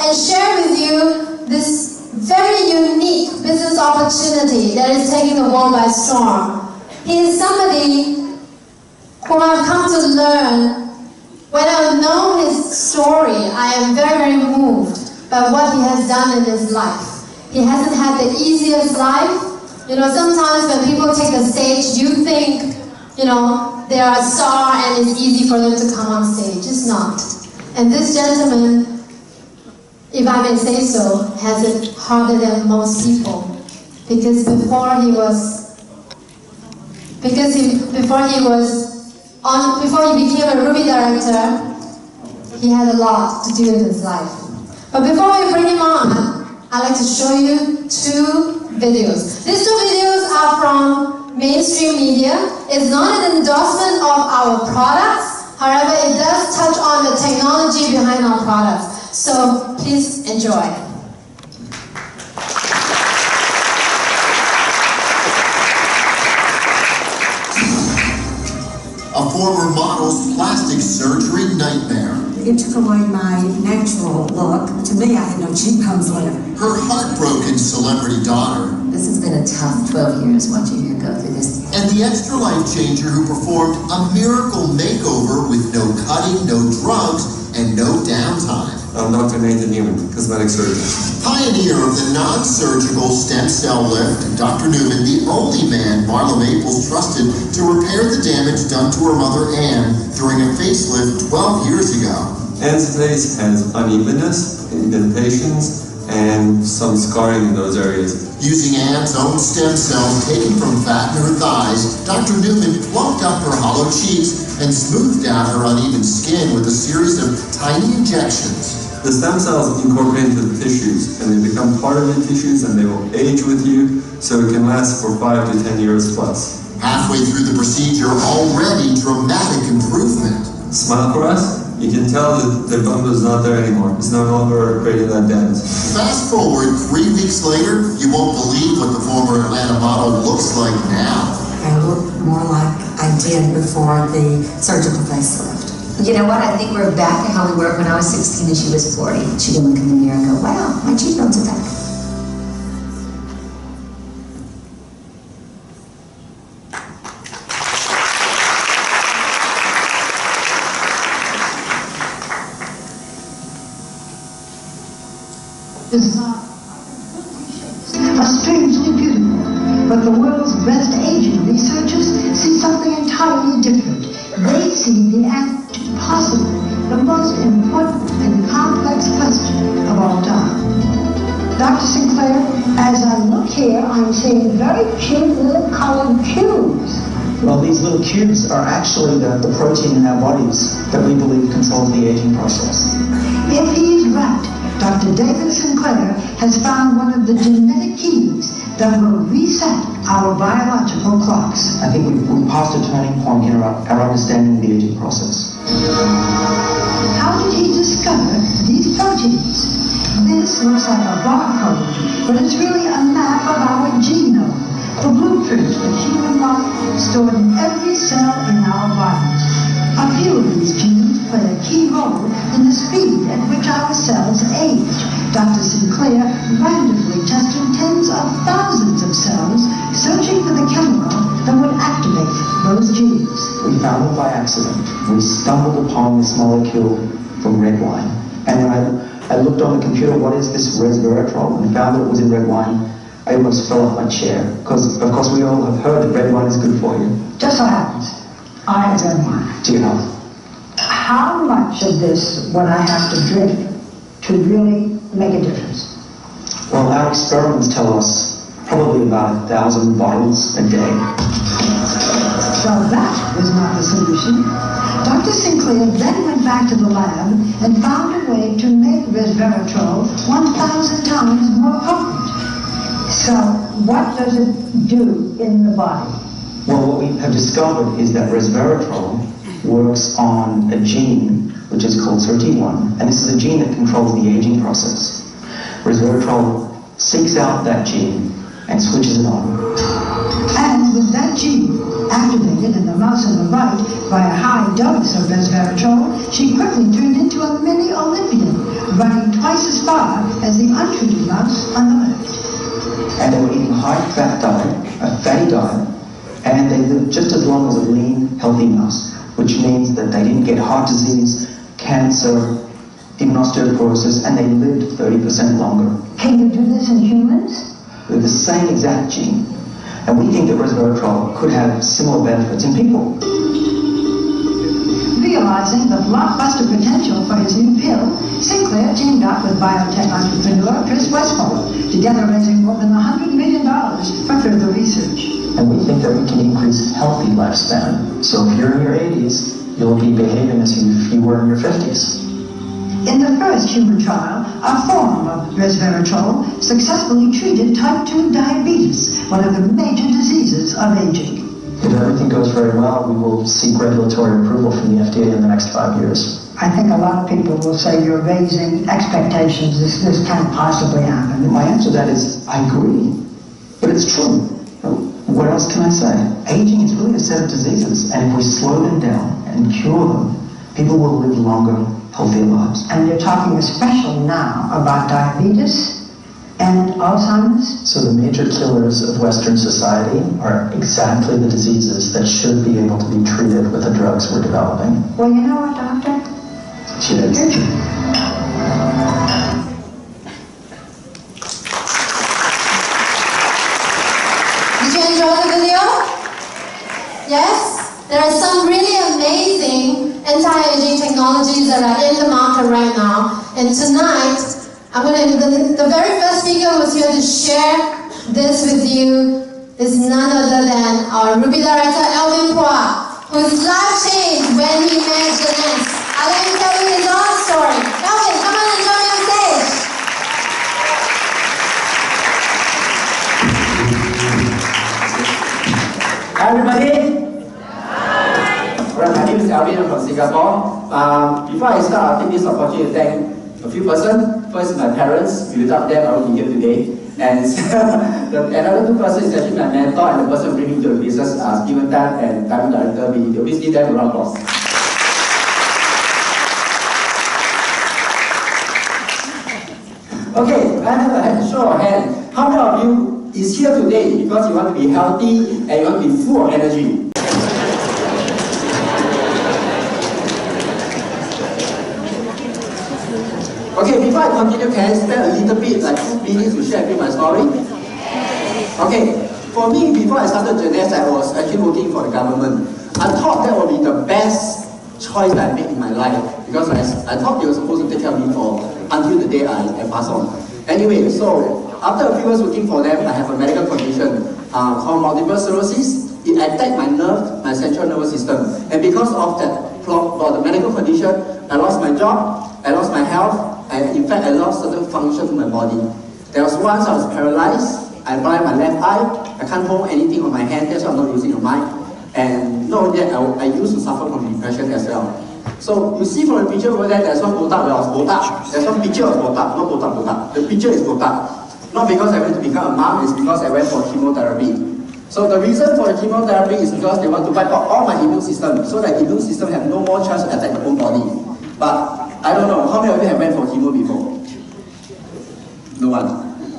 and share with you this very unique business opportunity that is taking the world by storm. He is somebody whom I've come to learn. When I know his story, I am very, very moved by what he has done in his life. He hasn't had the easiest life. You know, sometimes when people take the stage, you think, you know, they are a star and it's easy for them to come on stage. It's not. And this gentleman, if I may say so, has it harder than most people. Because before he became a Ruby director, he had a lot to do in his life. But before we bring him on, I'd like to show you 2 videos. These 2 videos are from mainstream media. It's not an endorsement of our products. However, it does touch on the technology behind our products. So please enjoy. A former model's plastic surgery nightmare. It took away my natural look. To me, I had no cheekbones left. Her heartbroken celebrity daughter. This has been a tough 12 years watching her go through this. And the extra life changer who performed a miracle makeover with no cutting, no drugs, and no downtime. I'm Dr. Nathan Newman, cosmetic surgeon. Pioneer of the non-surgical stem cell lift, Dr. Newman, the only man Marla Maples trusted to repair the damage done to her mother Anne during a facelift 12 years ago. Anne's face has unevenness, indentations, and some scarring in those areas. Using Anne's own stem cells taken from fat in her thighs, Dr. Newman plumped up her hollow cheeks and smoothed out her uneven skin with a series of tiny injections. The stem cells incorporate into the tissues, and they become part of the tissues, and they will age with you, so it can last for 5 to 10 years plus. Halfway through the procedure, already dramatic improvement. Smile for us. You can tell that the bump is not there anymore. It's no longer creating that dent. Fast forward 3 weeks later, you won't believe what the former Atlanta model looks like now. I look more like I did before the surgical facelift. You know what? I think we're back to how we were when I was 16 and she was 40. She can look in the mirror and go, wow, my cheekbones are back. are strangely beautiful, but the world's best aging researchers see something entirely different. They see the act possible, the most important and complex question of all time. Dr. Sinclair, as I look here, I'm seeing very cute little colored cubes. Well, these little cubes are actually the protein in our bodies that we believe controls the aging process. If he is right, Dr. David Sinclair has found one of the genetic keys that will reset our biological clocks. I think we've passed a turning point in our understanding of the aging process. How did he discover these proteins? This looks like a barcode, but it's really a map of our genome, the blueprint of human life stored in every cell in our bodies. A few of these genes play a key role in the speed at which our cells age. Dr. Sinclair randomly tested tens of thousands of cells, searching for the chemical that would activate those genes. We found it by accident. We stumbled upon this molecule from red wine. And when I looked on the computer, what is this resveratrol, and found that it was in red wine, I almost fell off my chair. Because, of course, we all have heard that red wine is good for you. Just so happens, I have red wine. To your health. How much of this would I have to drink to really make a difference? Well, our experiments tell us probably about 1,000 bottles a day. So that was not the solution. Dr. Sinclair then went back to the lab and found a way to make resveratrol 1,000 times more potent. So what does it do in the body? Well, what we have discovered is that resveratrol works on a gene which is called SIRT1, and this is a gene that controls the aging process. Resveratrol seeks out that gene and switches it on. And with that gene, Activated in the muscle of the right by a high dose of resveratrol, she quickly turned into a mini Olympian, running twice as far as the untreated mouse on the left. And they were eating high-fat diet, a fatty diet, and they lived just as long as a lean, healthy mouse, which means that they didn't get heart disease, cancer, even osteoporosis, and they lived 30% longer. Can you do this in humans? With the same exact gene. And we think that resveratrol could have similar benefits in people. Realizing the blockbuster potential for his new pill, Sinclair teamed up with biotech entrepreneur Chris Westphal, together raising more than $100 million for further research. And we think that we can increase healthy lifespan. So if you're in your 80s, you'll be behaving as if you were in your 50s. In the first human trial, a form of resveratrol successfully treated type 2 diabetes, one of the major diseases of aging. If everything goes very well, we will seek regulatory approval from the FDA in the next 5 years. I think a lot of people will say you're raising expectations. This can't possibly happen. My answer to that is, I agree, but it's true. What else can I say? Aging is really a set of diseases, and if we slow them down and cure them, people will live longer, healthier lives. And you're talking especially now about diabetes and Alzheimer's? So the major killers of Western society are exactly the diseases that should be able to be treated with the drugs we're developing. Well, you know what, Doctor? Cheers. Did you enjoy the video? Yes? There are some really amazing anti-aging technologies that are in the market right now. And tonight, the very first speaker who's here to share this with you is none other than our Ruby director, Elvin Pua, whose life changed when he met Jeunesse. I'll let him tell you his own story. Elvin, come on and join me on stage. Hi everybody. Well, my name is Elvin from Singapore. Before I start, I take this opportunity to thank a few persons. First, my parents. Without them, I would be here today. And another two persons is actually my mentor and the person bringing me to the business, Steven Tan and Diamond Director B. Please give them a round of applause. Okay, I have a show of hand. How many of you is here today because you want to be healthy and you want to be full of energy? Okay, before I continue, can I spend a little bit, like 2 minutes to share with you my story? Okay, for me, before I started Jeunesse, I was actually working for the government. I thought that would be the best choice that I made in my life because I thought they were supposed to take care of me until the day I pass on. Anyway, so after a few years working for them, I have a medical condition called multiple sclerosis. It attacked my nerve, my central nervous system. And because of that, for the medical condition, I lost my job, I lost my health, and in fact, I lost certain function in my body. There was once I was paralyzed, I blind my left eye, I can't hold anything on my hand, that's why I'm not using a mic. And not only that, I used to suffer from depression as well. So you see from the picture over there, there's one botak, there was botak. There's one picture of botak, not botak. The picture is botak. Not because I went to become a mom, it's because I went for chemotherapy. So the reason for the chemotherapy is because they want to wipe out all my immune system, so that immune system have no more chance to attack the whole body. But I don't know, how many of you have went for chemo before? No one?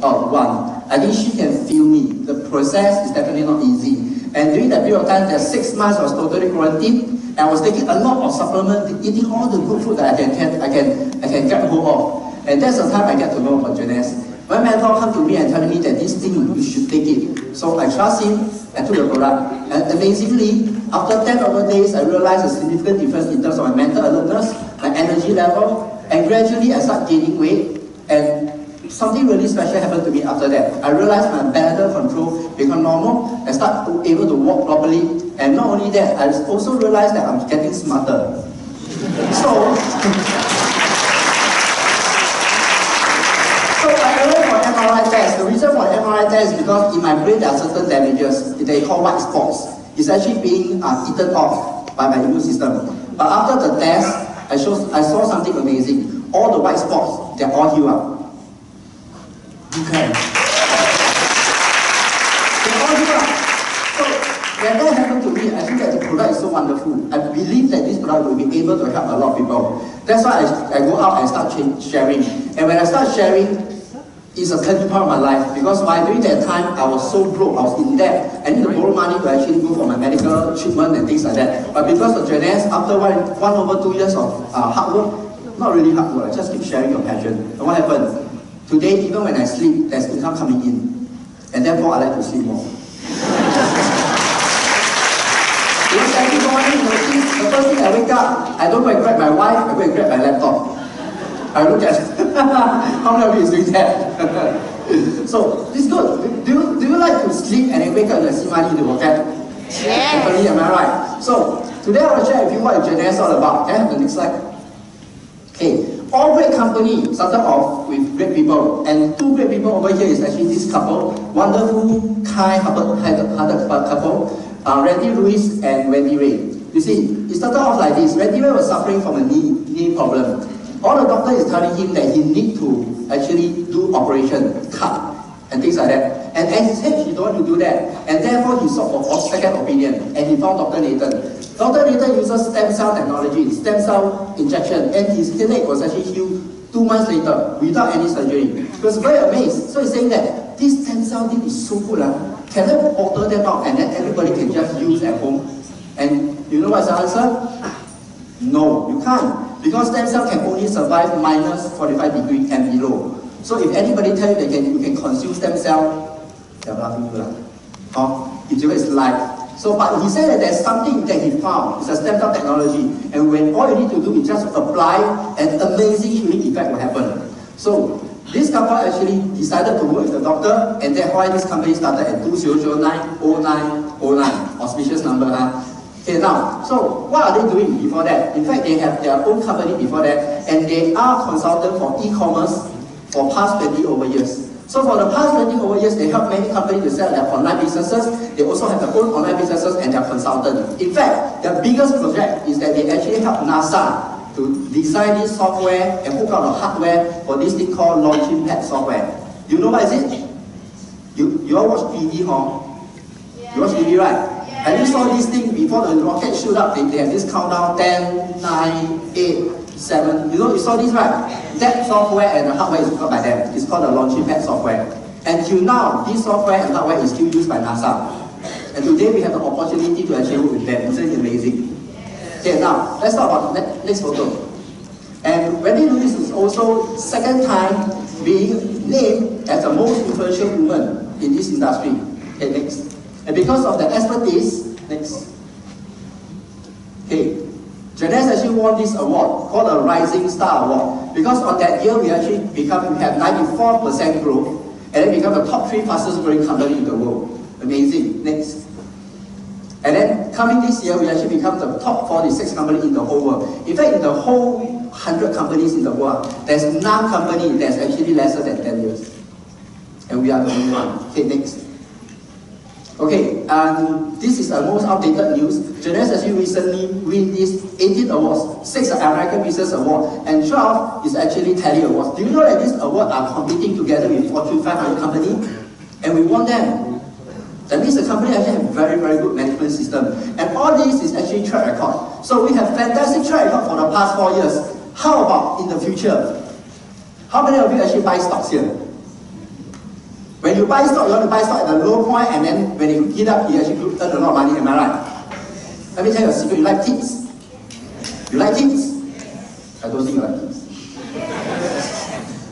Oh, one. I think she can feel me. The process is definitely not easy. And during that period of time, there's 6 months I was totally quarantined, and I was taking a lot of supplement, eating all the good food that I can get hold of. And that's the time I get to know about Jeunesse. My mentor come to me and tell me that this thing, you should take it. So I trust him, I took the product. And amazingly, after 10 over days, I realized a significant difference in terms of my mental alertness, my energy level, and gradually I start gaining weight. And something really special happened to me after that. I realized my bladder control become normal. I start able to walk properly. And not only that, I also realized that I'm getting smarter. So I went for MRI test. The reason for MRI test is because in my brain there are certain damages. They call white spots. It's actually being eaten off by my immune system. But after the test, I saw something amazing. All the white spots, they're all healed up. Okay. They're all healed up. So when that happened to me, I think that the product is so wonderful. I believe that this product will be able to help a lot of people. That's why I go out and start sharing. And when I start sharing, it's a turning point of my life, because during that time I was so broke, I was in debt. I need to borrow money to actually go for my medical treatment and things like that. But because of Jeunesse, after 1 over 2 years of hard work, not really hard work, I just keep sharing your passion. And what happened? Today, even when I sleep, there's income coming in. And therefore, I like to sleep more. Because every morning, the first thing I wake up, I don't go and grab my wife, I go and grab my laptop. I look at how many of you is doing that? So, it's good. Do you like to sleep and then wake up and see money in the pocket? Yes. Definitely, am I right? So, today I want to share with you what Jeunesse is all about. Can I have the next slide? Okay. All great companies started off with great people, and 2 great people over here is actually this couple, wonderful, kind-hearted couple, Randy Lewis and Wendy Ray. You see, it started off like this. Randy Ray was suffering from a knee problem. All the doctor is telling him that he need to actually do operation, cut, and things like that. And as he said, he don't want to do that, and therefore he sought for second opinion, and he found Dr. Nathan. Dr. Nathan uses stem cell technology, stem cell injection, and his headache was actually healed 2 months later without any surgery. He was very amazed. So he's saying that this stem cell thing is so good. Can I order them out and then everybody can just use at home? And you know what's the answer? No, you can't. Because stem cell can only survive minus 45 degrees and below. So if anybody tell you that you can consume stem cell, they're bluffing you. It's life. So, but he said that there's something that he found. It's a stem cell technology. And when all you need to do is just apply, an amazing healing effect will happen. So, this couple actually decided to work with the doctor, and that's why this company started at 2009-0909. Auspicious number, huh? Okay, now, so what are they doing before that? In fact, they have their own company before that, and they are consultant for e-commerce for past 20 over years. So for the past 20 over years, they help many companies to sell their online businesses. They also have their own online businesses and their consultant. In fact, their biggest project is that they actually help NASA to design this software and hook up the hardware for this thing called launching pad software. You know what is it? You all watch TV, huh? Yeah. You watch TV, right? Yeah. And you saw this thing before the rocket shoot up, they have this countdown, 10, 9, 8, 7. You saw this, right? That software and the hardware is hooked up by them. It's called the launching pad software. Until now, this software and hardware is still used by NASA. And today we have the opportunity to actually work with them. Isn't it amazing? Okay, now let's talk about the next photo. And Wendy Lewis is also second time being named as the most influential woman in this industry. Okay, next. And because of the expertise, next. Okay, Jeunesse actually won this award called the Rising Star Award, because on that year we have 94% growth and then become the top 3 fastest growing company in the world. Amazing. Next. And then coming this year, we actually become the top 46 company in the whole world. In fact, in the whole 100 companies in the world, there's none company that's actually lesser than 10 years. And we are the only one. Okay, next. Okay, this is the most outdated news. Jeunesse actually recently win this 18 awards, 6 are American Business Award, and 12 is actually Tele Awards. Do you know that these awards are competing together with Fortune 500 company? And we won them. That means the company actually have very, very good management system. And all this is actually track record. So we have fantastic track record for the past 4 years. How about in the future? How many of you actually buy stocks here? When you buy stock, you want to buy stock at the low point, and then when you hit up, you actually earn a lot of money, am I right? Let me tell you a secret, you like tips? You like tips? I don't think you like tips.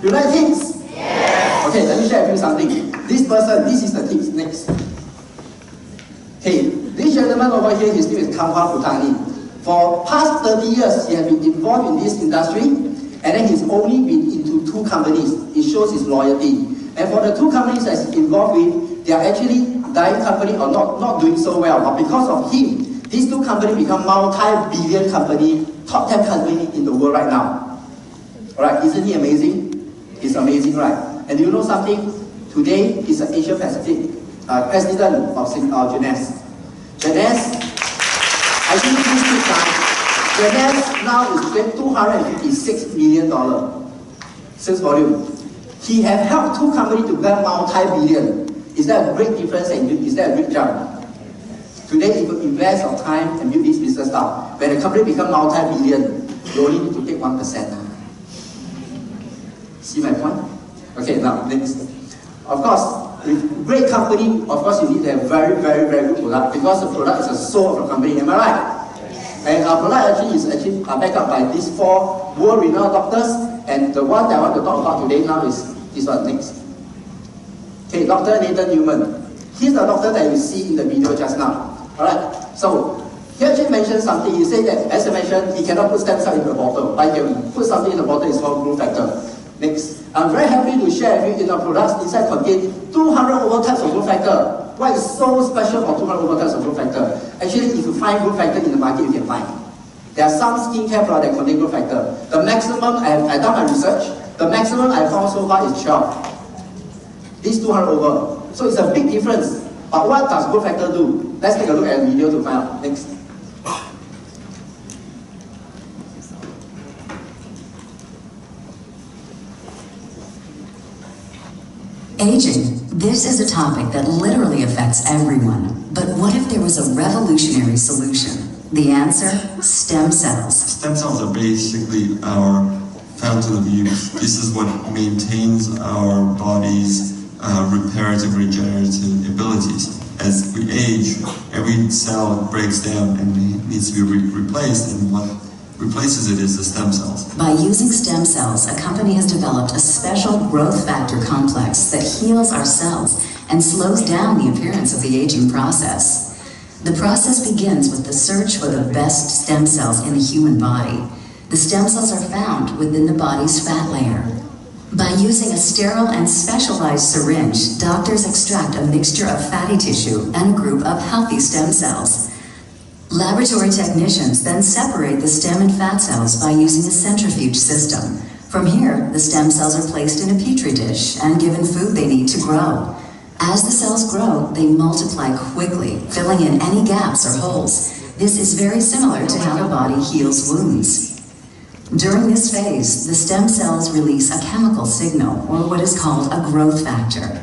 You like tips? Yes. Okay, let me share with you something. This person, this is the tips. Next. Okay, this gentleman over here, his name is Kampa Putani. For past 30 years, he has been involved in this industry, and then he's only been into 2 companies. It shows his loyalty. And for the 2 companies that he's involved with, they are actually dying company or not doing so well. But because of him, these 2 companies become multi-billion company, top 10 company in the world right now. Alright, isn't he amazing? It's amazing, right? And you know something? Today, he's an Asia Pacific president of Jeunesse. Jeunesse, I think this big time, Jeunesse now is $256 million sales volume. He has helped 2 companies to become multi-billion. Is that a great difference and is that a great jump? Today, if you invest your time and build this business out, when the company becomes multi-billion, you only need to take 1%. See my point? Okay, now next. Of course, with great company, of course you need to have very, very, very good product because the product is the soul of the company. Am I right? And our product is backed up by these 4 world-renowned doctors. And the one that I want to talk about today now is this one next. Okay, Dr. Nathan Newman. He's the doctor that you see in the video just now. Alright, so he actually mentioned something. He said that, as I mentioned, he cannot put stem cells in the bottle. But he can put something in the bottle, it's called growth factor. Next, I'm very happy to share with you in our products inside contain 200 over types of growth factor. What is so special about 200 over types of growth factor? Actually, if you find growth factor in the market, you can find. There are some skincare products that contain growth factor. The maximum, I've done my research, the maximum I found so far is 12. This 200 over. So it's a big difference. But what does growth factor do? Let's take a look at the video to find out. Next. Aging. This is a topic that literally affects everyone. But what if there was a revolutionary solution? The answer? Stem cells. Stem cells are basically our fountain of youth. This is what maintains our body's reparative, regenerative abilities. As we age, every cell breaks down and needs to be replaced, and what replaces it is the stem cells. By using stem cells, a company has developed a special growth factor complex that heals our cells and slows down the appearance of the aging process. The process begins with the search for the best stem cells in the human body. The stem cells are found within the body's fat layer. By using a sterile and specialized syringe, doctors extract a mixture of fatty tissue and a group of healthy stem cells. Laboratory technicians then separate the stem and fat cells by using a centrifuge system. From here, the stem cells are placed in a petri dish and given food they need to grow. As the cells grow, they multiply quickly, filling in any gaps or holes. This is very similar to how the body heals wounds. During this phase, the stem cells release a chemical signal, or what is called a growth factor.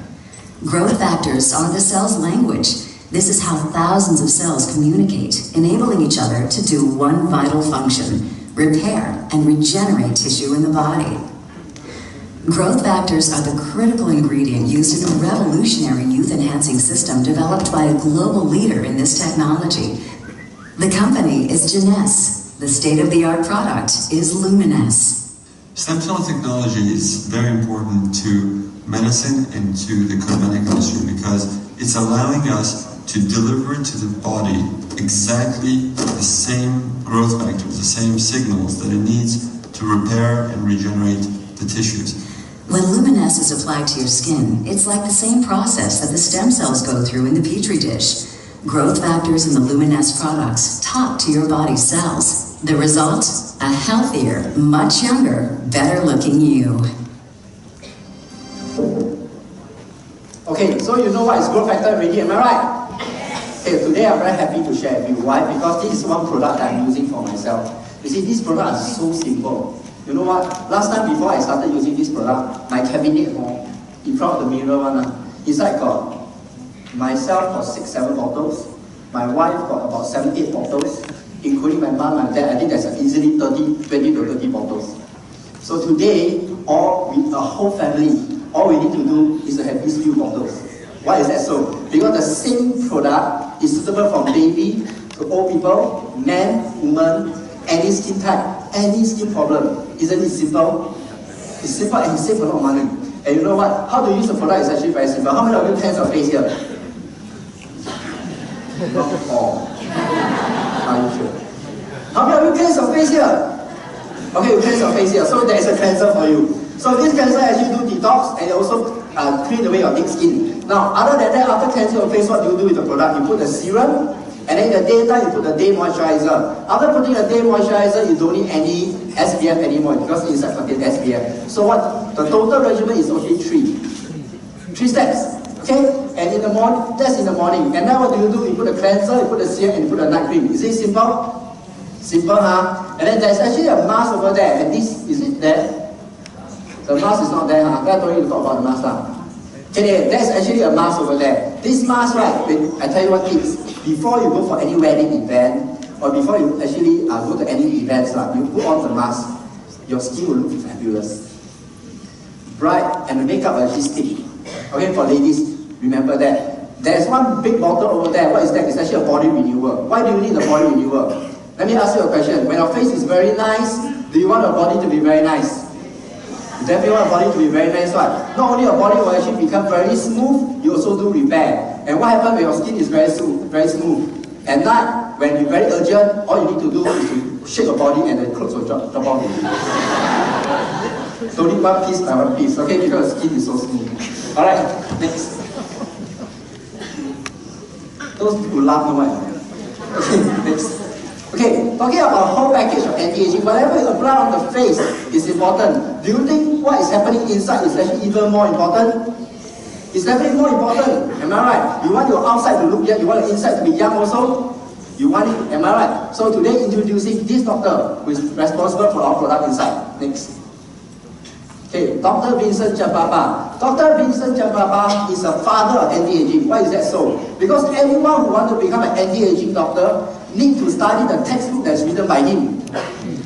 Growth factors are the cell's language. This is how thousands of cells communicate, enabling each other to do one vital function: repair and regenerate tissue in the body. Growth factors are the critical ingredient used in a revolutionary youth-enhancing system developed by a global leader in this technology. The company is Jeunesse. The state-of-the-art product is Luminesce. Stem cell technology is very important to medicine and to the cosmetic industry because it's allowing us to deliver to the body exactly the same growth factors, the same signals that it needs to repair and regenerate the tissues. When Luminesce is applied to your skin, it's like the same process that the stem cells go through in the petri dish. Growth factors in the Luminesce products talk to your body's cells. The result? A healthier, much younger, better-looking you. Okay, so you know what is growth factor already, am I right? Okay, today I'm very happy to share with you. Why? Because this is one product that I'm using for myself. You see, this product is so simple. You know what? Last time before I started using this product, my cabinet in front of the mirror, inside got myself got 6-7 bottles. My wife got about 7-8 bottles, including my mom and dad. I think there's easily 20 to 30 bottles. So today, with the whole family, all we need to do is to have these few bottles. Why is that so? Because the same product is suitable from baby to old people, men, women, any skin type, any skin problem. Isn't it simple? It's simple and it saves a lot of money. And you know what? How to use the product is actually very simple. How many of you cleanse your face here? Not all. Are you sure? How many of you cleanse your face here? Okay, you cleanse your face here. So there is a cleanser for you. So this cleanser actually do detox and also clean away your dead skin. Now, other than that, after cleansing your face, what do you do with the product? You put the serum, and then in the daytime, you put the day moisturizer. After putting the day moisturizer, you don't need any SPF anymore because inside contains SPF. So what? The total regimen is only 3 steps. Okay? And in the morning, that's in the morning. And then what do? You put the cleanser, you put the serum, and you put the night cream. Is it simple? Simple, huh? And then there's actually a mask over there. And this, is it there? The mask is not there, huh? I told you to talk about the mask, huh? Okay, there's actually a mask over there. This mask, right, I tell you what tips. Before you go for any wedding event, or before you actually go to any events, you put on the mask, your skin will look fabulous. Bright, and the makeup will actually stick. Okay, for ladies, remember that. There's one big bottle over there. What is that? It's actually a body renewal. Why do you need a body renewal? Let me ask you a question. When your face is very nice, do you want your body to be very nice? You definitely want your body to be very nice, right? Not only your body will actually become very smooth, you also do repair. And what happens when your skin is very smooth? At night, when you're very urgent, all you need to do is to shake your body and the clothes will drop off. Don't need one piece by one piece, okay? Because the skin is so smooth. Alright, next. Those people laugh no one. Okay, next. Okay, talking about whole package of anti-aging, whatever you apply on the face is important. Do you think what is happening inside is actually even more important? It's definitely more important, am I right? You want your outside to look young, you want your inside to be young also? You want it, am I right? So today introducing this doctor who is responsible for our product inside. Next. Okay, Dr. Vincent Chambaba. Dr. Vincent Chambaba is a father of anti-aging. Why is that so? Because anyone who wants to become an anti-aging doctor need to study the textbook that's written by him.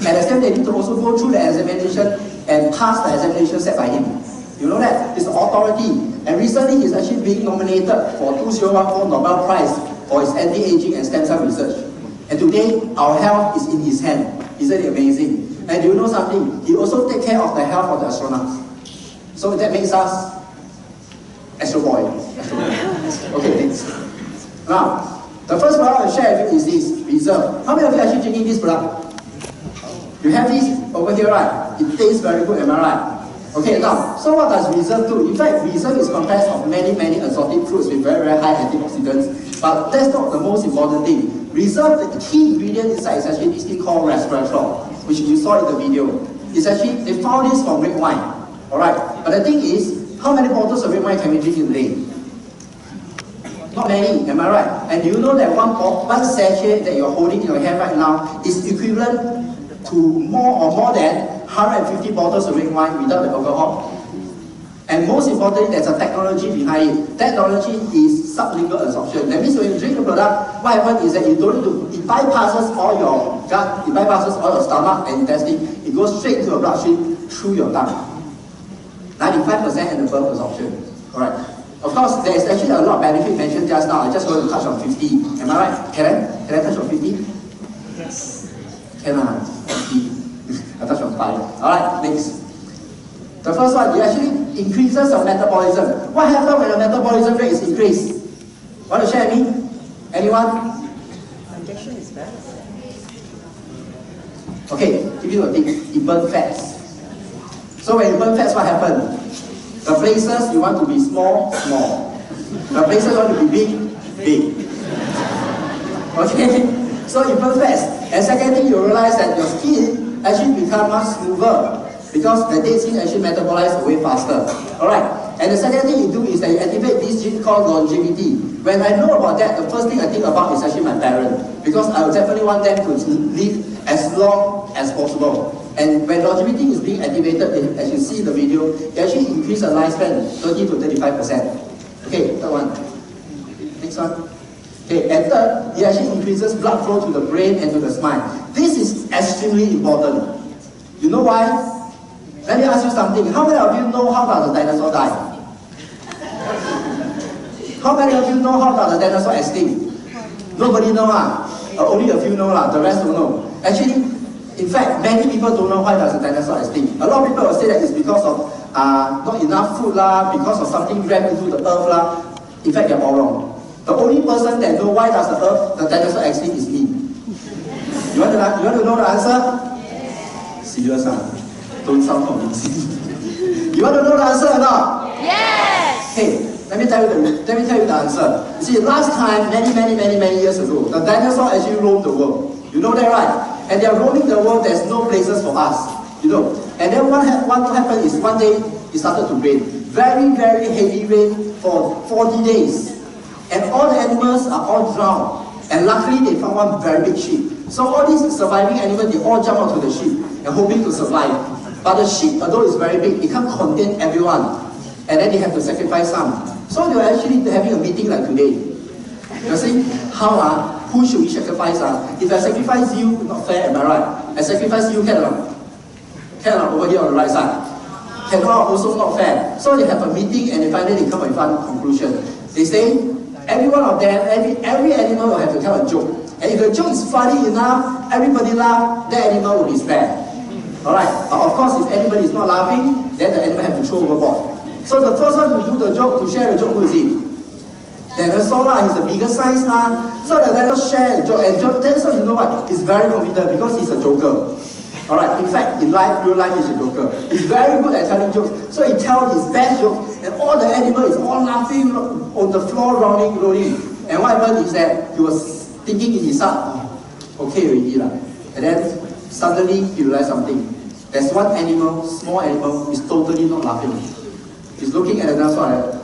At the same time, they need to also go through the examination and pass the examination set by him. You know that? It's the authority. And recently, he's actually being nominated for 2014 Nobel Prize for his anti-aging and stem cell research. And today, our health is in his hand. Isn't it amazing? And do you know something? He also takes care of the health of the astronauts. So that makes us Astro Boy. Okay, next. Now, the first product I'll share with you is this, Reserve. How many of you are actually drinking this product? You have this over here, right? It tastes very good, am I right? Okay, now, so what does Reserve do? In fact, Reserve is comprised of many exotic fruits with very high antioxidants. But that's not the most important thing. Reserve, the key ingredient inside is actually this thing called resveratrol, which you saw in the video. It's actually, they found this from red wine. Alright, but the thing is, how many bottles of red wine can we drink in a day? Not many, am I right? And do you know that one sachet that you're holding in your hand right now is equivalent to more than 150 bottles of red wine without the alcohol? And most importantly, there's a technology behind it. Technology is sublingual absorption. That means when you drink the product, what happens is that you don't need to, it bypasses all your gut, it bypasses all your stomach and intestine, it goes straight to your bloodstream through your tongue. 95% and above absorption. Alright. Of course, there is actually a lot of benefit mentioned just now. I just want to touch on 50. Am I right? Can I touch on 50? Yes. Can I? 50. I touch on 5. Alright, next. The first one, it actually increases your metabolism. What happens when the metabolism rate is increased? Want to share with me? Anyone? Digestion is better. Okay, give you a tip. You burn fats. So when you burn fats, what happens? The places you want to be small, small. The places you want to be big, big. Okay? So you burn fats. And second thing, you realize that your skin actually becomes much smoother because the dead skin actually metabolizes way faster. Alright? And the second thing you do is that you activate this gene called longevity. When I know about that, the first thing I think about is actually my parents. Because I would definitely want them to live as long as possible. And when longevity is being activated, as you see in the video, it actually increases the lifespan 30 to 35%. Okay, third one. Next one. Okay, and third, it actually increases blood flow to the brain and to the spine. This is extremely important. You know why? Let me ask you something. How many of you know how does the dinosaur die? How many of you know how does the dinosaur extinct? Nobody know, only a few know, the rest don't know. Actually, in fact, many people don't know why does the dinosaur extinct. A lot of people will say that it's because of not enough food, because of something rammed into the earth. In fact, they're all wrong. The only person that knows why does the dinosaur extinct is me. You want to know the answer? Yes. Serious, don't sound convincing. You want to know the answer or not? Yes! Hey, let me tell you the answer. You see, last time, many years ago, the dinosaur actually roamed the world. You know that, right? And they are roaming the world, there's no places for us. You know. And then what happened is one day, it started to rain. Very heavy rain for 40 days. And all the animals are all drowned. And luckily, they found one very big ship. So all these surviving animals, they all jump onto the ship and hoping to survive. But the ship, although it's very big, it can't contain everyone. and then they have to sacrifice some. So they're actually having a meeting like today. You're saying, who should we sacrifice? If I sacrifice you, not fair, am I right? I sacrifice you, can or not? Can or not, over here on the right side? Cannot, also not fair. So they have a meeting and finally come with one conclusion. They say, every one of them, every animal will have to tell a joke. And if the joke is funny enough, everybody laugh, that animal will be spared. Alright, but of course if anybody is not laughing, then the animal have to throw overboard. So the first one to do the joke, to share the joke, who is it? Dinosaur, he's the bigger size now. So the dinosaur share the joke, and dinosaur, you know what? He's very confident because he's a joker. Alright, in fact, in real life he's a joker. He's very good at telling jokes. So he tells his best jokes, and all the animals is all laughing on the floor, rolling. And what happened is that he was thinking in his heart, okay already lah. And then suddenly he realized something. There's one animal, small animal, is totally not laughing. He's looking at the dinosaur.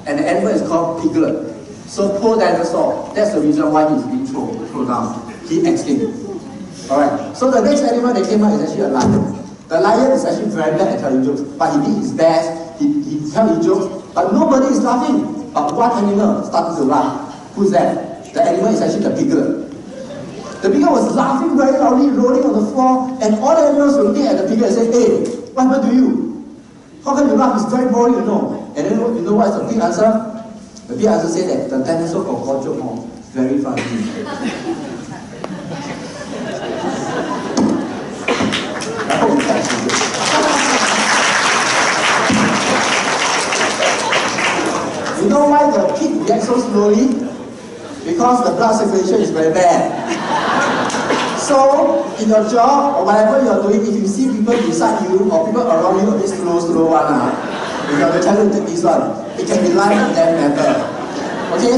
And the animal is called piglet. So poor dinosaur, that's the reason why he's being thrown down. He extinct. Alright, so the next animal that came out is actually a lion. The lion is actually very bad at telling jokes, but he did his best, he tells his jokes, but nobody is laughing. But one animal started to laugh. Who's that? The animal is actually the piglet. The piglet was laughing very loudly, rolling on the floor, and all the animals were looking at the piglet and saying, hey, what happened to you? How come you laugh? It's very boring, you know. And then you know what's the big answer? The big answer said that the dinosaur got joke more. Very funny. I hope you catch it. You know why the pig reacts so slowly? Because the blood circulation is very bad. So, in your job or whatever you are doing, if you see people beside you or people around you a bit slow one, if you have to tell them to take this one, it can be life and death matter. Okay?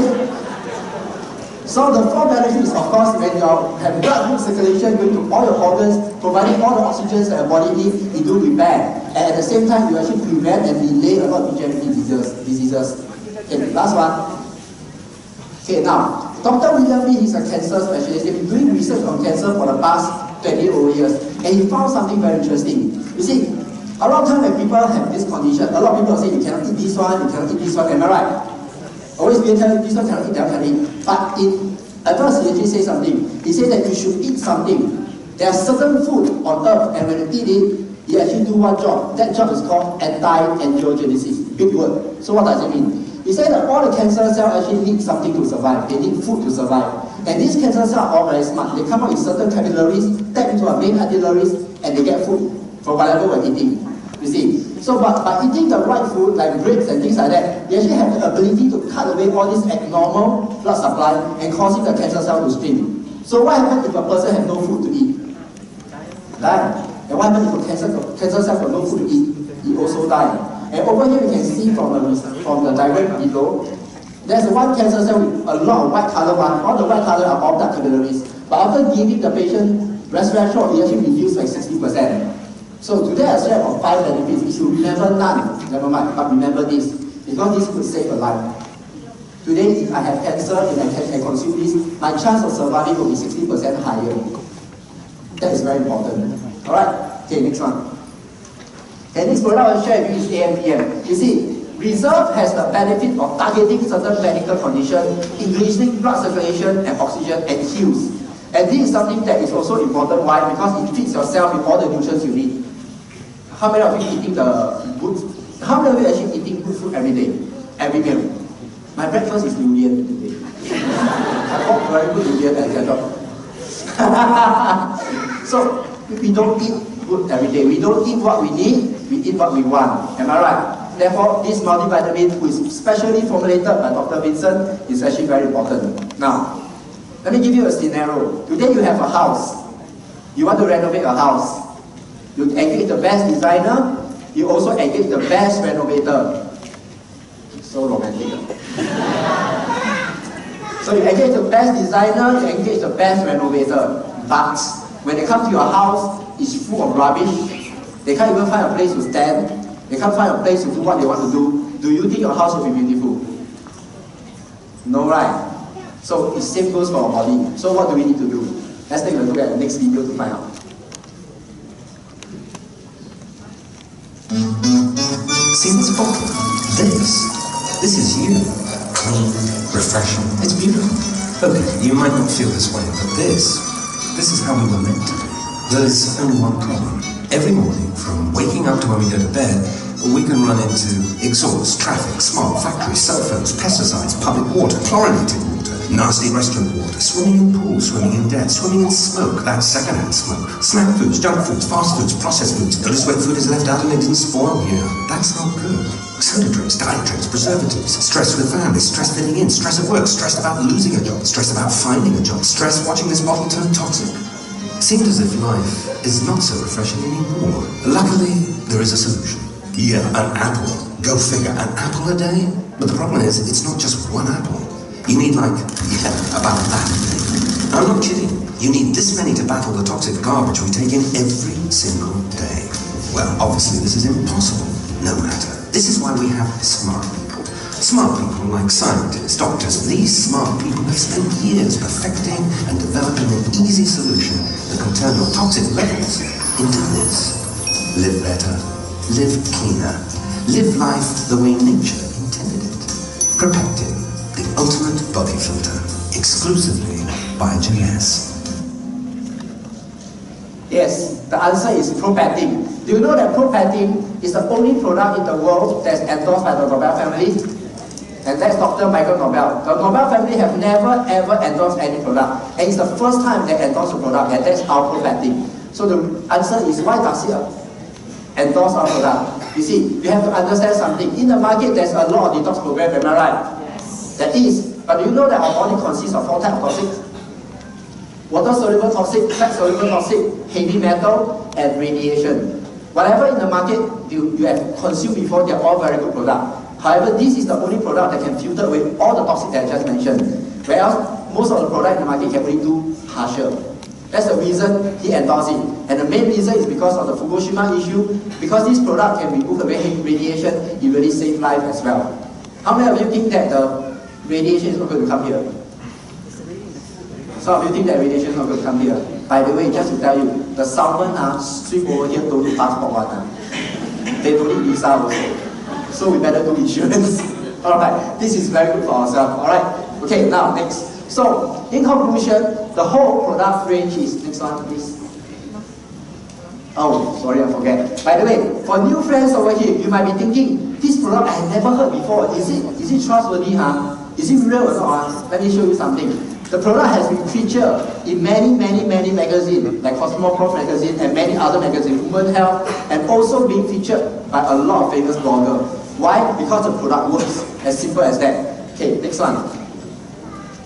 So the four benefits is, of course, when you have blood circulation going to all your organs, providing all the oxygen that your body needs, it do repair. And at the same time, you actually prevent and delay a lot of degenerative diseases. Okay, last one. Okay, now, Dr. William Lee is a cancer specialist. He's been doing research on cancer for the past 20 over years, and he found something very interesting. You see, a lot of times when people have this condition, a lot of people say, you cannot eat this one, you cannot eat this one, am I right? Always be telling this one cannot eat, that one cannot eat. But at first he actually says something. He says that you should eat something. There are certain food on earth, and when you eat it, you actually do one job. That job is called anti-angiogenesis. Big word. So what does it mean? He said that all the cancer cells actually need something to survive. They need food to survive. And these cancer cells are all very smart. They come up with certain capillaries, tap into our main arteries, and they get food for whatever we're eating. You see? So by eating the right food, like grapes and things like that, they actually have the ability to cut away all this abnormal blood supply and causing the cancer cell to stream. So what happens if a person has no food to eat? Right? And what happens if a cancer cell got no food to eat? He also dies. And over here you can see from the diagram below, there's one cancer cell with a lot of white color one. All the white color are all dark capillaries. But after giving the patient resveratrol, it actually reduced by 60%. So today I share about 5 benefits. If you remember none, never mind, but remember this, because this could save a life. Today, if I have cancer and I can consume this, my chance of surviving will be 60% higher. That is very important. Alright, okay, next one. And this product I will share with you is AMPM. You see, Reserve has the benefit of targeting certain medical conditions, increasing blood circulation and oxygen, and heals. And this is something that is also important. Why? Because it feeds yourself with all the nutrients you need. How many of you eating the good? How many of you actually eating good food every day, every meal? My breakfast is durian today. I bought very good durian at the job. So we don't eat good every day. We don't eat what we need. We eat what we want. Am I right? Therefore, this multivitamin, which is specially formulated by Dr. Vincent, is actually very important. Now, let me give you a scenario. Today you have a house. You want to renovate a house. You engage the best designer. You also engage the best renovator. So romantic. So you engage the best designer, you engage the best renovator. But when they come to your house, it's full of rubbish. They can't even find a place to stand. They can't find a place to do what they want to do. Do you think your house will be beautiful? No, right? So the same goes for our body. So what do we need to do? Let's take a look at the next video to find out. See this bottle? This is you. Clean, refreshing. It's beautiful. Okay, you might not feel this way, but this is how we were meant to be. There's only one problem. Every morning, from waking up to when we go to bed, we can run into exhaust, traffic, smog, factories, cell phones, pesticides, public water, chlorinated water, nasty restaurant water, swimming in pools, swimming in debt, swimming in smoke, that's secondhand smoke, snack foods, junk foods, fast foods, processed foods. Notice when food is left out and it didn't spoil? Yeah, that's not good. Soda drinks, diet drinks, preservatives, stress with family, stress fitting in, stress at work, stress about losing a job, stress about finding a job, stress watching this bottle turn toxic. It seemed as if life is not so refreshing anymore. Luckily, there is a solution. Yeah, an apple. Go figure, an apple a day? But the problem is, it's not just one apple. You need about that many. I'm not kidding. You need this many to battle the toxic garbage we take in every single day. Well, obviously this is impossible. No matter. This is why we have smart people. Smart people like scientists, doctors. These smart people have spent years perfecting and developing an easy solution that can turn your toxic levels into this. Live better. Live cleaner. Live life the way nature intended it. Propectin, the ultimate body filter, exclusively by Jeunesse. Yes, the answer is Propectin. Do you know that Propectin is the only product in the world that's endorsed by the Nobel family? And that's Dr. Michael Nobel. The Nobel family have never ever endorsed any product. And it's the first time they endorse a product, and that's our Propectin. So the answer is, why does he endorse our product? You see, you have to understand something. In the market, there's a lot of detox programs, am I right? Yes. There is. But do you know that our body consists of 4 types of toxics? Water-soluble toxic, fat-soluble toxic, heavy metal, and radiation. Whatever in the market you have consumed before, they're all very good products. However, this is the only product that can filter away all the toxic that I just mentioned. Whereas most of the products in the market can only do partial. That's the reason he endorsed it. And the main reason is because of the Fukushima issue. Because this product can remove away radiation, it really saves life as well. How many of you think that the radiation is not going to come here? Some of you think that radiation is not going to come here. By the way, just to tell you, the salmon swim over here don't need passport one. They don't need visa also. So we better do insurance. Alright, this is very good for ourselves. Alright, okay, now next. So, in conclusion, the whole product range is, next one please. Oh, sorry, I forget. By the way, for new friends over here, you might be thinking, this product I have never heard before. Is it trustworthy? Is it real or not? Let me show you something. The product has been featured in many magazines, like Cosmoprof magazine and many other magazines, Women Health, and also being featured by a lot of famous bloggers. Why? Because the product works. As simple as that. Okay, next one.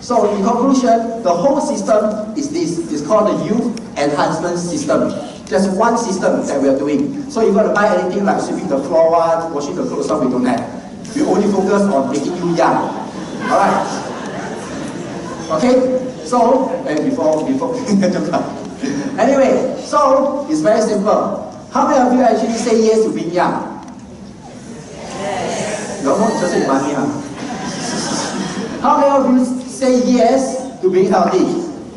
So in conclusion, the whole system is this. It's called the Youth Enhancement System. Just one system that we are doing. So if you want to buy anything like sweeping the floor, washing the clothes, we don't have. We only focus on making you young. Alright. Okay? So, before anyway, so it's very simple. How many of you actually say yes to being young? You're not interested in money, How many of you say yes to being healthy?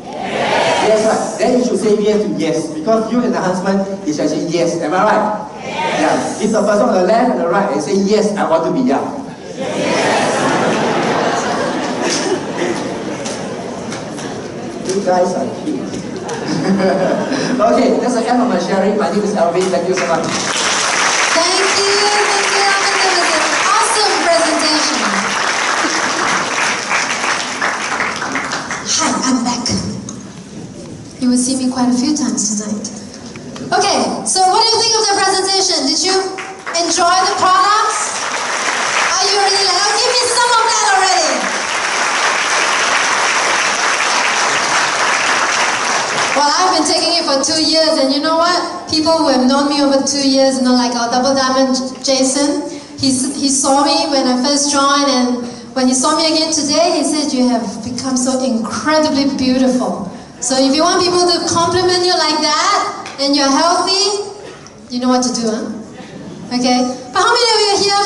Yes, right. Then you should say yes to yes, because youth enhancement is actually yes. Am I right? Yes. Yeah. If the person on the left and the right and say yes, I want to be young. Yes. You guys are cute. Okay, that's the end of my sharing. My name is Alvin. Thank you so much. Thank you, Alvin. That was an awesome presentation. Hi, I'm back. You will see me quite a few times tonight. Okay, so what do you think of the presentation? Did you enjoy the products? Are you already like, oh, give me some of that already? Well, I've been taking it for 2 years, and you know what? People who have known me over 2 years, like our Double Diamond Jason, he saw me when I first joined, and when he saw me again today, he said, you have become so incredibly beautiful. So if you want people to compliment you like that, and you're healthy, you know what to do, huh? Okay? But how many of you are here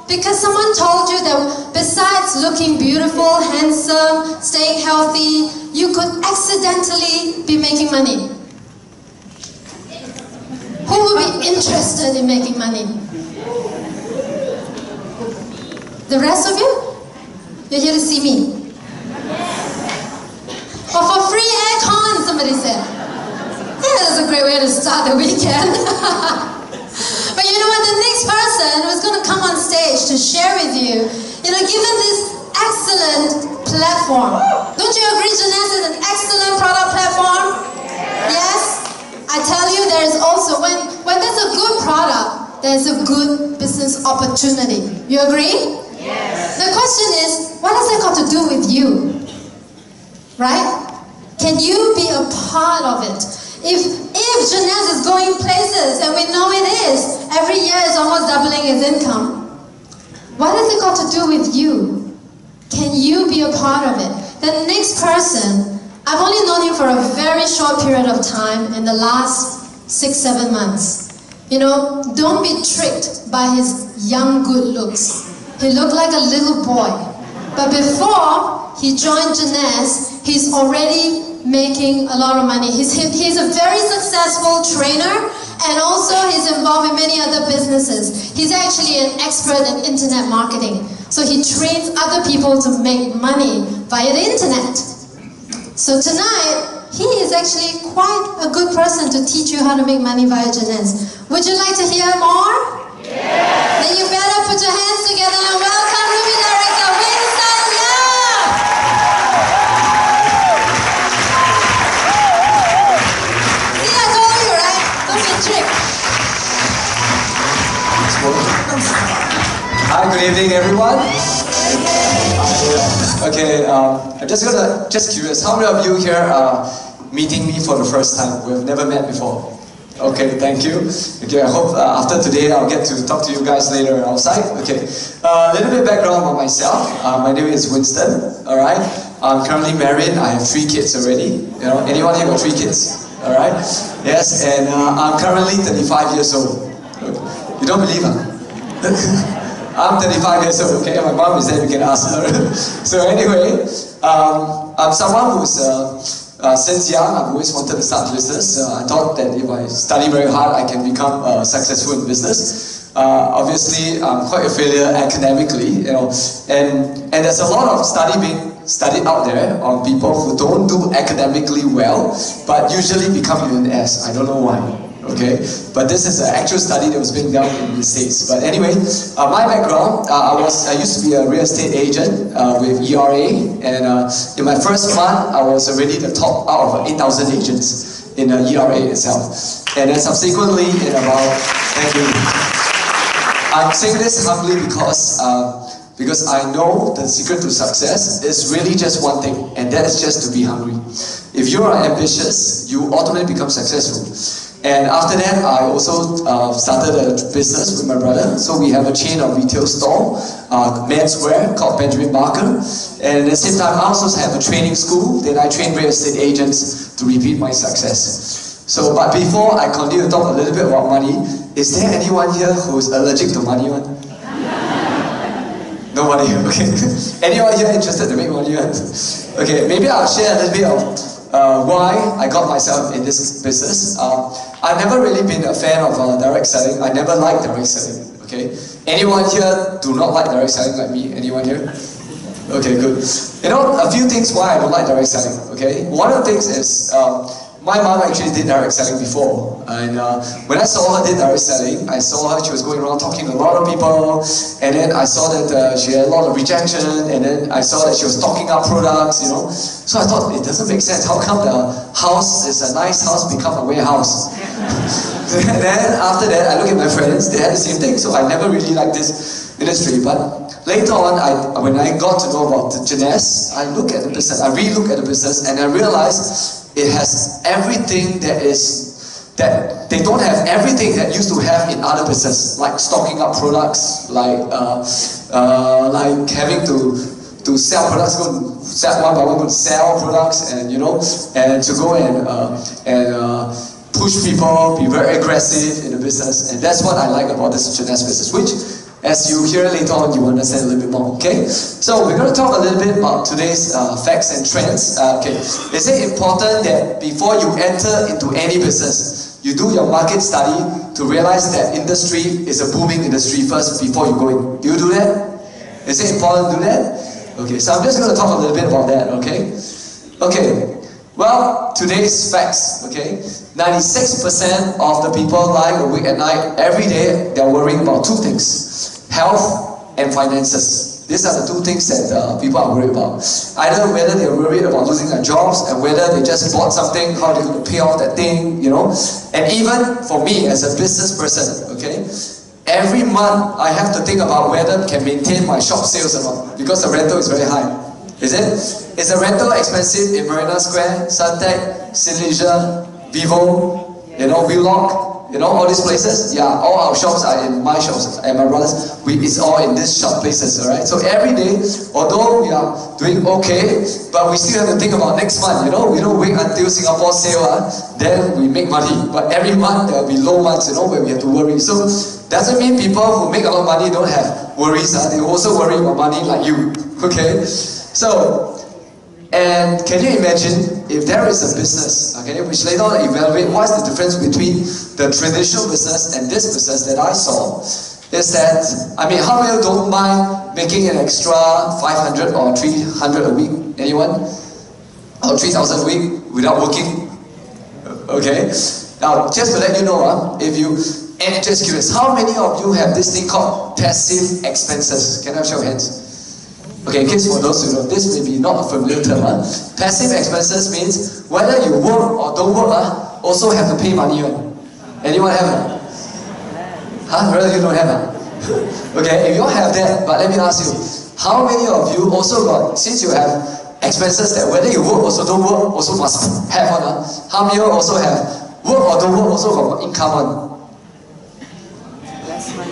because someone told you that besides looking beautiful, handsome, staying healthy, you could accidentally be making money? Who would be interested in making money? The rest of you? You're here to see me. Or for free aircon, somebody said. Yeah, that's a great way to start the weekend. But you know what? The next person who's going to come on stage to share with you, give them this excellent platform. Don't you agree Jeunesse is an excellent product platform? Yes? I tell you, there is also, when there's a good product, there's a good business opportunity. You agree? Yes. The question is, what has that got to do with you? Right? Can you be a part of it? If Jeunesse is going places, and we know it is, every year is almost doubling its income, what has it got to do with you? Can you be a part of it? The next person, I've only known him for a very short period of time in the last 6-7 months. Don't be tricked by his young good looks. He looked like a little boy. But before he joined Jeunesse, he's already making a lot of money. He's a very successful trainer, and also he's involved in many other businesses. He's actually an expert in internet marketing. So he trains other people to make money via the internet. So tonight, he is actually quite a good person to teach you how to make money via Jeunesse. Would you like to hear more? Yeah. Then you better put your hands together and welcome Movie Director Winston Yap. See, I told you, right? Don't be tricked. Hi, good evening, everyone. Okay, I'm just curious, how many of you here are meeting me for the first time? We've never met before. Okay, thank you. Okay, I hope after today I'll get to talk to you guys later outside. Okay, a little bit background about myself. My name is Winston. All right, I'm currently married. I have 3 kids already. Anyone here got 3 kids? All right. Yes, and I'm currently 35 years old. You don't believe it? I'm 35 years old, okay? My mom is there, you can ask her. So anyway, I'm someone who's, since young, I've always wanted to start business. I thought that if I study very hard, I can become successful in business. Obviously, I'm quite a failure academically, and there's a lot of study being studied out there on people who don't do academically well, but usually become millionaires. I don't know why. Okay, but this is an actual study that was being done in the States. But anyway, my background, I used to be a real estate agent with ERA, and in my first month, I was already the top out of 8,000 agents in ERA itself. And then subsequently, in about, thank you. I'm saying this humbly because I know the secret to success is really just one thing, and that is just to be hungry. If you are ambitious, you automatically become successful. And after that, I also started a business with my brother. So we have a chain of retail store, menswear, called Benjamin Barker. And at the same time, I also have a training school that I train real estate agents to repeat my success. So, but before I continue to talk a little bit about money, is there anyone here who's allergic to money? Nobody, okay. Anyone here interested to make money? Okay, maybe I'll share a little bit of why I got myself in this business. I've never really been a fan of direct selling. I never liked direct selling, okay? Anyone here do not like direct selling like me? Anyone here? Okay, good. A few things why I don't like direct selling, okay? One of the things is, my mom actually did direct selling before, and when I saw her did direct selling, I saw her, she was going around talking to a lot of people, and then I saw that she had a lot of rejection, and then I saw that she was stocking up products, So I thought, it doesn't make sense. How come the house is a nice house become a warehouse? And then after that, I look at my friends, they had the same thing, so I never really liked this industry. But later on, when I got to know about Jeunesse, I look at the business, I re-look at the business, and I realized it has everything that they don't have everything that used to have in other businesses, like stocking up products, like having to sell products, go sell one by one, go sell products, and and to go and push people, be very aggressive in the business, and that's what I like about this Jeunesse business, which, as you hear later on, you understand a little bit more, okay? So we're going to talk a little bit about today's facts and trends. Okay, is it important that before you enter into any business, you do your market study to realize that industry is a booming industry first before you go in? Do you do that? Is it important to do that? Okay, so I'm just going to talk a little bit about that, okay? Okay, well, today's facts, okay? 96% of the people lie awake at night every day, they're worrying about two things: health and finances. These are the two things that people are worried about. Either whether they're worried about losing their jobs, and whether they just bought something, how they're going to pay off that thing, you know. And even for me as a business person, okay, every month I have to think about whether I can maintain my shop sales or not, because the rental is very high. Is it? Is the rental expensive in Marina Square, Suntec, Cineleisure, Vivo, you know, Wheelock? You know, all these places? Yeah, all our shops are in my shops and my brother's. It's all in these shop places, alright? So every day, although we are doing okay, but we still have to think about next month, you know? We don't wait until Singapore sale, then we make money. But every month there will be low months, you know, where we have to worry. So, doesn't mean people who make a lot of money don't have worries. They also worry about money like you, okay? So, and can you imagine if there is a business, okay, which later on evaluate what's the difference between the traditional business and this business that I saw, is that, I mean, how many don't mind making an extra 500 or 300 a week? Anyone? Or 3,000 a week without working? Okay? Now, just to let you know, if you, and just curious, how many of you have this thing called passive expenses? Can I have show of hands? Okay, in case for those who know, this may be not a familiar term. Passive expenses means whether you work or don't work, also have to pay money. Anyone have it? Huh? Really, you don't have it? Okay, if you don't have that, but let me ask you, how many of you also got, since you have expenses that whether you work also don't work, also must have one, how many of you also have work or don't work, also got income on?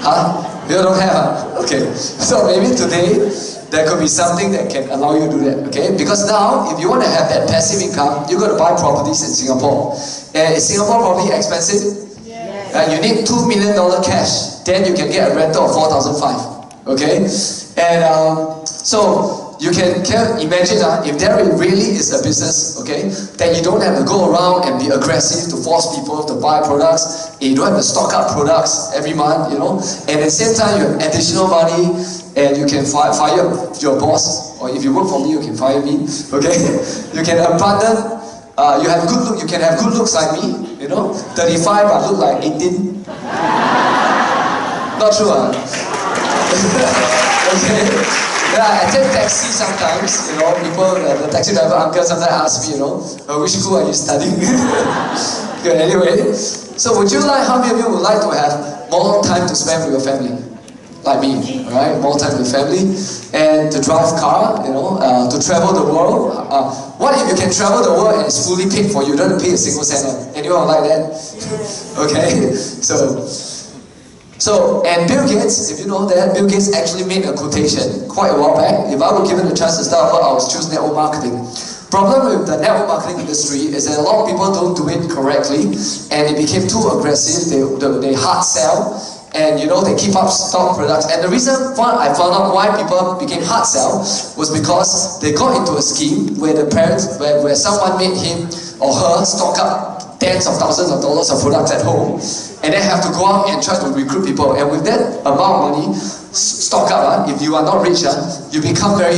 Huh? You don't have? Okay, so maybe today, there could be something that can allow you to do that, okay? Because now, if you want to have that passive income, you've got to buy properties in Singapore. And is Singapore property expensive? Yes. You need $2 million cash, then you can get a rental of $4,500, okay? And so, you can imagine if there really is a business, okay, that you don't have to go around and be aggressive to force people to buy products, and you don't have to stock up products every month, you know, and at the same time you have additional money, and you can fire your boss, or if you work for me, you can fire me, okay? You can abandon, you have good look, you can have good looks like me, you know, 35 but look like 18. Not true, okay? Yeah, I take taxi sometimes, you know, people, the taxi driver uncle sometimes ask me, you know, which school are you studying? Okay, anyway, so would you like, how many of you would like to have more time to spend with your family? Like me, alright? More time with family, and to drive car, you know, to travel the world. What if you can travel the world and it's fully paid for you, don't have to pay a single cent? Anyone like that? Okay, so, and Bill Gates, if you know that, Bill Gates actually made a quotation quite a while back. If I were given a chance to start, I would choose network marketing. Problem with the network marketing industry is that a lot of people don't do it correctly, and it became too aggressive. They hard sell, and you know, they keep up stock products. And the reason why I found out why people became hard sell was because they got into a scheme where the parents, where someone made him or her stock up tens of thousands of dollars of products at home, and then have to go out and try to recruit people. And with that amount of money, stock up, if you are not rich, you become very,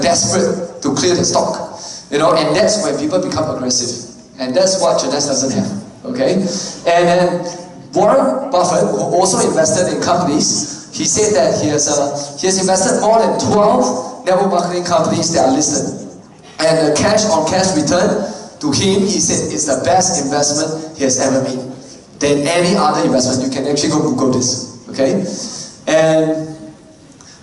desperate to clear the stock. You know, and that's when people become aggressive. And that's what Jeunesse doesn't have, okay? And then Warren Buffett, who also invested in companies, he said that he has invested more than 12 network marketing companies that are listed. And the cash-on-cash return, to him, he said it's the best investment he has ever made than any other investment. You can actually go Google this, okay? And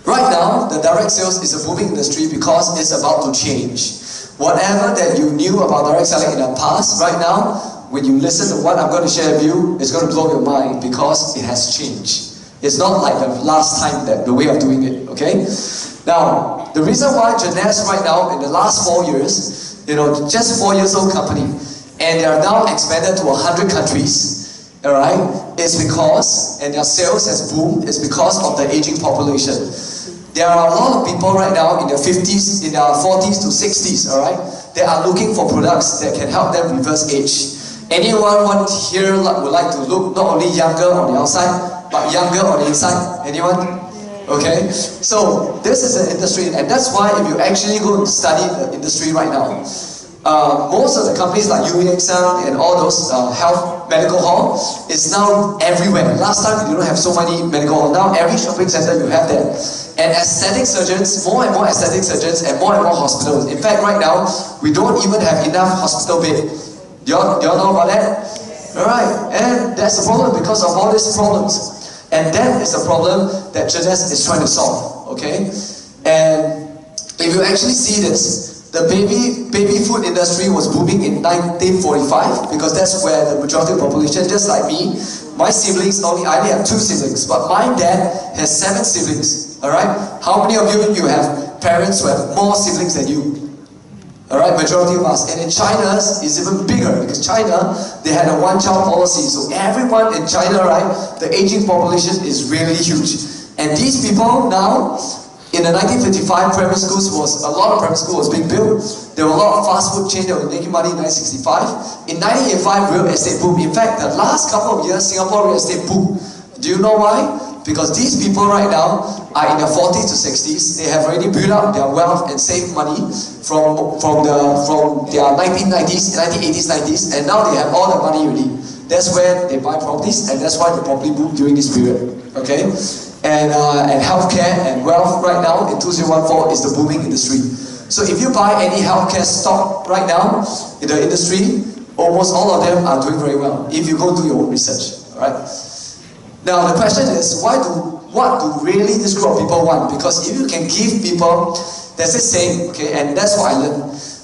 right now, the direct sales is a booming industry because it's about to change. Whatever that you knew about direct selling in the past, right now, when you listen to what I'm going to share with you, it's going to blow your mind because it has changed. It's not like the last time, the way of doing it, okay? Now, the reason why Jeunesse right now, in the last 4 years, you know, just 4 years old company, and they are now expanded to 100 countries, alright? It's because, and their sales has boomed, it's because of the aging population. There are a lot of people right now in their 50s, in their 40s to 60s, alright? They are looking for products that can help them reverse age. Anyone would like to look not only younger on the outside, but younger on the inside? Anyone? Okay, so this is an industry, and that's why if you actually go and study the industry right now, most of the companies like Luminesce and all those health medical hall is now everywhere. Last time you don't have so many medical hall. Now every shopping center you have that. And aesthetic surgeons, more and more aesthetic surgeons, and more hospitals. In fact, right now we don't even have enough hospital bed. Do y'all know about that? All right, and that's the problem because of all these problems. And that is a problem that Jeunesse is trying to solve, okay? And if you actually see this, the baby food industry was booming in 1945 because that's where the majority of the population, just like me, my siblings I only have 2 siblings, but my dad has 7 siblings, alright? How many of you have parents who have more siblings than you? Alright, majority of us. And in China, it's even bigger because China, they had a one-child policy. So everyone in China, right, the aging population is really huge. And these people now, in the 1955, primary schools a lot of primary schools was being built. There were a lot of fast food chains that were making money in 1965. In 1985, real estate boom. In fact, the last couple of years, Singapore real estate boom. Do you know why? Because these people right now are in their 40s to 60s. They have already built up their wealth and saved money from their 1990s, 1980s, 90s, and now they have all the money already. That's where they buy properties, and that's why the property boom during this period. Okay, and healthcare and wealth right now in 2014 is the booming industry. So if you buy any healthcare stock right now in the industry, almost all of them are doing very well. If you go do your own research, all right. Now the question is, what do really this group of people want? Because if you can give people, there's this saying, okay, and that's what I learned.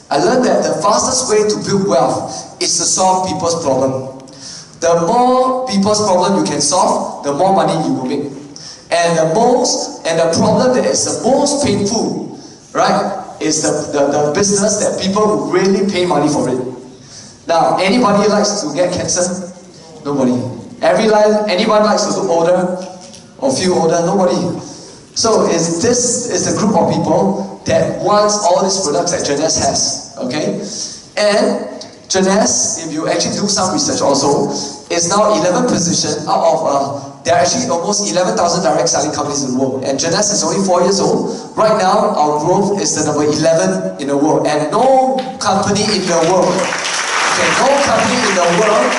I learned that the fastest way to build wealth is to solve people's problem. The more people's problem you can solve, the more money you will make. And the problem that is the most painful, right, is the business that people will really pay money for it. Now, anybody likes to get cancer? Nobody. Anyone likes to look older or feel older? Nobody. So this is the group of people that wants all these products that Jeunesse has. Okay? And Jeunesse, if you actually do some research also, is now 11th position out of there are actually almost 11,000 direct selling companies in the world. And Jeunesse is only 4 years old. Right now, our growth is the number 11 in the world. And no company in the world, okay, no company in the world,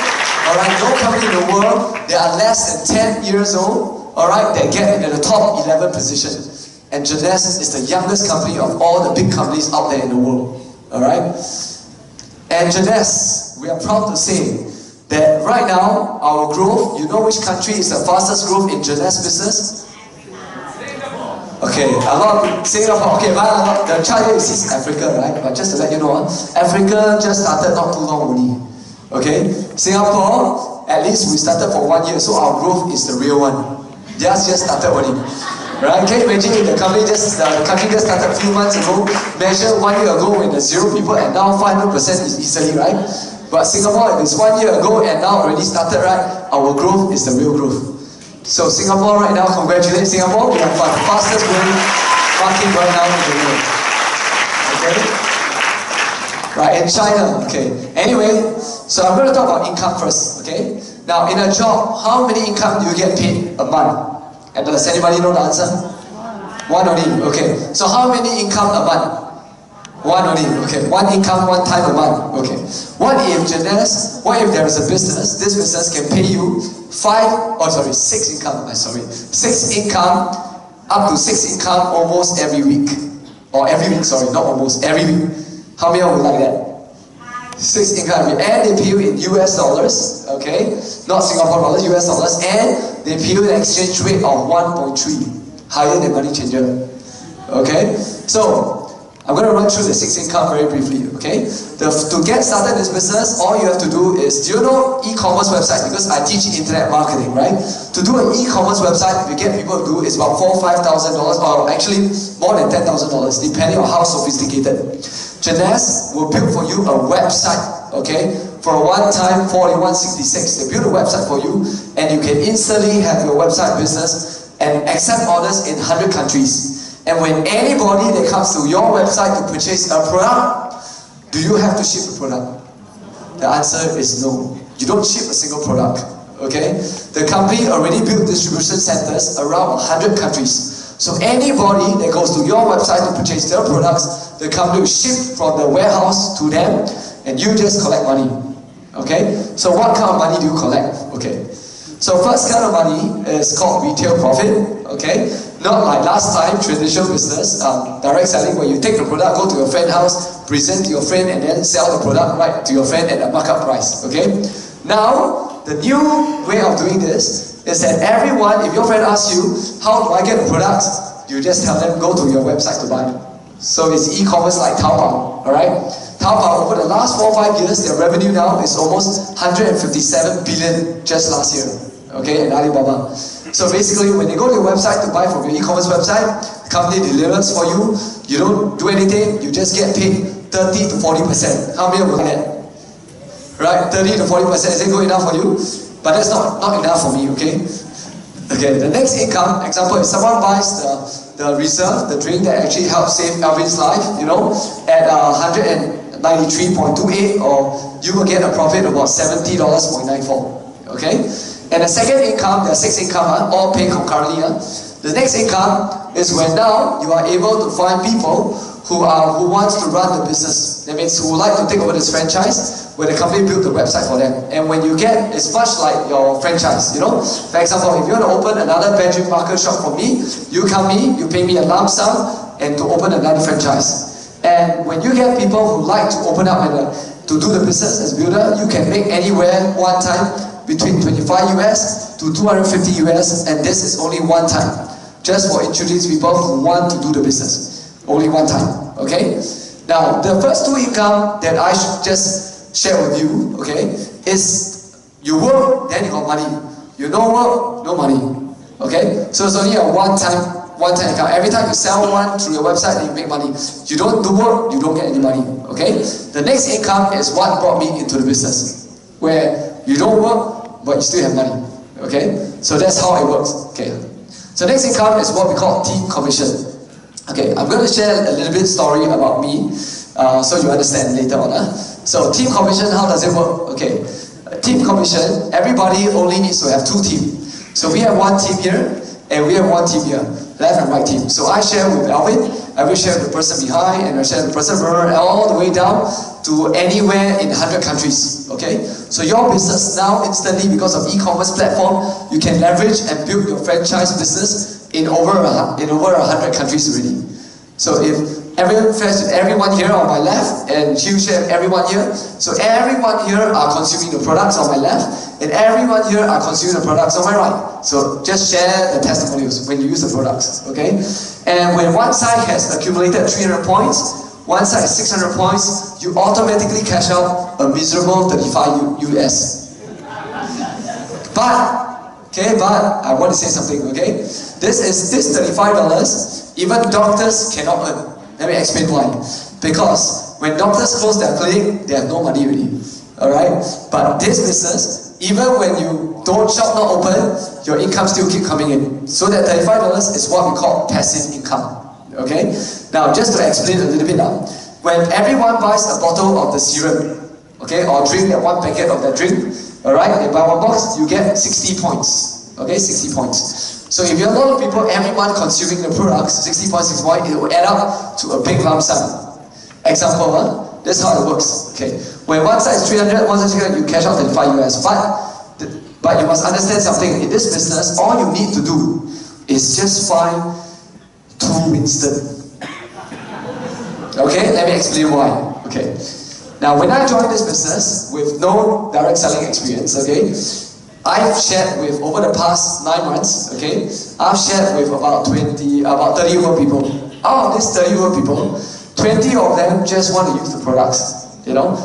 alright, no company in the world, they are less than 10 years old, alright, they get in the top 11 position. And Jeunesse is the youngest company of all the big companies out there in the world, alright. And Jeunesse, we are proud to say that right now, our growth, you know which country is the fastest growth in Jeunesse business? Okay, a lot of Singapore, okay, the chart here is Africa, right? But just to let you know, Africa just started not too long only. Okay, Singapore, at least we started for 1 year, so our growth is the real one. Just started only. Right? Can you imagine if the country just started a few months ago, measured 1 year ago with the 0 people, and now 500% is easily, right? But Singapore, if it's 1 year ago and now already started, right, our growth is the real growth. So Singapore right now, congratulations Singapore, we are the fastest growing market right now in the world. Okay? Right, and China, okay. Anyway, so I'm going to talk about income first, okay? Now, in a job, how many income do you get paid a month? And does anybody know the answer? One only, okay. So how many income a month? One only, okay. One income, one time a month, okay. What if there is a business, this business can pay you 6 income, up to 6 income almost every week. Or every week, sorry, not almost, every week. How many of you would like that? 6 income every week. And they pay you in US dollars, okay? Not Singapore dollars, US dollars. And they pay you an exchange rate of 1.3, higher than money changer. Okay? So, I'm going to run through the 6 income very briefly, okay? To get started in this business, all you have to do is, do you know e-commerce website? Because I teach internet marketing, right? To do an e-commerce website, we get people to do is about $4,000 or $5,000, or actually more than $10,000, depending on how sophisticated. Jeunesse will build for you a website, okay? For a one-time $41.66. They build a website for you, and you can instantly have your website business and accept orders in 100 countries. And when anybody that comes to your website to purchase a product, do you have to ship the product? The answer is no. You don't ship a single product, okay? The company already built distribution centers around 100 countries. So anybody that goes to your website to purchase their products, the company will ship from the warehouse to them, and you just collect money. Okay? So what kind of money do you collect? Okay. So first kind of money is called retail profit. Okay? Not like last time, traditional business, direct selling, where you take the product, go to your friend's house, present to your friend, and then sell the product right to your friend at a markup price. Okay? Now, the new way of doing this is that everyone, if your friend asks you, how do I get the product? You just tell them, go to your website to buy it. So it's e-commerce like Taobao, alright? Taobao, over the last 4 or 5 years, their revenue now is almost 157 billion just last year. Okay, and Alibaba. So basically, when they go to your website to buy from your e-commerce website, the company delivers for you. You don't do anything, you just get paid 30 to 40%. How many will get? Right, 30 to 40%. Is it good enough for you? But that's not enough for me, okay? Okay, the next income, example, if someone buys the reserve, the drink that actually helps save Alvin's life, you know, at 193.28, or you will get a profit of about $70.94, okay? And the second income, there are 6 income, all pay concurrently. The next income is when now you are able to find people who wants to run the business. That means who would like to take over this franchise, where the company built the website for them. And when you get, it's much like your franchise, you know. For example, if you want to open another Benjamin Marker shop for me, you come in, you pay me a lump sum, and to open another franchise. And when you get people who like to open up and to do the business as builder, you can make anywhere one time between 25 US to 250 US, and this is only one time, just for introduce people who want to do the business. Only one time, okay? Now, the first 2 income that I should just share with you, okay, is you work, then you got money. You don't work, no money, okay? So it's only a one-time income. Every time you sell one through your website, then you make money. You don't do work, you don't get any money, okay? The next income is what brought me into the business, where you don't work, but you still have money, okay? So that's how it works, okay? So next income is what we call team commission. Okay, I'm going to share a little bit story about me, so you understand later on. So team commission, how does it work? Okay, team commission, everybody only needs to have 2 teams. So we have 1 team here, and we have 1 team here, left and right team. So I share with Alvin, I will share with the person behind, and I share with the person all the way down to anywhere in 100 countries. Okay, so your business now instantly, because of e-commerce platform, you can leverage and build your franchise business in over 100 countries already. So if everyone here on my left, and you share everyone here, so everyone here are consuming the products on my left, and everyone here are consuming the products on my right. So just share the testimonials when you use the products, okay? And when one side has accumulated 300 points, one side is 600 points, you automatically cash out a miserable 35 US. But I want to say something, okay? This $35, even doctors cannot earn. Let me explain why. Because when doctors close their clinic, they have no money already. Alright? But this business, even when you don't shop not open, your income still keep coming in. So that $35 is what we call passive income. Okay? Now, just to explain a little bit now. When everyone buys a bottle of the serum, okay, or drink that 1 packet of that drink, alright, they buy 1 box, you get 60 points. Okay, 60 points. So if you have a lot of people, everyone consuming the products, 60 points, it will add up to a big lump sum. Example, that's how it works. Okay, when one side is 300, one side is 300, you cash out 35 US. But you must understand something. In this business, all you need to do is just find 2 Winston. Okay, let me explain why. Okay, now when I joined this business with no direct selling experience, okay, I've shared with, over the past 9 months, okay, I've shared with about 30 over people. Out of these 30 over people, 20 of them just want to use the products, you know.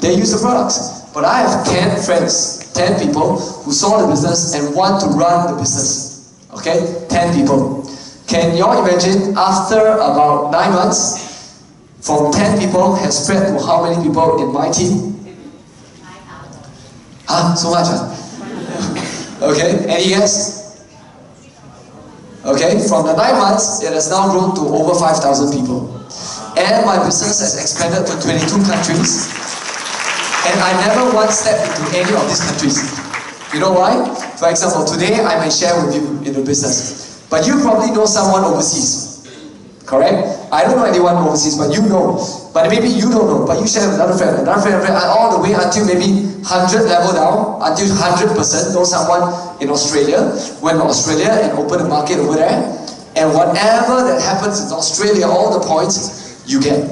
They use the products. But I have 10 friends, 10 people who saw the business and want to run the business. Okay, 10 people. Can y'all imagine, after about 9 months, from 10 people has spread to how many people in my team? So much, Okay, any guess? Okay, from the 9 months, it has now grown to over 5,000 people. And my business has expanded to 22 countries. And I never once stepped into any of these countries. You know why? For example, today I may share with you in the business. But you probably know someone overseas, correct? I don't know anyone overseas, but you know. But maybe you don't know, but you share with another friend, all the way until maybe 100 level down, until 100% know someone in Australia, went to Australia and opened a market over there. And whatever that happens in Australia, all the points you get.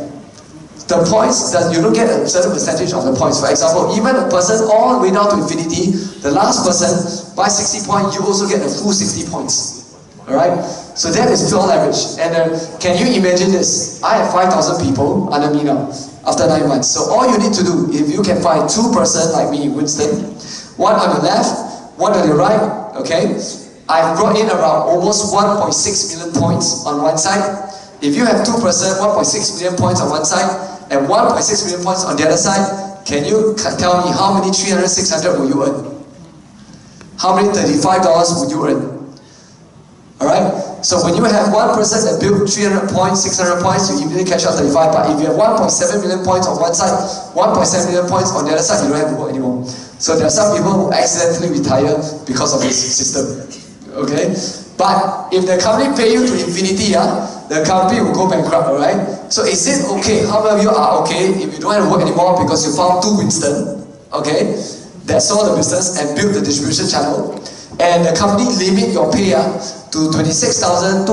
The points that you don't get a certain percentage of the points. For example, even a person all the way down to infinity, the last person by 60 points, you also get the full 60 points. Alright? So that is pure leverage. And can you imagine this? I have 5,000 people under me now after 9 months. So all you need to do, if you can find 2 persons like me, Winston, one on the left, one on the right, okay? I've brought in around almost 1.6 million points on one side. If you have 2 persons, 1.6 million points on one side, and 1.6 million points on the other side, can you tell me how many 300, 600 will you earn? How many $35 would you earn? Alright? So when you have one person that built 300 points, 600 points, you immediately catch up 35. But if you have 1.7 million points on one side, 1.7 million points on the other side, you don't have to work anymore. So there are some people who accidentally retire because of this system. Okay? But if the company pay you to infinity, the company will go bankrupt, alright? So is it okay? How many of you are okay if you don't have to work anymore because you found 2 Winston, okay, that sold the business and built the distribution channel, and the company limit your pay to $26,250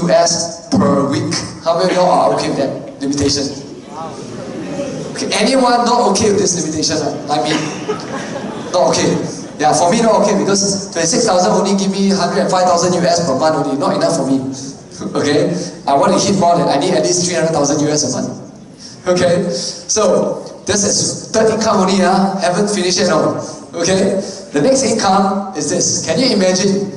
US per week? How many of you are okay with that limitation? Okay, anyone not okay with this limitation? Like me? Not okay. Yeah, for me not okay, because 26,000 only give me 105,000 US per month only, not enough for me. Okay, I want to hit more than, I need at least 300,000 US a month. Okay, so this is third income only, haven't finished yet all. Okay, the next income is this. Can you imagine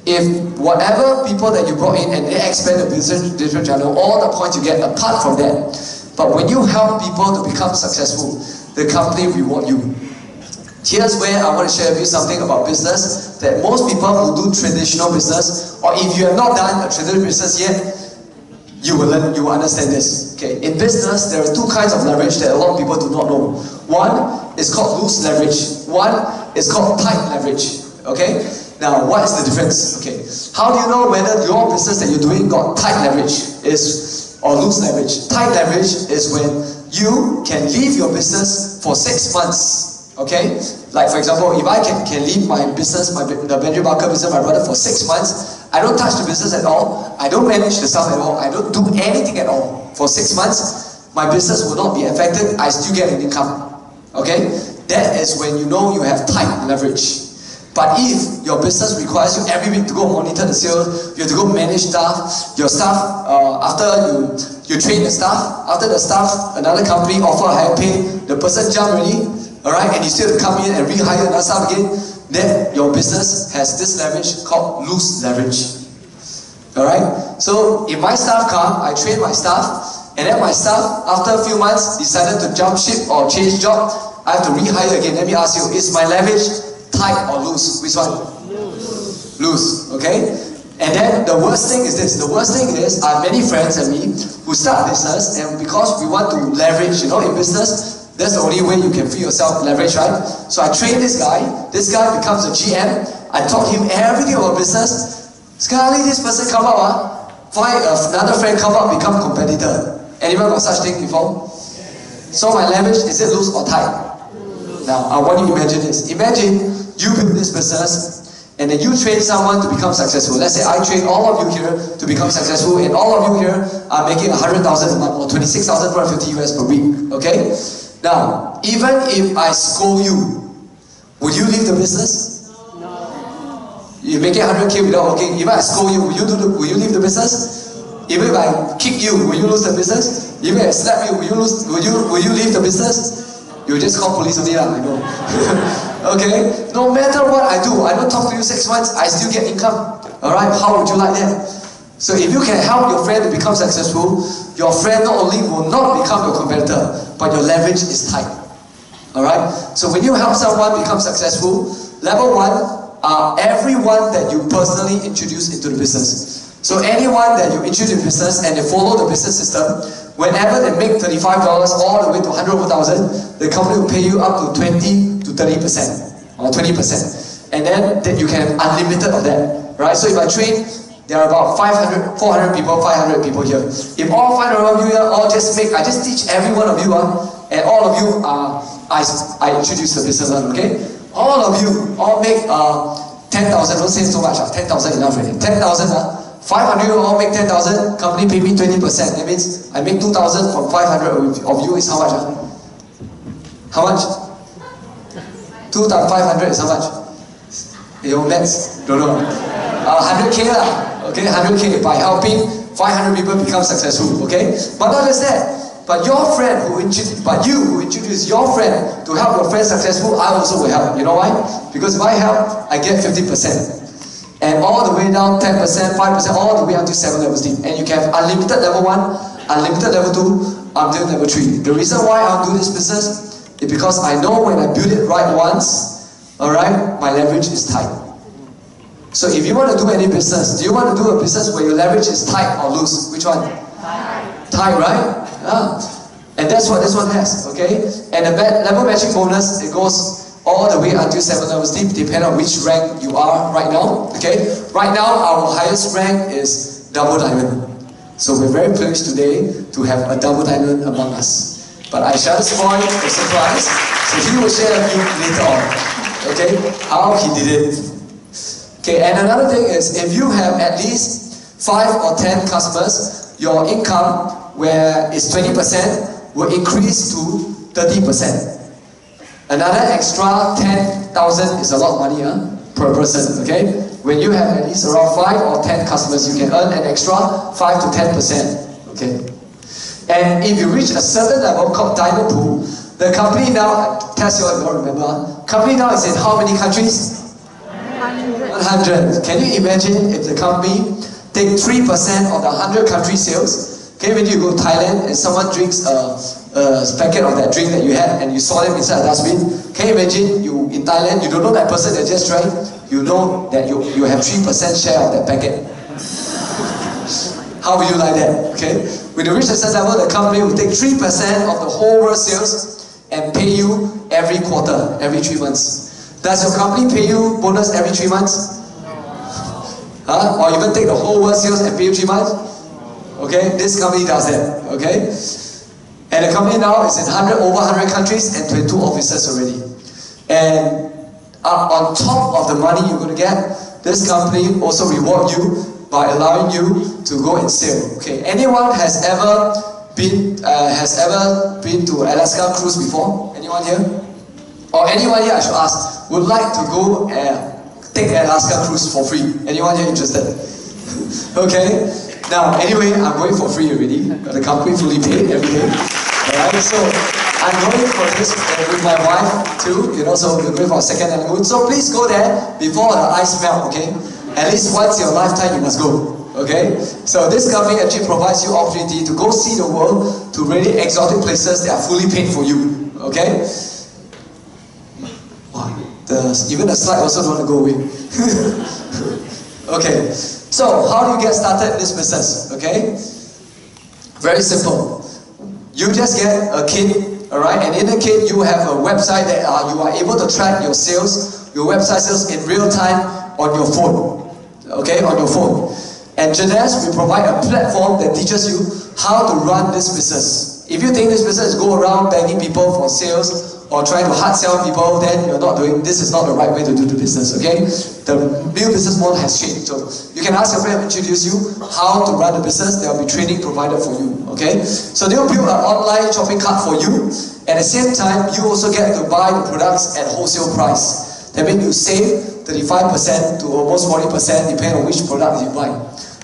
if whatever people that you brought in and they expand the business channel, all the points you get apart from that, but when you help people to become successful, the company reward you. Here's where I want to share with you something about business that most people who do traditional business, or if you have not done a traditional business yet, you will learn, you will understand this. Okay, in business, there are 2 kinds of leverage that a lot of people do not know. One is called loose leverage. One is called tight leverage. Okay, now what is the difference? Okay, how do you know whether your business that you're doing got tight leverage or loose leverage? Tight leverage is when you can leave your business for 6 months. Okay, like for example, if I can leave my business, the Benjamin Barker business, my brother, for 6 months, I don't touch the business at all, I don't manage the stuff at all, I don't do anything at all. For 6 months, my business will not be affected, I still get an income. Okay, that is when you know you have tight leverage. But if your business requires you every week to go monitor the sales, you have to go manage staff, your staff, after you train the staff, after the staff, another company offer a higher pay, the person jump already, alright, and you still have to come in and rehire another staff again, then your business has this leverage called loose leverage. Alright, so if my staff come, I train my staff, and then my staff, after a few months, decided to jump ship or change job, I have to rehire again. Let me ask you, is my leverage tight or loose? Which one? Loose, okay? And then the worst thing is this. The worst thing is, I have many friends and me who start business, and because we want to leverage, in business, that's the only way you can free yourself leverage, right? So I train this guy becomes a GM, I taught him everything about business. Sekali this person come out, find another friend come out, become competitor. Anyone got such thing before? So my leverage, is it loose or tight? Now, I want you to imagine this. Imagine you build this business, and then you train someone to become successful. Let's say I train all of you here to become successful, and all of you here are making 100,000 a month, or 26,450 US per week, okay? Now, even if I scold you, would you leave the business? No. You make it 100K without working. If I scold you, will you leave the business? Even if I kick you, will you lose the business? Even if I slap you, will you leave the business? You just call police only, I know. Okay? No matter what I do, I don't talk to you 6 months, I still get income. Alright? How would you like that? So if you can help your friend to become successful, your friend not only will not become your competitor, but your leverage is tight. Alright? So when you help someone become successful, level 1 are everyone that you personally introduce into the business. So anyone that you introduce to the business and they follow the business system, whenever they make $35 all the way to 100,000, the company will pay you up to 20 to 30% or 20%. And then you can have unlimited of that. Right? So if I train There are about 400 people, 500 people here. If all 500 of you here, I just teach every one of you, and all of you I introduce the business, okay? All of you, all make 10,000, don't say so much, 10,000 enough already. 10,000, 500 you all make 10,000, company pay me 20%. That means I make 2,000 from 500 of you is how much? How much? 2,500 is how much? Your maths, don't know. 100K lah. Okay, 100K by helping 500 people become successful, okay? But not just that, but you who introduce your friend to help your friend successful, I also will help. You know why? Because if I help, I get 50%. And all the way down 10%, 5%, all the way until 7 levels deep. And you can have unlimited level 1, unlimited level 2, until level 3. The reason why I'll do this business is because I know when I build it right once, alright, my leverage is tight. So if you want to do any business, do you want to do a business where your leverage is tight or loose? Which one? Tight, right? Yeah. And that's what this one has, okay? And the level matching bonus, it goes all the way until 7 levels deep, depending on which rank you are right now, okay? Right now, our highest rank is double diamond. So we're very pleased today to have a double diamond among us. But I shall spoil the surprise, so he will share with you later on, okay? How he did it. Okay, and another thing is, if you have at least 5 or 10 customers, your income, where it's 20%, will increase to 30%. Another extra 10,000 is a lot of money per person, okay? When you have at least around 5 or 10 customers, you can earn an extra 5 to 10%, okay? And if you reach a certain level called Diamond Pool, the company now, test you if you don't remember, company now is in how many countries? 100. Can you imagine if the company take 3% of the 100 country sales? Okay, when you go to Thailand and someone drinks a packet of that drink that you had and you saw them inside a dustbin, can you imagine you in Thailand, you don't know that person that just drank, you know that you have 3% share of that packet. How will you like that? Okay, when you reach a certain level, the company will take 3% of the whole world sales and pay you every quarter, every 3 months. Does your company pay you bonus every 3 months? Or even take the whole world sales and pay you 3 months? Okay, this company does that. Okay, and the company now is in over 100 countries and 22 offices already. And on top of the money you're going to get, this company also reward you by allowing you to go and sail. Okay, anyone has ever been to Alaska cruise before? Anyone here? Or anyone here, I should ask, would like to go take an Alaska cruise for free? Anyone here interested? Okay. Now, anyway, I'm going for free already. The company fully paid every day. Alright, so I'm going for this with my wife too. You know, so we're going for a second honeymoon. So please go there before the ice melt. Okay. At least once in your lifetime, you must go. Okay. So this company actually provides you opportunity to go see the world to really exotic places that are fully paid for you. Okay. Even the slide also don't want to go away. Okay, so how do you get started in this business? Okay, very simple. You just get a kit, alright, and in the kit you have a website that you are able to track your sales, your website sales in real time on your phone. Okay, on your phone. And Jeunesse, we provide a platform that teaches you how to run this business. If you think this business is go around begging people for sales, or trying to hard sell people, then you're not doing, this is not the right way to do the business, okay? The new business model has changed. So you can ask your friend to introduce you how to run the business. There will be training provided for you, okay? So they'll build an online shopping cart for you. At the same time, you also get to buy the products at wholesale price. That means you save 35% to almost 40% depending on which product you buy.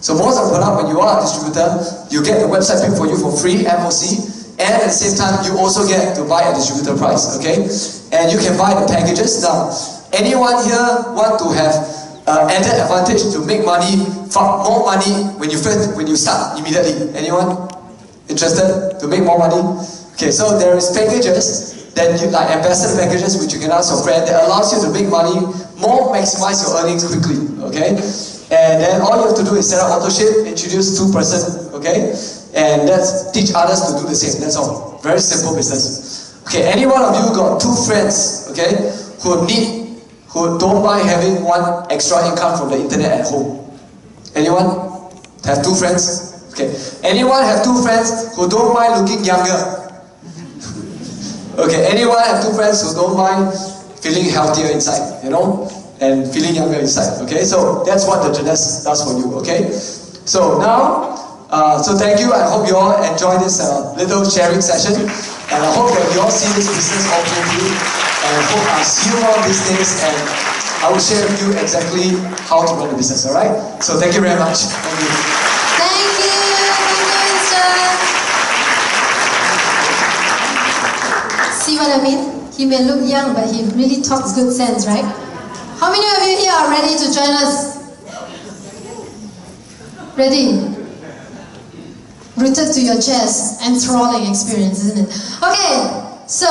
So most of the product, when you are a distributor, you get the website built for you for free, MOC. And at the same time, you also get to buy at distributor price, okay? And you can buy the packages. Now, anyone here want to have added advantage to make money, more money when you start immediately? Anyone interested to make more money? Okay, so there is packages that you like ambassador packages which you can ask your friend that allows you to make money, maximize your earnings quickly, okay? And then all you have to do is set up auto ship, introduce 2 person, okay? And let's teach others to do the same, that's all. Very simple business. Okay, any one of you got 2 friends, okay, who don't mind having one extra income from the internet at home. Anyone? Have two friends? Okay. Anyone have two friends who don't mind looking younger? Okay. Anyone have two friends who don't mind feeling healthier inside, you know, and feeling younger inside? Okay. So that's what the Jeunesse does for you. Okay. So now, so thank you. I hope you all enjoy this little sharing session, and I hope that you all see this business opportunity, and I hope I see you all these days, and I will share with you exactly how to run the business. All right. So thank you very much. Thank you. Thank you, Mr. See what I mean? He may look young, but he really talks good sense, right? How many of you here are ready to join us? Ready? Rooted to your chest, enthralling experience, isn't it? Okay, so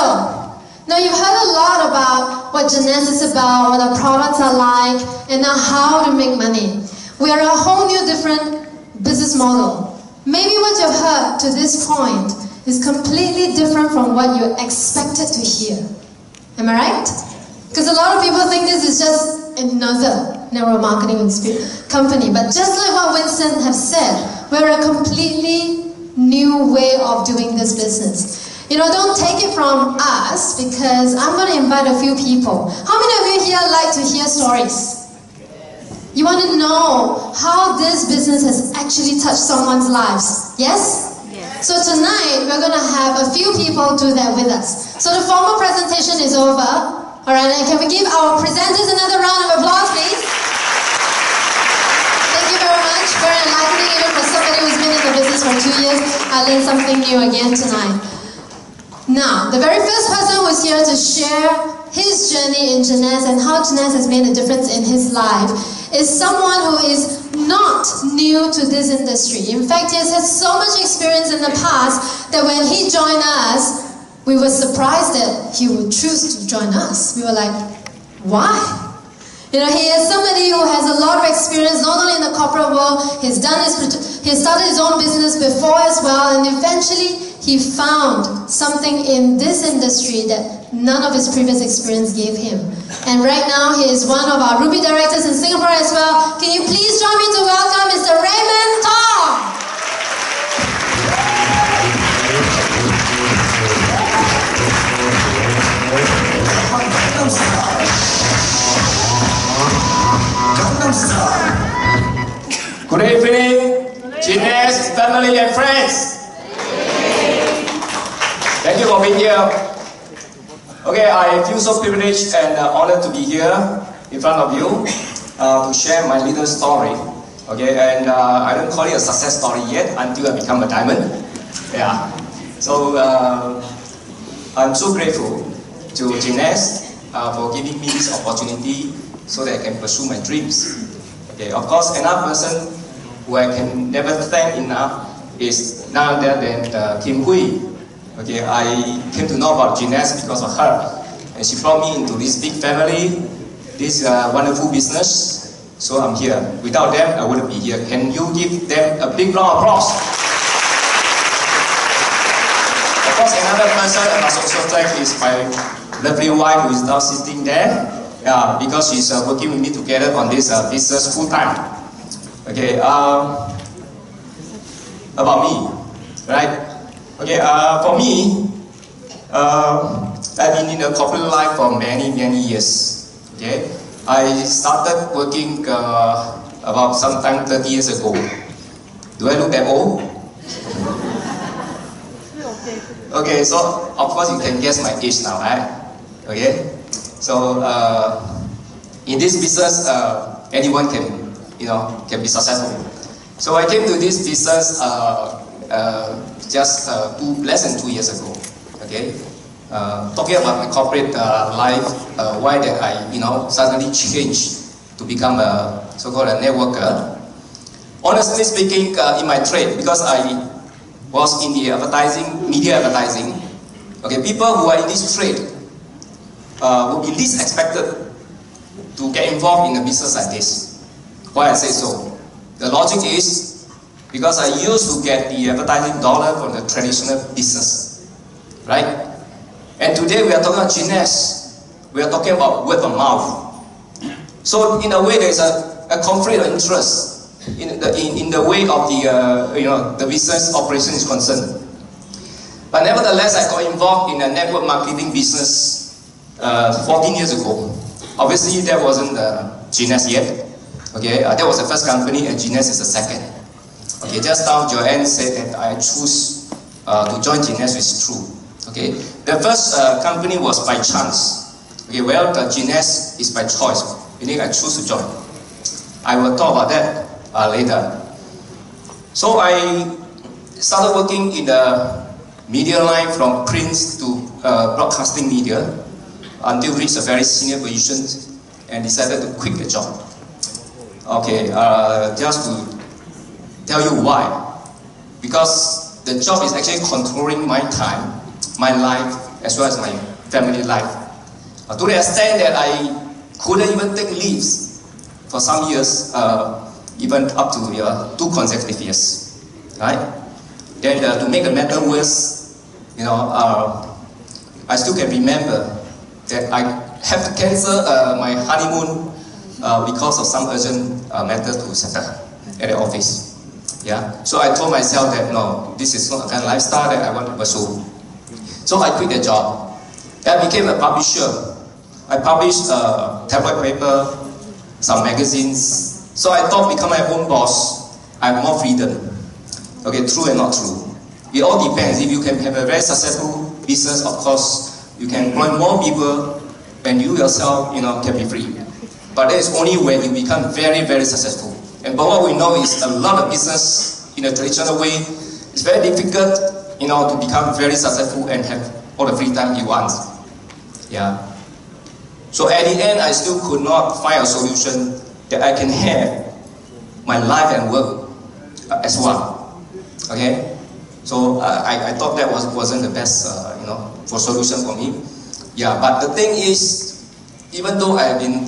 now you've heard a lot about what Jeunesse is about, what our products are like, and now how to make money. We are a whole new different business model. Maybe what you've heard to this point is completely different from what you expected to hear. Am I right? Because a lot of people think this is just another network marketing company. But just like what Winston has said, we're a completely new way of doing this business. You know, don't take it from us, because I'm going to invite a few people. How many of you here like to hear stories? You want to know how this business has actually touched someone's lives? Yes? So tonight, we're going to have a few people do that with us. So the formal presentation is over. All right, and can we give our presenters another round of applause, please? Thank you very much. Very enlightening, even for somebody who's been in the business for 2 years. I learned something new again tonight. Now, the very first person who's here to share his journey in Jeunesse and how Jeunesse has made a difference in his life is someone who is not new to this industry. In fact, he has had so much experience in the past that when he joined us, we were surprised that he would choose to join us. We were like, why? You know, he is somebody who has a lot of experience, not only in the corporate world, he started his own business before as well, and eventually he found something in this industry that none of his previous experience gave him. And right now, he is one of our Ruby directors in Singapore as well. Can you please join me to welcome Mr. Raymond Tong? Good evening, Jeunesse, family and friends. Thank you for being here. Okay, I feel so privileged and honored to be here in front of you to share my little story. Okay, and I don't call it a success story yet until I become a diamond. Yeah. So I'm so grateful to Jeunesse for giving me this opportunity so that I can pursue my dreams. Okay, of course, another person who I can never thank enough is none other than Kim Hui. Okay, I came to know about Jeunesse because of her, and she brought me into this big family, this wonderful business. So I'm here. Without them, I wouldn't be here. Can you give them a big round of applause? Of course, another person I must also thank is my lovely wife, who is now sitting there. Yeah, because she's working with me together on this business full time. Okay, about me, right? Okay, for me, I've been in the corporate life for many years. Okay, I started working about sometime 30 years ago. Do I look that old? Okay, so of course you can guess my age now, right? Okay. So in this business, anyone can, can be successful. So I came to this business just less than 2 years ago. Okay, talking about my corporate life, why that I suddenly changed to become a so-called a networker. Honestly speaking, in my trade, because I was in the media advertising. Okay, people who are in this trade will be least expected to get involved in a business like this. Why I say so? The logic is because I used to get the advertising dollar from the traditional business, right? And today we are talking about Jeunesse. We are talking about word of mouth. So in a way, there is a conflict of interest. in the way of the business operation is concerned. But nevertheless, I got involved in a network marketing business 14 years ago. Obviously, that wasn't Jeunesse yet. Okay, that was the first company, and Jeunesse is the second. Okay, just now Joanne said that I choose to join Jeunesse, which is true. Okay, the first company was by chance. Okay, well, the Jeunesse is by choice, meaning I choose to join. I will talk about that later. So I started working in the media line from print to broadcasting media until reached a very senior position and decided to quit the job. Okay, just to tell you why. Because the job is actually controlling my time, my life, as well as my family life. To the extent that I couldn't even take leaves for some years, even up to 2 consecutive years, right? Then to make the matter worse, I still can remember that I had to cancel my honeymoon because of some urgent matter to settle at the office. Yeah, so I told myself that no, this is not the kind of lifestyle that I want to pursue. So I quit the job. I became a publisher. I published tabloid paper, some magazines. So I thought, become my own boss, I have more freedom. Okay, true and not true. It all depends. If you can have a very successful business, of course, you can employ more people, and you yourself, can be free. But that is only when you become very, very successful. And but what we know is a lot of business in a traditional way, it's very difficult, to become very successful and have all the free time you want. Yeah. So at the end, I still could not find a solution that I can have my life and work as one. Okay. So I thought that wasn't the best, for solution for me. Yeah. But the thing is, even though I have been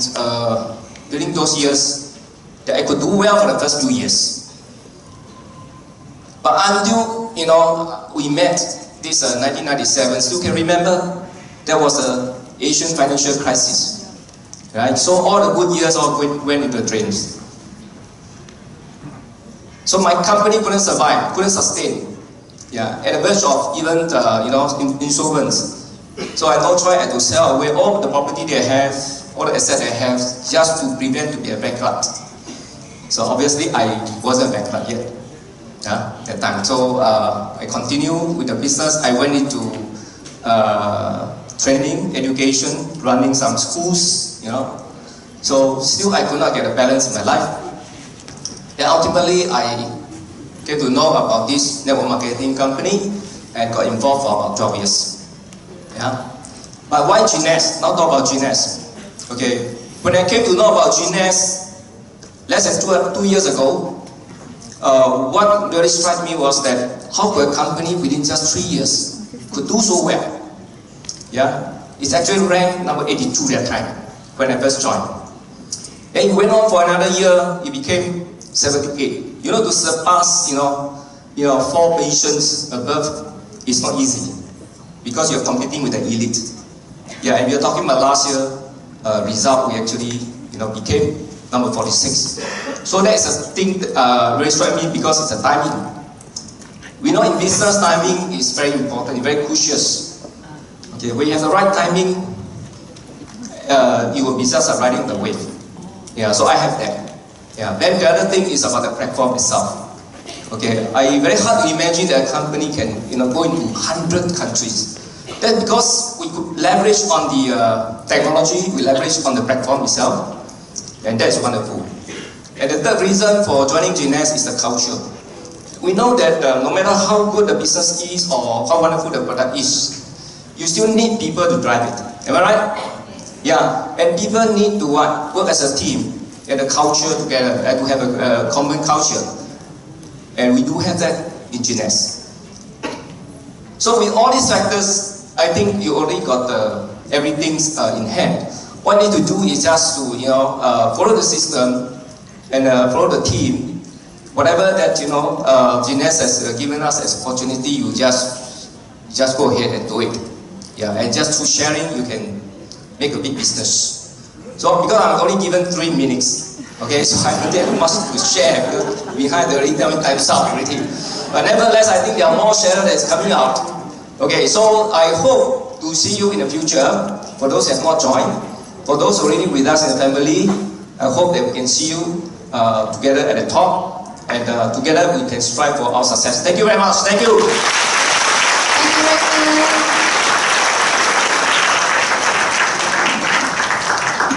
during those years, that I could do well for the first few years. But until, we met this 1997, still can remember, there was an Asian financial crisis. Right? So all the good years all went into the drains. So my company couldn't survive, couldn't sustain. Yeah, at the verge of even, insolvents. So I thought I had to sell away all the property they have, all the assets they have, just to prevent to be a bankrupt. So obviously I wasn't bankrupt yet, that time. So I continued with the business. I went into training, education, running some schools, So still I could not get a balance in my life. Then ultimately I came to know about this network marketing company and got involved for about 12 years. Yeah. But why Jeunesse? Not talk about Jeunesse. Okay. When I came to know about Jeunesse less than 2 years ago, what really struck me was that how could a company within just 3 years could do so well? Yeah. It's actually ranked number 82 that time when I first joined. Then it went on for another year, it became 78. To surpass, 4 positions above is not easy because you're competing with the elite. Yeah, and we are talking about last year result, we actually, became number 46. So that's a thing that really struck me because it's a timing. We know in business timing is very important, very crucial. Okay, when you have the right timing, you will be just riding the wave. Yeah, so I have that. Yeah. Then the other thing is about the platform itself. Okay, very hard to imagine that a company can go into 100 countries. That's because we could leverage on the technology, we leverage on the platform itself, and that's wonderful. And the third reason for joining Jeunesse is the culture. We know that no matter how good the business is or how wonderful the product is, you still need people to drive it. Am I right? Yeah, and people need to work as a team. And the culture together, and to have a common culture. And we do have that in Jeunesse. So with all these factors, I think you already got everything in hand. What you need to do is just to follow the system and follow the team. Whatever that Jeunesse has given us as opportunity, you just go ahead and do it. Yeah, and just through sharing, you can make a big business. So because I'm only given 3 minutes, Okay, so I don't have much to share because behind the tell me time's up already. But nevertheless, I think there are more shares that's coming out. Okay, so I hope to see you in the future. For those who have not joined, for those already with us in the family, I hope that we can see you together at the top, and together we can strive for our success. Thank you very much. Thank you. Thank you, Rector.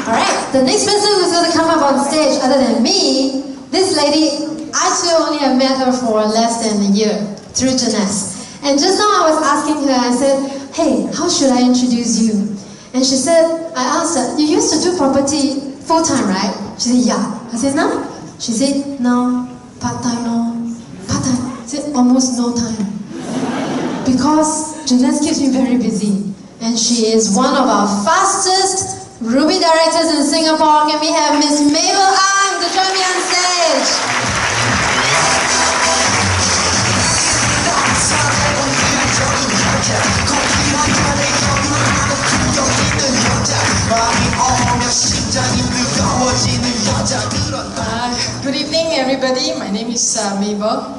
Alright, the next person who's going to come up on stage other than me, this lady, I too only have met her for less than a year through Jeunesse. And just now I was asking her, I said, hey, how should I introduce you? And she said, I asked her, you used to do property full-time, right? She said, yeah. I said, no? She said, no, part-time, no. Part-time. I said, almost no time. Because Jeunesse keeps me very busy. And she is one of our fastest Ruby directors in Singapore. Can we have Miss Mabel Ang to join me on stage? Good evening, everybody. My name is Mabel.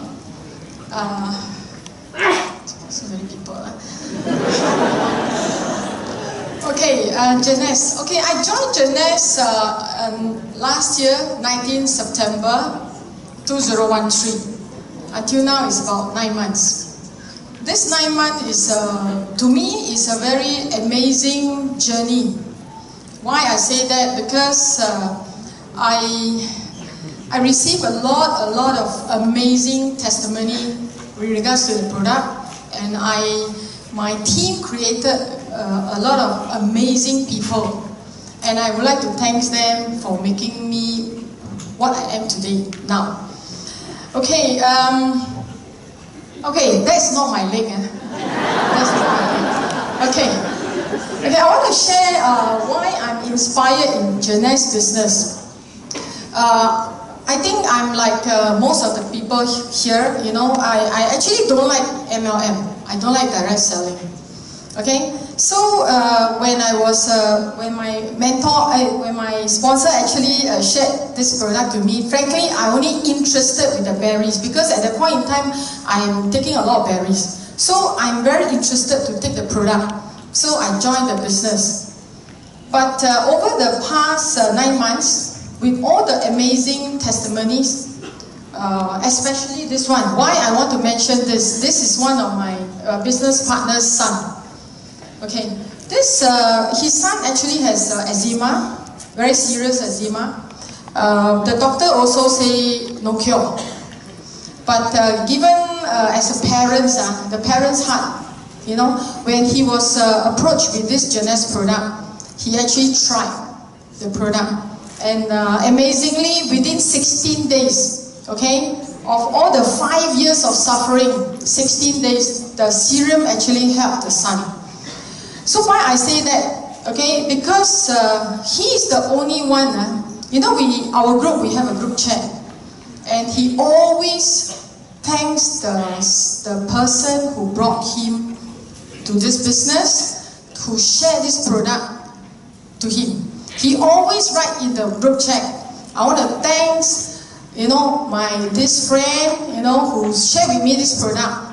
So many people. Okay, Jeunesse. Okay, I joined Jeunesse last year, 19 September 2013. Until now, it's about 9 months. This 9 months is, to me, is a very amazing journey. Why I say that? Because I received a lot of amazing testimony with regards to the product, and my team created a lot of amazing people, and I would like to thank them for making me what I am today now. Okay, okay, that's not my leg. That's not my leg. Okay, I want to share why I'm inspired in Jeunesse business. I think I'm like most of the people here, you know, I actually don't like MLM. I don't like direct selling. Okay, so when my mentor, when my sponsor actually shared this product to me, frankly, I only interested with the berries because at that point in time, I'm taking a lot of berries. So I'm very interested to take the product. So I joined the business. But over the past 9 months, with all the amazing testimonies, especially this one, why I want to mention this, this is one of my business partner's son. Okay, this, his son actually has eczema, very serious eczema. The doctor also say no cure. But given as a parent, the parent's heart, you know, when he was approached with this Jeunesse product, he actually tried the product. And amazingly, within 16 days, okay, of all the 5 years of suffering, 16 days, the serum actually helped the son. So why I say that, okay, because he is the only one, you know, our group, we have a group chat, and he always thanks the person who brought him to this business, who shared this product to him. He always write in the group chat, I want to thank, you know, this friend, you know, who shared with me this product.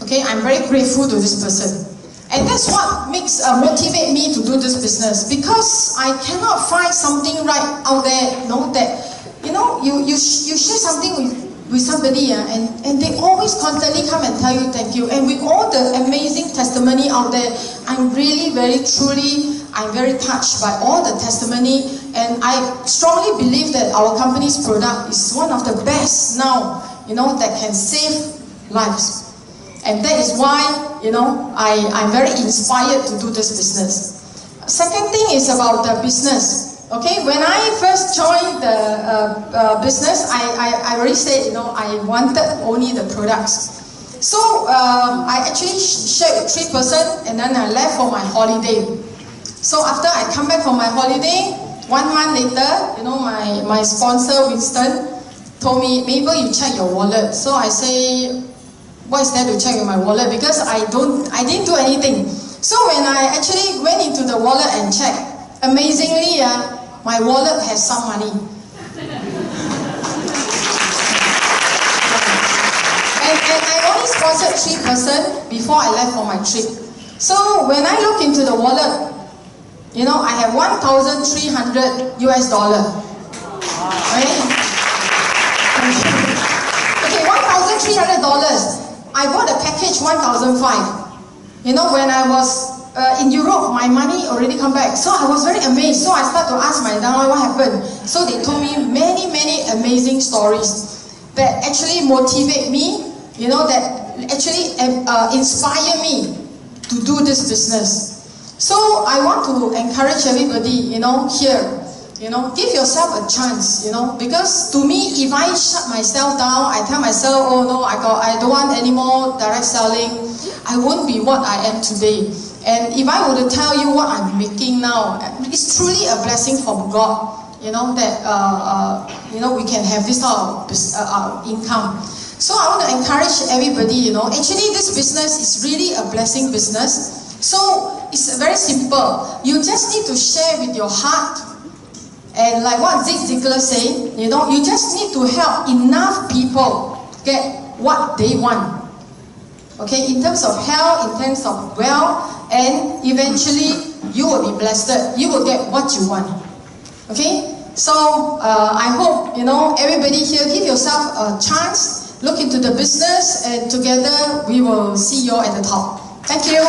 Okay, I'm very grateful to this person. And that's what motivate me to do this business, because I cannot find something right out there, you know, that, you know, you share something with somebody and they always constantly come and tell you thank you. And with all the amazing testimony out there, I'm really I'm very touched by all the testimony, and I strongly believe that our company's product is one of the best now, you know, that can save lives. And that is why, you know, I'm very inspired to do this business. Second thing is about the business. Okay, when I first joined the business, I already said, you know, I wanted only the products. So I actually shared with 3 persons, and then I left for my holiday. So after I come back from my holiday, 1 month later, you know, my sponsor Winston told me, Mabel, you check your wallet. So I say, what is there to check in my wallet? Because I didn't do anything. So when I actually went into the wallet and checked, amazingly, my wallet has some money. And I only sponsored 3% before I left for my trip. So when I look into the wallet, you know, I have $1,300 US. Right? Okay, $1,300. I bought a package $1,500. You know, when I was in Europe, my money already come back. So I was very amazed. So I started to ask my downline what happened. So they told me many, many amazing stories that actually motivate me, you know, that actually inspire me to do this business. So I want to encourage everybody, you know, here, you know, give yourself a chance, you know, because to me, if I shut myself down, I tell myself, oh no, I don't want any more direct selling, I won't be what I am today. And if I were to tell you what I'm making now, it's truly a blessing from God, you know, that you know, we can have this sort of income. So I want to encourage everybody, you know, actually this business is really a blessing business. So it's very simple. You just need to share with your heart. And like what Zig Ziglar said, you know, you just need to help enough people get what they want. Okay, in terms of health, in terms of wealth, and eventually you will be blessed. You will get what you want. Okay, so I hope, you know, everybody here, give yourself a chance, look into the business, and together we will see you at the top. Thank you.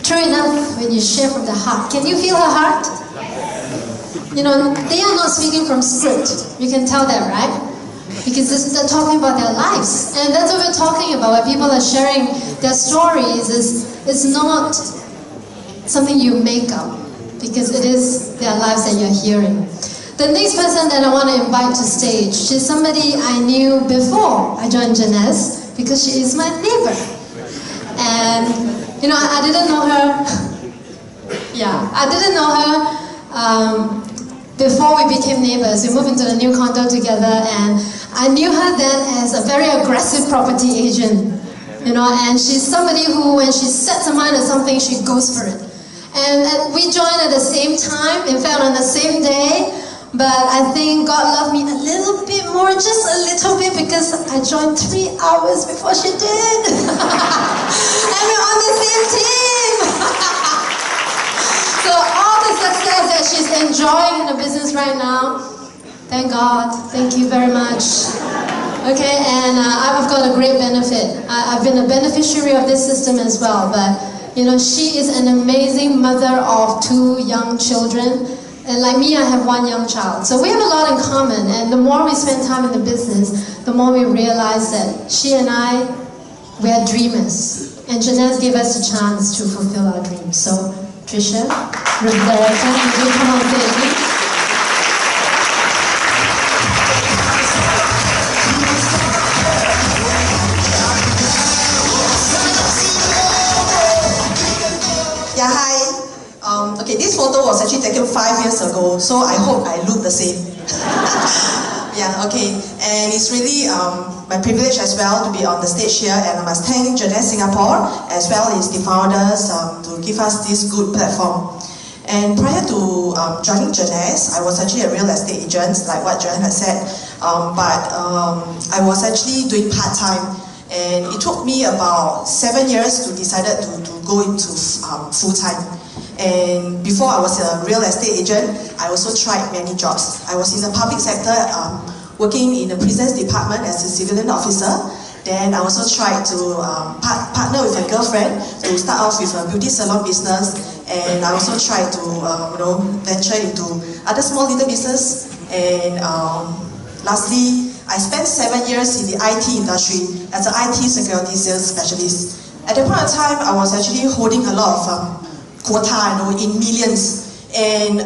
True enough, when you share from the heart, can you feel her heart? You know, they are not speaking from script. You can tell that, right? Because they're talking about their lives. And that's what we're talking about. When people are sharing their stories, it's not something you make up, because it is their lives that you're hearing. The next person that I want to invite to stage, she's somebody I knew before I joined Jeunesse, because she is my neighbor. And, you know, I didn't know her. Yeah, I didn't know her before we became neighbors. We moved into the new condo together, and I knew her then as a very aggressive property agent. You know, and she's somebody who, when she sets her mind on something, she goes for it. And we joined at the same time, in fact on the same day, but I think God loved me a little bit more, just a little bit, because I joined 3 hours before she did. And we're on the same team. So all the success that she's enjoying in the business right now, thank God, thank you very much. Okay, and I've got a great benefit. I've been a beneficiary of this system as well, but you know, she is an amazing mother of 2 young children. And like me, I have 1 young child. So we have a lot in common, and the more we spend time in the business, the more we realize that she and I, we are dreamers. And Jeunesse gave us a chance to fulfill our dreams. So, Tricia, the director, would you come on stage, please? Yeah, hi. Okay, this photo was actually taken 5 years ago, so I hope I look the same. Yeah, okay. And it's really my privilege as well to be on the stage here, and I must thank Jeunesse Singapore as well as the founders to give us this good platform. And prior to joining Jeunesse, I was actually a real estate agent, like what Joanne had said, but I was actually doing part-time. And it took me about 7 years to decide to go into full-time. And before I was a real estate agent, I also tried many jobs. I was in the public sector, working in the prisons department as a civilian officer. Then I also tried to partner with a girlfriend to start off with a beauty salon business. And I also tried to venture into other small little business. And lastly, I spent 7 years in the IT industry as an IT security sales specialist. At that point of time, I was actually holding a lot of quota, in millions. And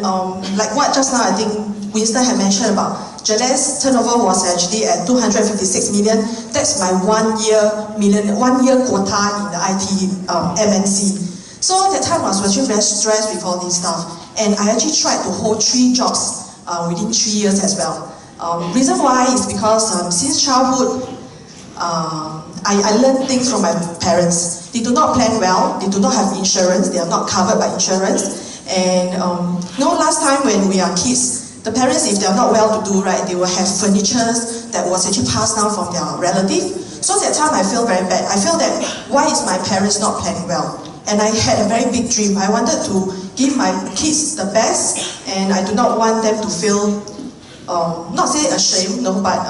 like what just now I think Winston had mentioned about, Jeunesse turnover was actually at 256 million. That's my 1 year quota in the IT MNC. So at that time I was actually very stressed with all this stuff. And I actually tried to hold 3 jobs within 3 years as well. Reason why is because since childhood, I learned things from my parents. They do not plan well, they do not have insurance, they are not covered by insurance. And last time when we are kids, the parents, if they are not well to do, right, they will have furnitures that was actually passed down from their relative. So that time I feel very bad. I feel that, why is my parents not planning well? And I had a very big dream. I wanted to give my kids the best, and I do not want them to feel, not say ashamed, no, but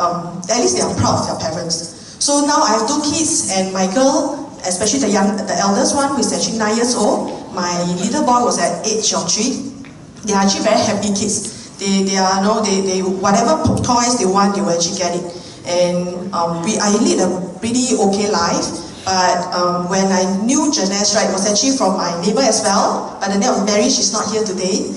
at least they are proud of their parents. So now I have 2 kids, and my girl, especially the eldest one, who is actually 9 years old, my little boy was at age of 3. They are actually very happy kids. They are, they whatever toys they want, they will actually get it. And I lead a pretty okay life. But when I knew Jeunesse, right, it was actually from my neighbor as well. By the name of Mary, she's not here today.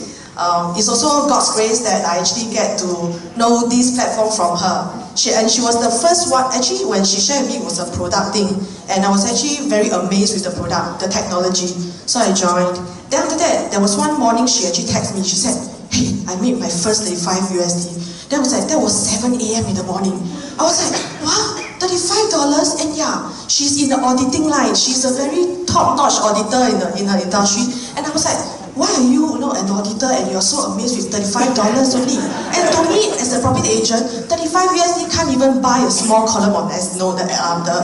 It's also God's grace that I actually get to know this platform from her. She was the first one, actually when she shared with me, it was a product thing. And I was actually very amazed with the product, the technology. So I joined. Then after that, there was one morning she actually texted me. She said, hey, I made my first 35 USD. That was 7 a.m. in the morning. I was like, wow, $35? And yeah, she's in the auditing line. She's a very top-notch auditor in her industry. And I was like, why are you, an auditor and you're so amazed with $35 only? And to me, as a property agent, 35 USD can't even buy a small column on the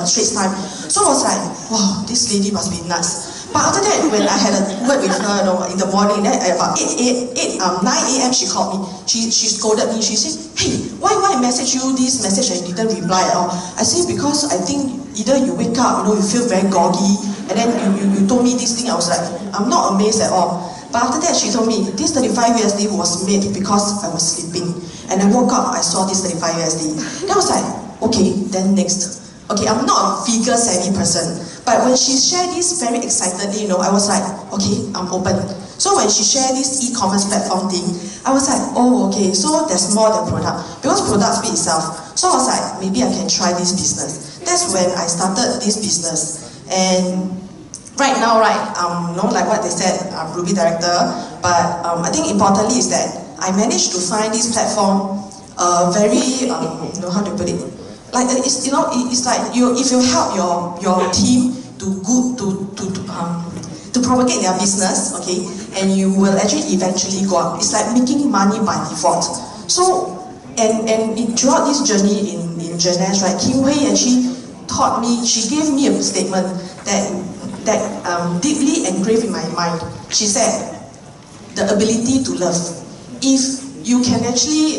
Straits Times. So I was like, wow, this lady must be nuts. But after that, when I had a word with her in the morning, then at about 9 a.m. she called me. She scolded me. She said, hey, why I message you this message and you didn't reply at all? I said, because I think either you wake up, you feel very groggy, and then you told me this thing. I was like, I'm not amazed at all. But after that, she told me, this 35 USD was made because I was sleeping. And I woke up, I saw this 35 USD. Then I was like, okay, then next. Okay, I'm not a figure savvy person, but when she shared this very excitedly, I was like, okay, I'm open. So when she shared this e-commerce platform thing, I was like, oh, okay, so there's more than product, because product speaks itself. So I was like, maybe I can try this business. That's when I started this business. And right now, like what they said, I'm Ruby director, but I think importantly is that I managed to find this platform very, how to put it, like it's like if you help your team to propagate their business, okay, and you will actually eventually go up. It's like making money by default. So and throughout this journey in Jeunesse, right, Kim Hui actually taught me. She gave me a statement that deeply engraved in my mind. She said, the ability to love. If you can actually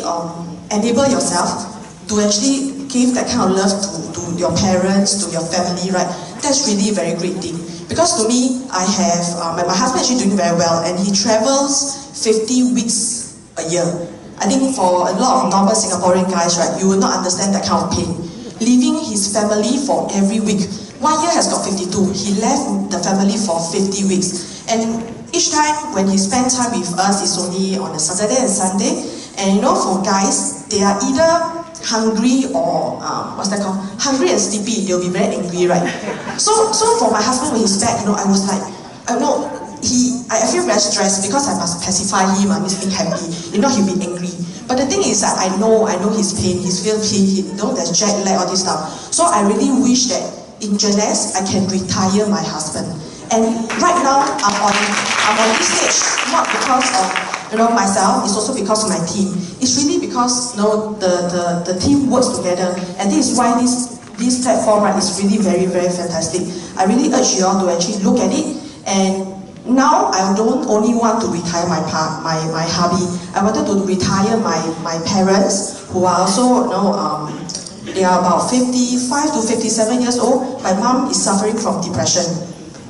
enable yourself to actually give that kind of love to your parents, to your family, right? That's really a very great thing. Because to me, I have, my husband actually doing very well, and he travels 50 weeks a year. I think for a lot of normal Singaporean guys, right, you will not understand that kind of pain. Leaving his family for every week. 1 year has got 52. He left the family for 50 weeks. And each time when he spends time with us, it's only on a Saturday and Sunday. And for guys, they are either hungry or what's that called? Hungry and sleepy. They'll be very angry, right? So for my husband, when he's back, I was like, I feel very stressed because I must pacify him. I must be happy. He'll be angry. But the thing is that I know his pain. He's feel pain. There's jet lag, all this stuff. So I really wish that in Jeunesse I can retire my husband. And right now I'm on this stage not because of myself. It's also because of my team. It's really because the team works together, and this is why this platform, right, is really very, very fantastic. I really urge you all to actually look at it. And now I don't only want to retire my hubby. I wanted to retire my parents, who are also they are about 55 to 57 years old. My mom is suffering from depression.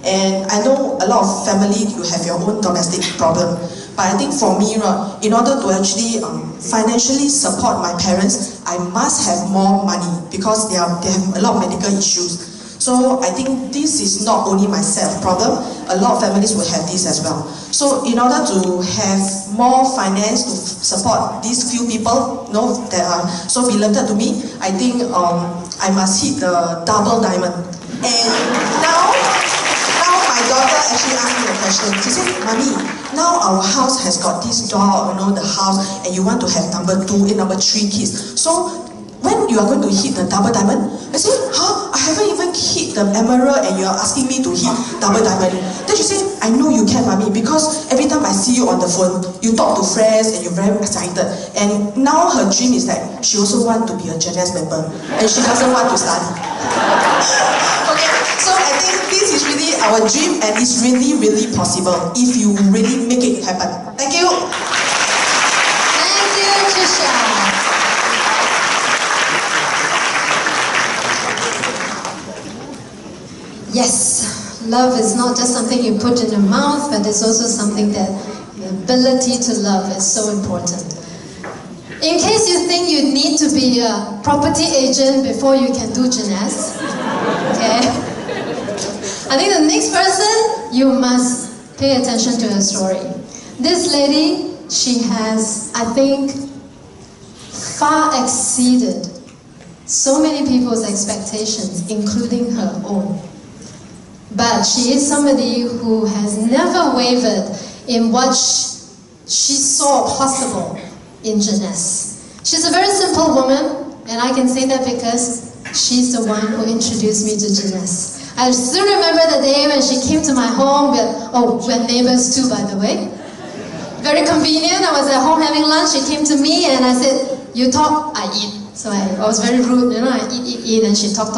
And I know a lot of family, you have your own domestic problem. But I think for me, in order to actually financially support my parents, I must have more money because they have a lot of medical issues. So I think this is not only myself problem, a lot of families will have this as well. So in order to have more finance to support these few people that are so beloved to me, I think I must hit the double diamond. And now my daughter actually asked me a question. She said, Mommy, now our house has got this door, the house, and you want to have number 2 and number 3 kids. So when you are going to hit the double diamond? I said, huh? I haven't even hit the emerald and you are asking me to hit double diamond. Then she said, I know you can, mommy, because every time I see you on the phone, you talk to friends and you're very excited. And now her dream is that she also wants to be a Jeunesse member and she doesn't want to study. Okay, so I think this is really our dream and it's really, really possible if you really make it happen. Thank you. Thank you, Trisha. Yes, love is not just something you put in your mouth, but it's also something that the ability to love is so important. In case you think you need to be a property agent before you can do Jeunesse, okay? I think the next person, you must pay attention to her story. This lady, she has, I think, far exceeded so many people's expectations, including her own. But she is somebody who has never wavered in what she saw possible in Jeunesse. She's a very simple woman, and I can say that because she's the one who introduced me to Jeunesse. I still remember the day when she came to my home, we're neighbors too, by the way. Very convenient, I was at home having lunch, she came to me and I said, you talk, I eat. So I was very rude, you know, I eat, and she talk.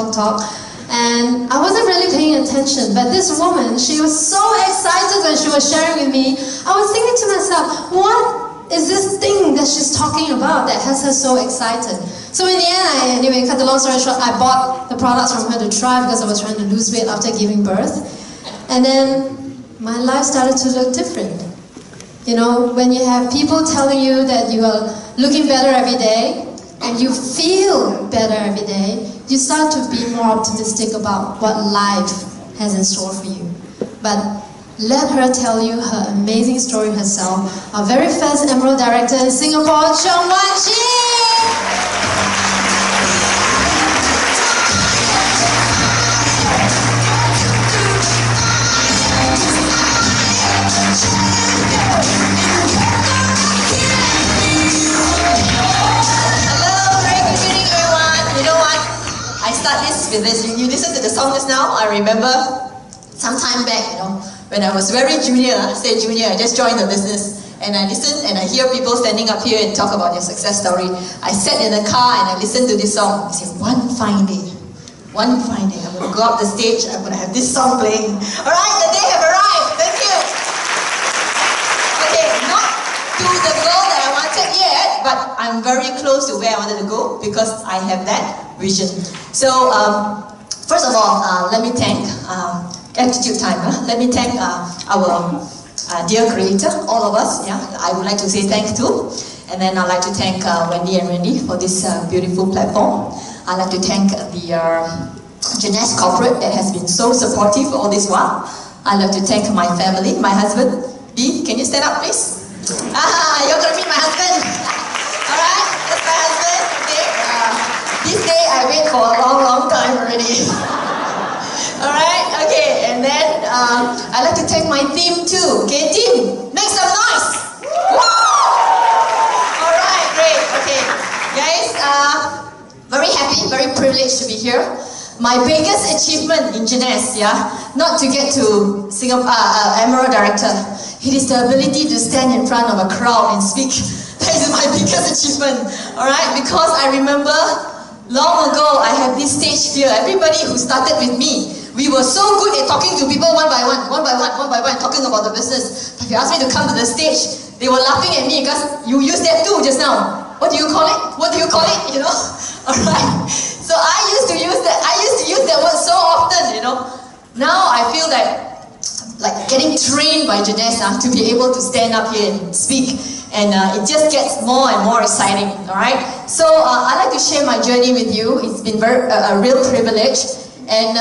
And I wasn't really paying attention, but this woman, she was so excited when she was sharing with me. I was thinking to myself, what is this thing that she's talking about that has her so excited? So in the end, anyway, cut the long story short, I bought the products from her to try because I was trying to lose weight after giving birth. And then my life started to look different. You know, when you have people telling you that you are looking better every day, and you feel better every day, you start to be more optimistic about what life has in store for you. But let her tell you her amazing story herself. Our very first Emerald Director in Singapore, Chong Wan Chi! With this, you listen to the song just now. I remember some time back, you know, when I was very junior, I just joined the business, and I listen and I hear people standing up here and talk about their success story. I sat in the car and I listened to this song. I said, one fine day, I'm going to go up the stage, I'm going to have this song playing. Alright, the day have arrived. Thank you. Okay, not to the goal that I wanted yet, but I'm very close to where I wanted to go because I have that vision. So, first of all, let me thank, gratitude time, let me thank our dear creator, all of us, yeah, I would like to say thank you. And then I'd like to thank Wendy and Randy for this beautiful platform. I'd like to thank the Jeunesse corporate that has been so supportive all this while. I'd like to thank my family, my husband. B, can you stand up please? You're going to meet my husband. Alright, that's my husband. Okay. This day I wait for a long time already. Alright, okay, and then I'd like to thank my team too. Okay, team, make some noise! Alright, great, okay. Guys, very happy, very privileged to be here. My biggest achievement in Jeunesse, yeah, not to get to Singapore, Emerald Director. It is the ability to stand in front of a crowd and speak. That is my biggest achievement, alright, because I remember long ago, I had this stage fear. Everybody who started with me, we were so good at talking to people one by one, talking about the business. If you asked me to come to the stage, they were laughing at me because you used that too just now. What do you call it? What do you call it? You know? Alright. So I used to use that word so often, you know. Now I feel that, like getting trained by Jeunesse to be able to stand up here and speak. And it just gets more and more exciting, alright? So I'd like to share my journey with you. It's been a real privilege. And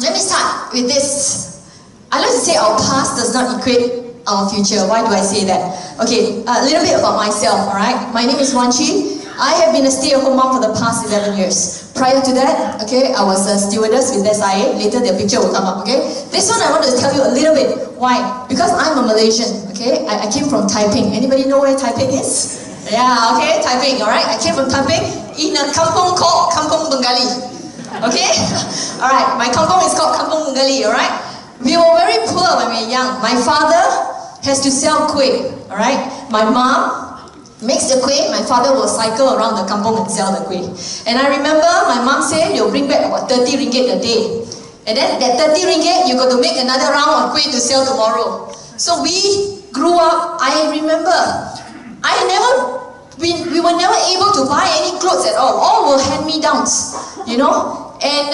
let me start with this. I like to say our past does not equate our future. Why do I say that? Okay, a little bit about myself, alright? My name is Wan Chi. I have been a stay-at-home mom for the past 11 years. Prior to that, okay, I was a stewardess with SIA. Later, the picture will come up, okay? This one I want to tell you a little bit. Why? Because I'm a Malaysian, okay? I came from Taiping. Anybody know where Taiping is? Yeah, okay, Taiping, alright? I came from Taiping in a kampung called Kampung Bengali. Okay? Alright, my kampung is called Kampung Bengali, alright? We were very poor when we were young. My father has to sell kueh, alright? My mom makes the kueh, my father will cycle around the kampung and sell the kueh. And I remember my mom said, you'll bring back about 30 ringgit a day. And then that 30 ringgit, you got to make another round of kueh to sell tomorrow. So we grew up, I remember, we were never able to buy any clothes at all were hand-me-downs, you know. And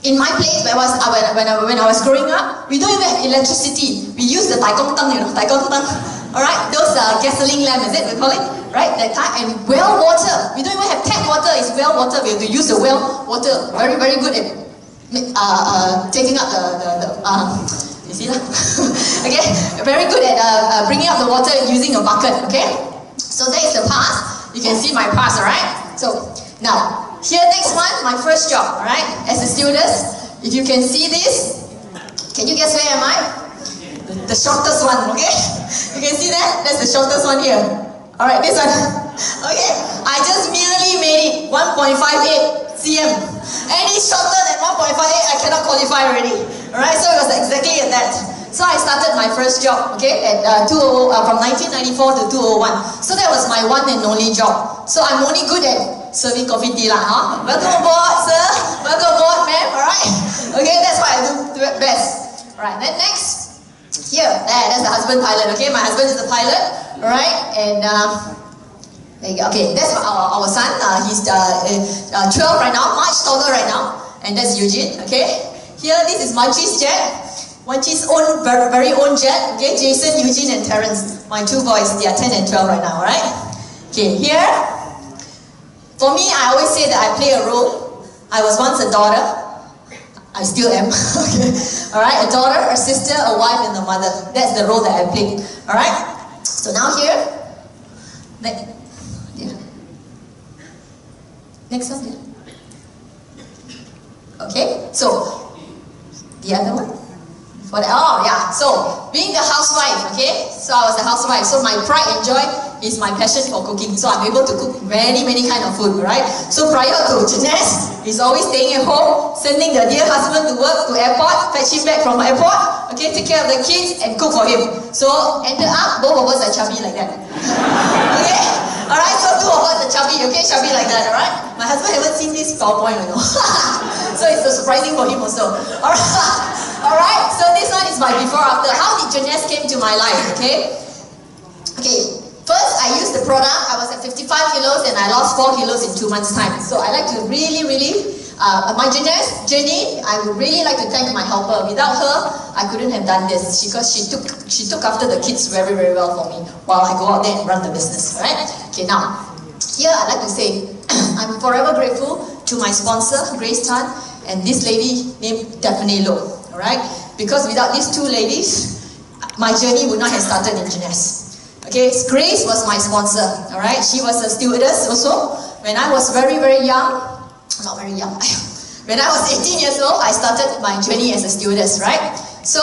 in my place, when I was growing up, we don't even have electricity. We use the tai kong tang, you know, tai kong tang. Alright, those gasoline lamp, is it, we call it? Right, that type, and well water. We don't even have tap water, it's well water. We have to use the well water. Very, very good at taking up you see that? Okay, very good at bringing up the water using a bucket, okay? So that is the past. You can see my past, alright? So, now, here next one, my first job, alright? As a stewardess, if you can see this, can you guess where am I? The shortest one, okay? You can see that? That's the shortest one here. Alright, this one. Okay, I just merely made it 1.58 cm. Any shorter than 1.58, I cannot qualify already. Alright, so it was exactly at that. So I started my first job, okay, at from 1994 to 2001. So that was my one and only job. So I'm only good at serving coffee tea lah, huh? Welcome aboard, sir. Welcome aboard, ma'am. Alright. Okay, that's what I do best. Alright, then next, here, that's the husband pilot. Okay, my husband is the pilot. Alright, and okay, that's our son. He's 12 right now, much taller right now, and that's Eugene. Okay, here this is Manchi's jet. Manchi's own very own jet. Okay, Jason, Eugene, and Terence, my two boys. They are 10 and 12 right now. Alright. Okay, here. For me, I always say that I play a role. I was once a daughter. I still am. Okay. Alright, a daughter, a sister, a wife, and a mother. That's the role that I play. Alright. So now here. Next one. Okay. So the other one. So being the housewife, okay, so I was a housewife, so my pride and joy is my passion for cooking, so I'm able to cook many kind of food, right? So prior to Jeunesse, he's always staying at home, sending the dear husband to work, to airport, fetch him back from airport, okay, take care of the kids and cook for him. So ended up, both of us are chubby like that. Okay, alright, so two of us are chubby, okay, chubby like that, alright? My husband haven't seen this PowerPoint, you know. So it's surprising for him also. Alright, so this one is my before after. How did Jeunesse came to my life, okay? Okay, first I used the product. I was at 55 kilos and I lost 4 kilos in 2 months' time. So I like to really, my Jeunesse journey, I would really like to thank my helper. Without her, I couldn't have done this because she took after the kids very well for me while I go out there and run the business, right? Okay, now, here I'd like to say, I'm forever grateful to my sponsor, Grace Tan, and this lady named Daphne Low. Alright? Because without these two ladies, my journey would not have started in Jeunesse. Okay, Grace was my sponsor. Alright? She was a stewardess also. When I was very young, not very young, when I was 18 years old, I started my journey as a stewardess, right? So,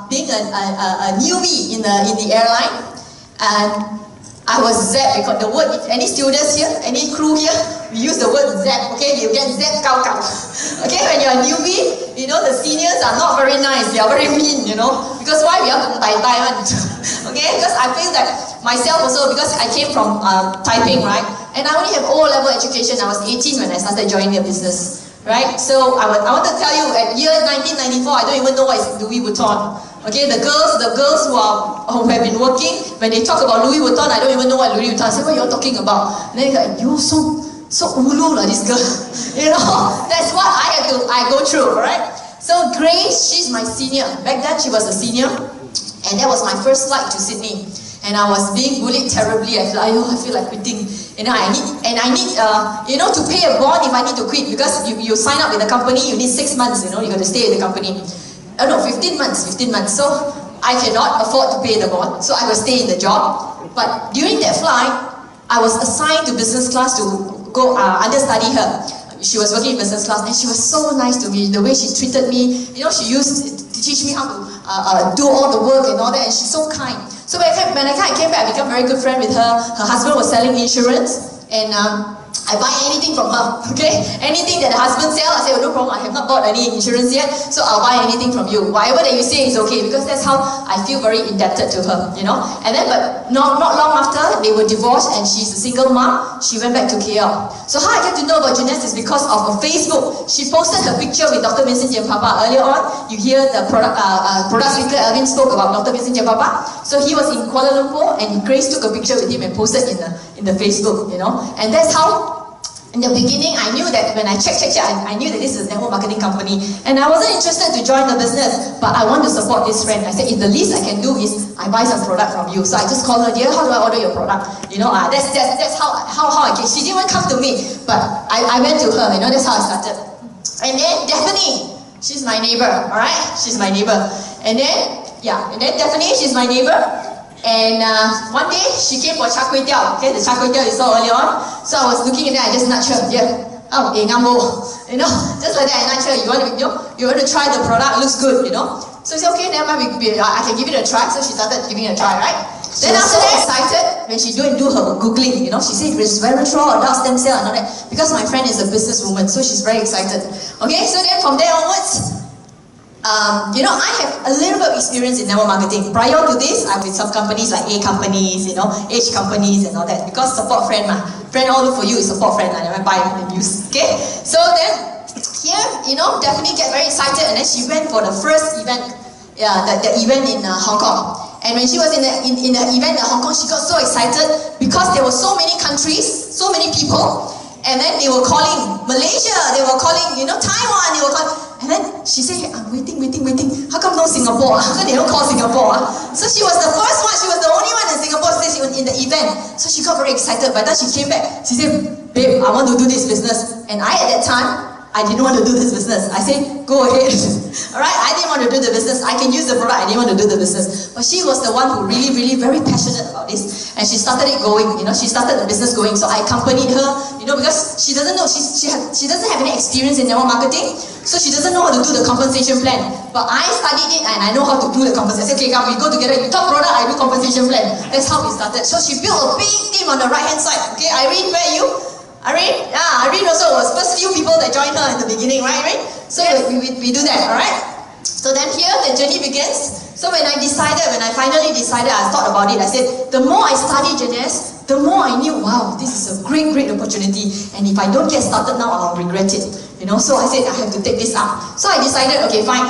being a newbie in the airline, and I was zapped because the word, any stewardess here, any crew here, we use the word zap, okay? You get zap cow. Okay, when you're a newbie, you know, the seniors are not very nice, they are very mean, you know? Because why? We have to Taiwan. Okay, because I feel that myself also, because I came from Taiping, right? And I only have O-level education. I was 18 when I started joining the business, right? So I want to tell you, at year 1994, I don't even know what is Louis Vuitton. Okay, the girls who have been working, when they talk about Louis Vuitton, I don't even know what Louis Vuitton. I say, what you're talking about? And then they're like, you're so ulu lah, this girl. You know, that's what I go through, right? So Grace, she's my senior. Back then she was a senior, and that was my first flight to Sydney. And I was being bullied terribly. I feel like quitting. You know, I need you know, to pay a bond if I need to quit, because you sign up with the company, you need 6 months. You know, you got to stay in the company. No, 15 months. So I cannot afford to pay the bond, so I will stay in the job. But during that flight, I was assigned to business class to go understudy her. She was working in business class, and she was so nice to me. The way she treated me, you know, she used to teach me how to do all the work and all that, and she's so kind. So when I came back, I became very good friend with her. Her husband was selling insurance, and I buy anything from her, okay? Anything that the husband sells, I say, oh, no problem, I have not bought any insurance yet, so I'll buy anything from you. Whatever that you say is okay, because that's how I feel very indebted to her, you know? And then, but not long after, they were divorced, and she's a single mom. She went back to KL. So how I get to know about Jeunesse is because of Facebook. She posted her picture with Dr. Vincent Jempapa. Earlier on, you hear the product speaker, Alvin, spoke about Dr. Vincent Jempapa. So he was in Kuala Lumpur, and Grace took a picture with him and posted in the Facebook, you know? And that's how, in the beginning, I knew that when I checked, I knew that this is a network marketing company. And I wasn't interested to join the business, but I want to support this friend. I said, if the least I can do is I buy some product from you. So I just called her, dear, how do I order your product? You know, that's how I came. She didn't even come to me, but I went to her, you know, that's how I started. And then Daphne, she's my neighbor, alright? She's my neighbor. And then Daphne, she's my neighbor. And one day, she came for char kway teow, okay, the char kway teow you saw earlier on. So I was looking at that, I just nudged her, ngambo, you know, just like that, I nudged her, you want to try the product, looks good, you know. So she said, okay, never mind, I can give it a try. So she started giving it a try, right? Then after that, excited when she do her Googling, you know, she said resveratrol, adult stem cell, and all that, because my friend is a businesswoman, so she's very excited. Okay, so then from there onwards, you know, I have a little bit of experience in network marketing. Prior to this, I'm with some companies like A companies, you know, H companies and all that. Because support friend, friend all look for you is support friend, I never buy and use. Okay, so then here, you know, Daphne get very excited, and then she went for the first event, the event in Hong Kong. And when she was in the event in Hong Kong, she got so excited because there were so many countries, so many people, and then they were calling Malaysia, they were calling, you know, Taiwan, they were calling. And then she said, hey, I'm waiting. How come no Singapore? How come they don't call Singapore? So she was the first one, she was the only one in Singapore she was in the event. So she got very excited. By the time she came back, she said, babe, I want to do this business. And at that time, I didn't want to do this business. I said, go ahead. Alright, I didn't want to do the business. I can use the product, I didn't want to do the business. But she was the one who really very passionate about this. And she started it going, you know, she started the business going. So I accompanied her, you know, because she doesn't know, she doesn't have any experience in network marketing. So she doesn't know how to do the compensation plan. But I studied it and I know how to do the compensation. I said, okay, come, we go together, you talk product, I do compensation plan. That's how we started. So she built a big team on the right hand side. Okay, Irene, where are you? Irene? Yeah, Irene also was first few people that joined her in the beginning, right, Irene? So we do that, alright? So then here the journey begins. So when I finally decided, I thought about it, I said, the more I study Jeunesse, the more I knew, wow, this is a great opportunity. And if I don't get started now, I'll regret it. You know, so I said, I have to take this up. So I decided, okay, fine.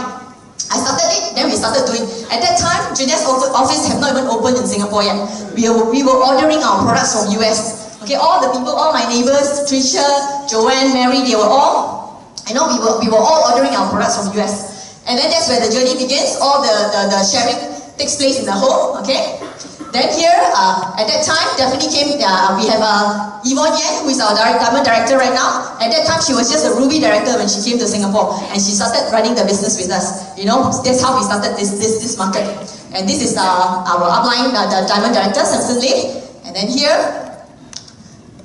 I started it, then we started doing. At that time, Jeunesse office have not even opened in Singapore yet. We were ordering our products from US. Okay, all the people, all my neighbors, Tricia, Joanne, Mary, they were all, you know, we were all ordering our products from US. And then that's where the journey begins. All the sharing takes place in the home, okay? Then here, at that time, Daphne came, we have Yvonne Yan, who is our diamond director right now. At that time, she was just a Ruby director when she came to Singapore. And she started running the business with us. You know, that's how we started this market. And this is our upline, the diamond director, Samson Lee. And then here,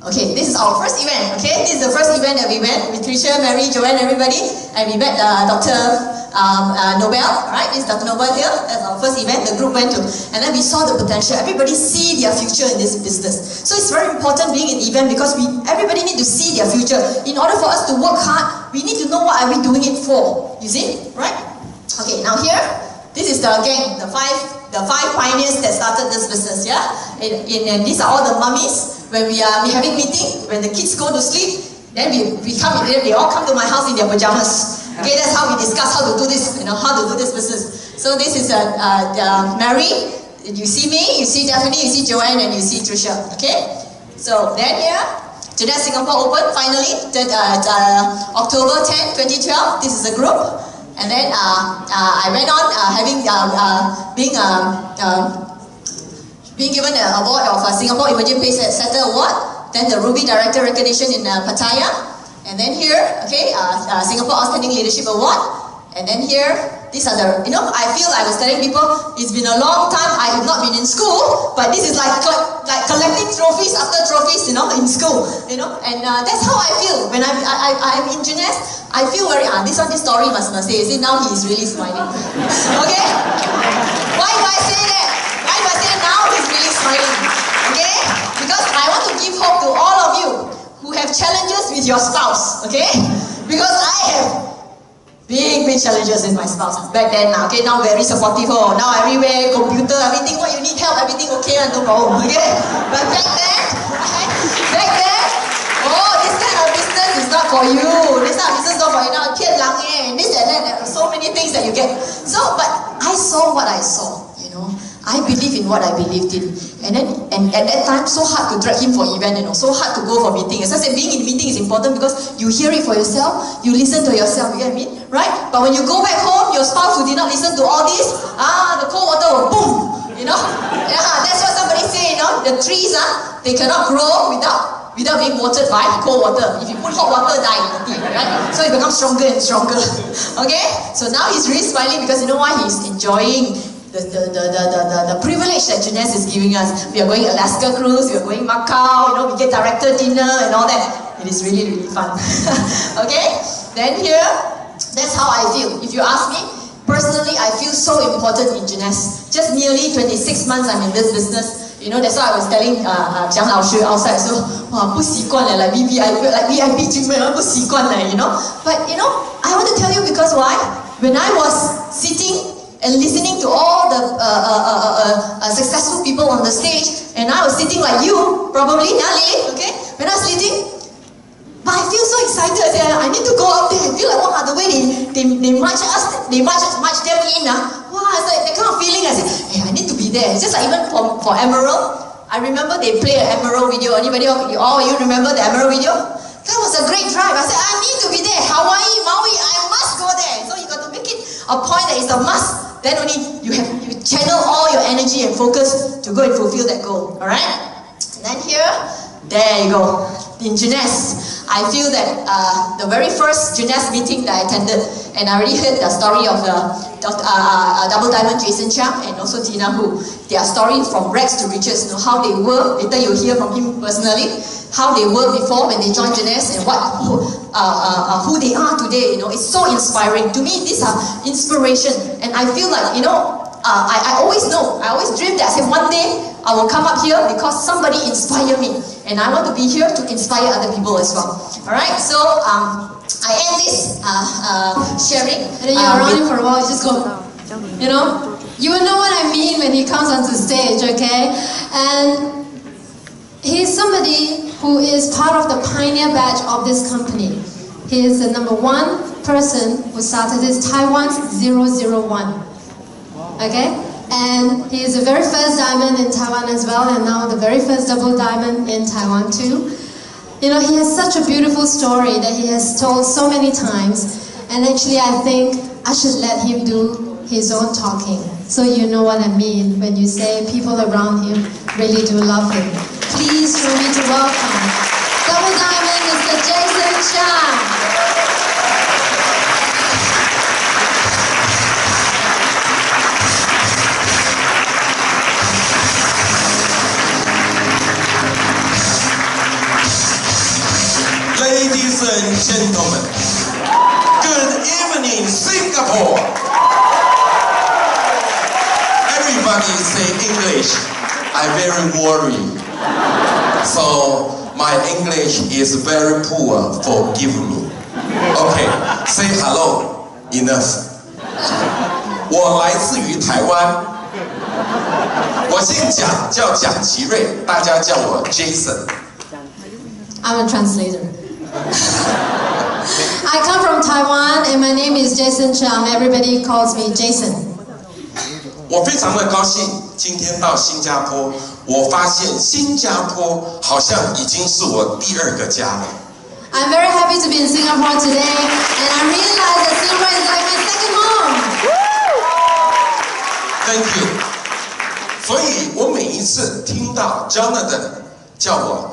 okay, this is our first event, okay? This is the first event that we went with Tricia, Mary, Joanne, everybody. And we met Dr. Nobel, right? This is Dr. Nobel here. That's our first event the group went to. And then we saw the potential. Everybody see their future in this business. So it's very important being an event because everybody need to see their future. In order for us to work hard, we need to know what are we doing it for. You see? Right? Okay, now here, this is the gang, the five pioneers that started this business, yeah? And these are all the mummies. When we having meeting, when the kids go to sleep, then we come in there, they all come to my house in their pajamas. Okay, that's how we discuss how to do this, you know, how to do this business. So this is Mary, you see me, you see Daphne, you see Joanne, and you see Tricia, okay? So then here, Jeunesse Singapore opened finally, October 10, 2012, this is a group. And then I went on being given the award of Singapore Emerging Pace Setter Award, then the Ruby Director Recognition in Pattaya, and then here, okay, Singapore Outstanding Leadership Award, and then here, these are the, you know, I feel I was telling people, it's been a long time, I have not been in school, but this is like collecting trophies after trophies, you know, in school, you know, and that's how I feel when I'm in Jeunesse. I feel very, this story must say, see, now he is really smiling, okay? Why do I say that? Why do I say now smiling. Okay? Because I want to give hope to all of you who have challenges with your spouse. Okay? Because I have big challenges with my spouse. Back then, okay, now very supportive. Oh, now everywhere, computer, everything, what you need help, everything okay, no problem. Okay? But back then, oh, this kind of business is not for you. This kind of business is not for you. Now, this and that, there are so many things that you get. So, but I saw what I saw, you know. I believe in what I believed in. And at that time, so hard to drag him for event, you know, so hard to go for meeting. As I said, being in meeting is important because you hear it for yourself, you listen to yourself, you get what I mean? Right? But when you go back home, your spouse who did not listen to all this, the cold water will boom, you know? Yeah, that's what somebody say, you know, the trees, they cannot grow without being watered by cold water. If you put hot water, die, right? So it becomes stronger and stronger. Okay? So now he's really smiling because you know why? He's enjoying the privilege that Jeunesse is giving us. We are going Alaska cruise, we are going Macau, you know, we get director dinner and all that. It is really, really fun. Okay? Then here, that's how I feel. If you ask me, personally, I feel so important in Jeunesse. Just nearly 26 months I'm in this business. You know, that's why I was telling Jiang Laoshi outside, so, wow, 不习惯了, like VIP treatment, 不习惯了, you know. But, you know, I want to tell you because why? When I was sitting and listening to all the successful people on the stage, and I was sitting like you, probably, okay? When I was sitting, but I feel so excited. I need to go out there. I feel like, wow, the way they march us, they march them in. Wow, it's like that kind of feeling. I said, hey, I need to be there. It's just like even for Emerald, I remember they play an Emerald video. Anybody, all you remember the Emerald video? That was a great drive. I said, I need to be there. Hawaii, Maui, I must go there. So you got to make it a point that it's a must. Then only you channel all your energy and focus to go and fulfill that goal. Alright? And then here, there you go. In Jeunesse, I feel that the very first Jeunesse meeting that I attended, and I already heard the story of Double Diamond Jason Chiang and also Tina Hu. Their story from rags to riches, you know, how they were. Later you'll hear from him personally. How they were before when they joined Jeunesse and who they are today. You know, it's so inspiring. To me, these are inspiration. And I feel like, you know, I always dream that I say one day I will come up here because somebody inspired me. And I want to be here to inspire other people as well. Alright, so I end this sharing. And then you're around him for a while, you just go, you know? You will know what I mean when he comes onto stage, okay? And he's somebody who is part of the pioneer batch of this company. He is the #1 person who started this Taiwan's 001. Okay? And he is the very first diamond in Taiwan as well, and now the very first double diamond in Taiwan too. You know, he has such a beautiful story that he has told so many times, and actually I think I should let him do his own talking, so you know what I mean when you say people around him really do love him. Please show me to welcome double diamond Mr. Jason Chiang. Ladies and gentlemen, good evening, Singapore. Everybody say English. I'm very worried. So my English is very poor. Forgive me. Okay, say hello. Enough. 我来自于台湾。我姓蒋，叫蒋其瑞，大家叫我 Jason. I'm a translator. I come from Taiwan and my name is Jason Chiang. Everybody calls me Jason. 我非常的高兴今天到新加坡，我发现新加坡好像已经是我第2个家了。I'm very happy to be in Singapore today, and I realize that Singapore is like my second home. Thank you. 所以我每一次听到 Jonathan 叫我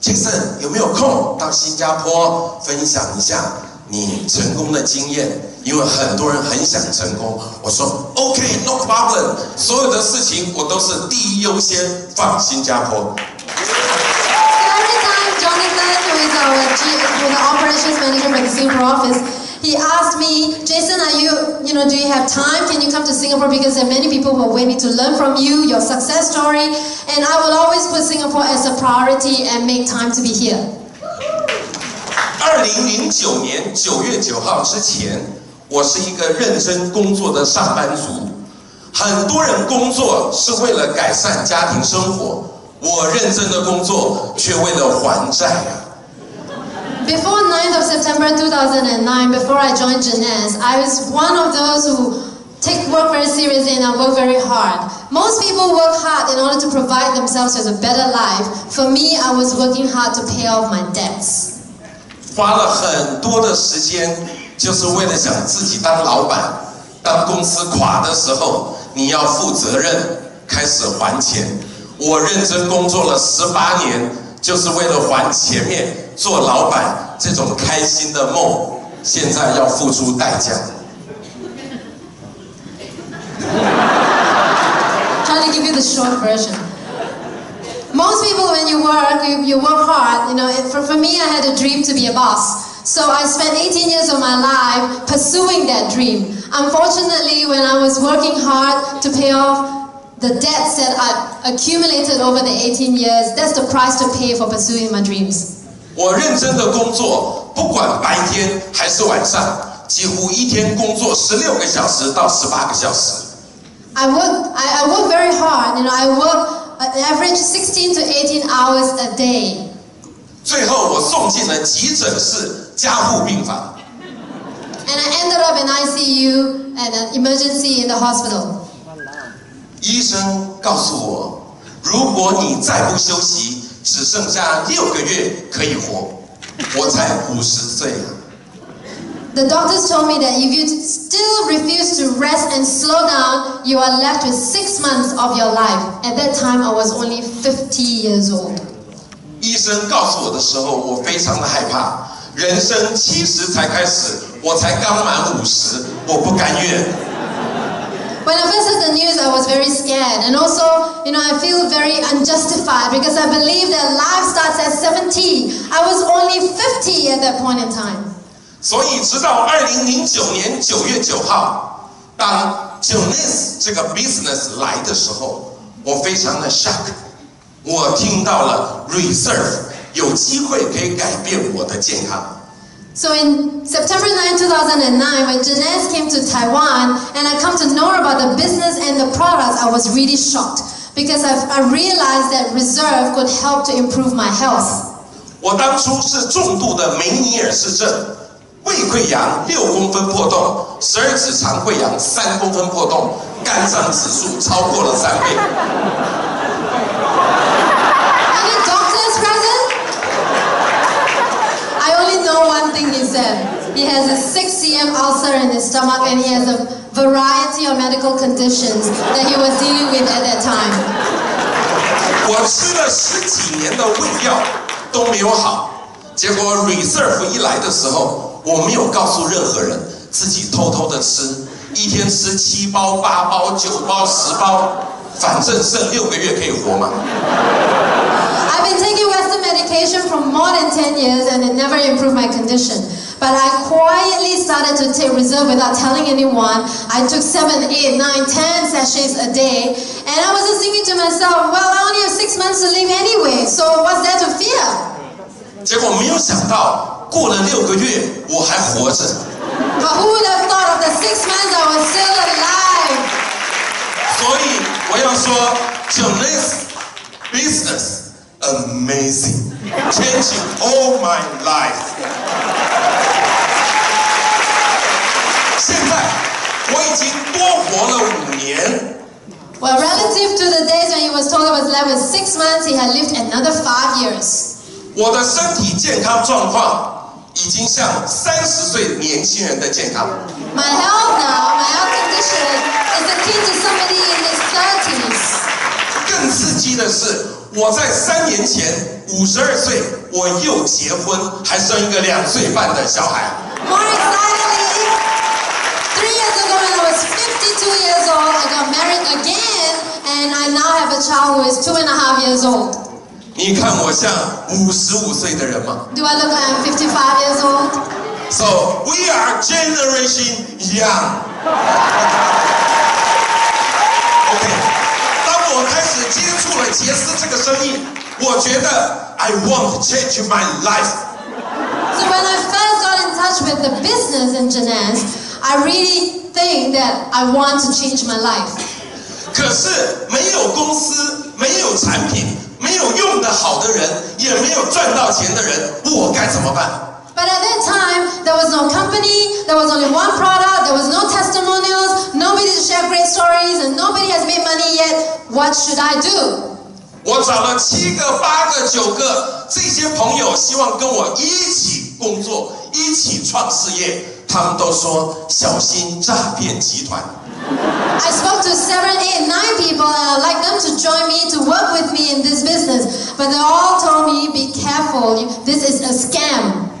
Jason 有没有空到新加坡分享一下你成功的经验？因为很多人很想成功。我说 OK, no problem， 所有的事情我都是第一优先放新加坡。Every time Jonathan, who is the operations manager for the Singapore office, He asked me, Jason, do you have time? Can you come to Singapore? Because there are many people who are waiting to learn from you, your success story. And I will always put Singapore as a priority and make time to be here. 2009年9月9号之前，我是一个认真工作的上班族。很多人工作是为了改善家庭生活，我认真的工作却为了还债啊。Before 9th of September 2009, before I joined Jeunesse, I was one of those who take work very seriously and I work very hard. Most people work hard in order to provide themselves with a better life. For me, I was working hard to pay off my debts. 花了很多的时间，就是为了想自己当老板。当公司垮的时候，你要负责任，开始还钱。我认真工作了18年，就是为了还前面做老板这种开心的梦，现在要付出代价。Trying to give you the short version. Most people, when you work hard. For me, I had a dream to be a boss. So I spent 18 years of my life pursuing that dream. Unfortunately, when I was working hard to pay off the debts that I accumulated over the 18 years, that's the price to pay for pursuing my dreams. 我认真的工作，不管白天还是晚上，几乎一天工作16个小时到18个小时。I work very hard. I work an average 16 to 18 hours a day. 最后我送进了急诊室加护病房。And I ended up in ICU and an emergency in the hospital. 医生告诉我，如果你再不休息，只剩下6个月可以活。我才50岁啊。The doctors told me that if you still refuse to rest and slow down, you are left with 6 months of your life. At that time, I was only 50 years old. 医生告诉我的时候，我非常的害怕。人生70才开始，我才刚满50，我不甘愿。When I first heard the news, I was very scared, and also, I feel very unjustified because I believe that life starts at 70. I was only 50 at that point in time. 所以，直到2009年9月9号，当 Jeunesse 这个 business 来的时候，我非常的 shock。我听到了 reserve 有机会可以改变我的健康。So in September 9, 2009, when Jeunesse came to Taiwan and I come to know about the business and the products, I was really shocked because I realized that reserve could help to improve my health. 我当初是重度的梅尼尔氏症，胃溃疡6公分破洞，12指肠溃疡3公分破洞，肝脏指数超过了3倍。Any doctors present? I only know one thing he said. He has a 6 cm ulcer in his stomach and he has a variety of medical conditions that he was dealing with at that time. 我吃了10几年的胃药都没有好，结果 reserve 一来的时候，我没有告诉任何人，自己偷偷的吃，一天吃7包、8包、9包、10包，反正剩6个月可以活嘛。I've been taking Western medication for more than 10 years and it never improved my condition. But I quietly started to take reserve without telling anyone. I took 7, 8, 9, 10 sachets a day. And I was just thinking to myself, well, I only have 6 months to live anyway, so what's there to fear? 结果没有想到，过了6个月，我还活着。But who would have thought of the 6 months I was still alive? 所以我要说 ，Jeunesse business amazing, changing all my life. 现在我已经多活了5年。Well, relative to the days when he was told he was left with 6 months, he had lived another 5 years. 我的身体健康状况已经像30岁年轻人的健康。My health now, my health condition is akin to somebody in his 30s. 更刺激的是，我在3年前52岁，我又结婚，还生一个2岁半的小孩。More excitingly, 3 years ago when I was 52 years old, I got married again, and I now have a child who is 2.5 years old. 你看我像55岁的人吗？ Do I look like I'm 55 years old? So we are generation young. OK， 当我开始接触了杰斯这个生意，我觉得 I want to change my life. So when I first got in touch with the business in Jeunesse, I really think that I want to change my life. 可是没有公司，没有产品，没有用得好的人，也没有赚到钱的人，我该怎么办？ But at that time, there was no company, there was only one product, there was no testimonials, nobody to share great stories, and nobody has made money yet. What should I do? 我找了7个、8个、9个这些朋友，希望跟我一起工作，一起创事业。他们都说小心诈骗集团。I spoke to 7, 8, 9 people, and I'd like them to join me to work with me in this business. But they all told me, "Be careful. This is a scam."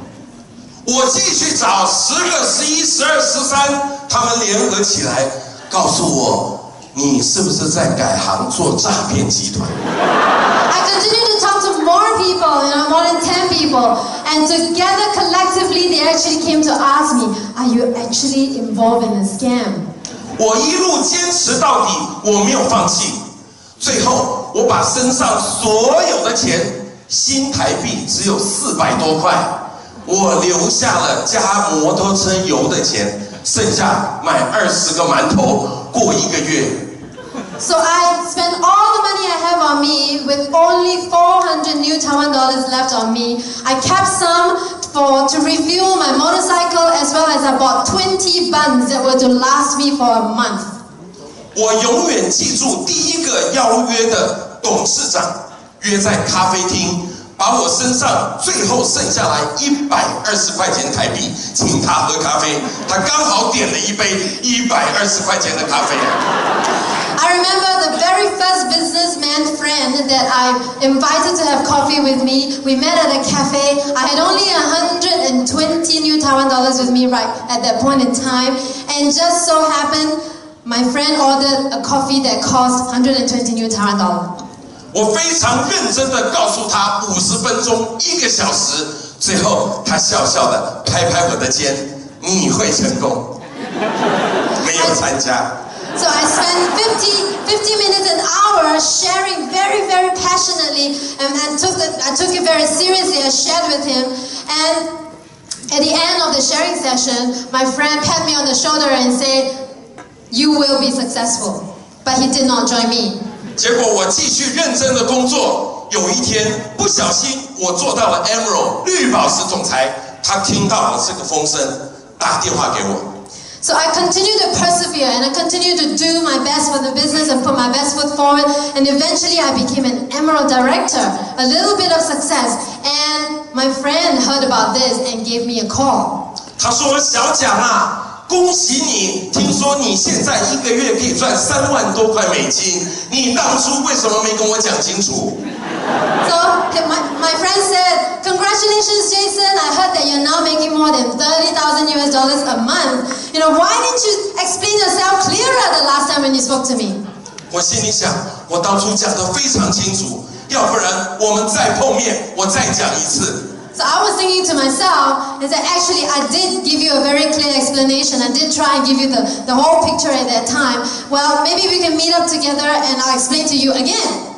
我继续找10个、11、12、13，他们联合起来告诉我。 你是不是在改行做诈骗集团 I continued to talk to more people, more than 10 people, and together collectively they actually came to ask me, "Are you actually involved in a scam?" 我一路坚持到底，我没有放弃。最后，我把身上所有的钱，新台币只有400多块，我留下了加摩托车油的钱，剩下买20个馒头过1个月。 So I spent all the money I have on me with only 400 new Taiwan dollars left on me. I kept some to refuel my motorcycle as well as I bought 20 buns that were to last me for a month. 我永远记住第一个邀约的董事长约在咖啡厅，把我身上最后剩下来120块钱台币，请他喝咖啡。他刚好点了一杯120块钱的咖啡。 I remember the very first businessman friend that I invited to have coffee with me. We met at a cafe. I had only 120 new Taiwan dollars with me right at that point in time. And just so happened, my friend ordered a coffee that cost 120 new Taiwan dollars. 我非常认真的告诉他50分钟1个小时，最后他笑笑的拍拍我的肩，你会成功。没有参加。 So I spent 50 minutes, an hour sharing very, very passionately, and I took it very seriously. I shared with him, and at the end of the sharing session, my friend pat me on the shoulder and said, "You will be successful." But he did not join me. 结果我继续认真的工作，有一天不小心我做到了 Emerald 绿宝石总裁，他听到了这个风声，打电话给我。 So I continued to persevere and I continued to do my best for the business and put my best foot forward, and eventually I became an Emerald Director. A little bit of success, and my friend heard about this and gave me a call. 他说：“小蒋啊，恭喜你！听说你现在1个月可以赚3万多块美金，你当初为什么没跟我讲清楚？” So my friend said, "Congratulations, Jason! I heard that you're now making more than $30,000 US a month. You know, why didn't you explain yourself clearer the last time when you spoke to me?" 我心里想，我当初讲得非常清楚，要不然我们再碰面，我再讲一次。 So I was thinking to myself, is that actually I did give you a very clear explanation. I did try and give you the whole picture at that time. Well, maybe we can meet up together and I'll explain to you again.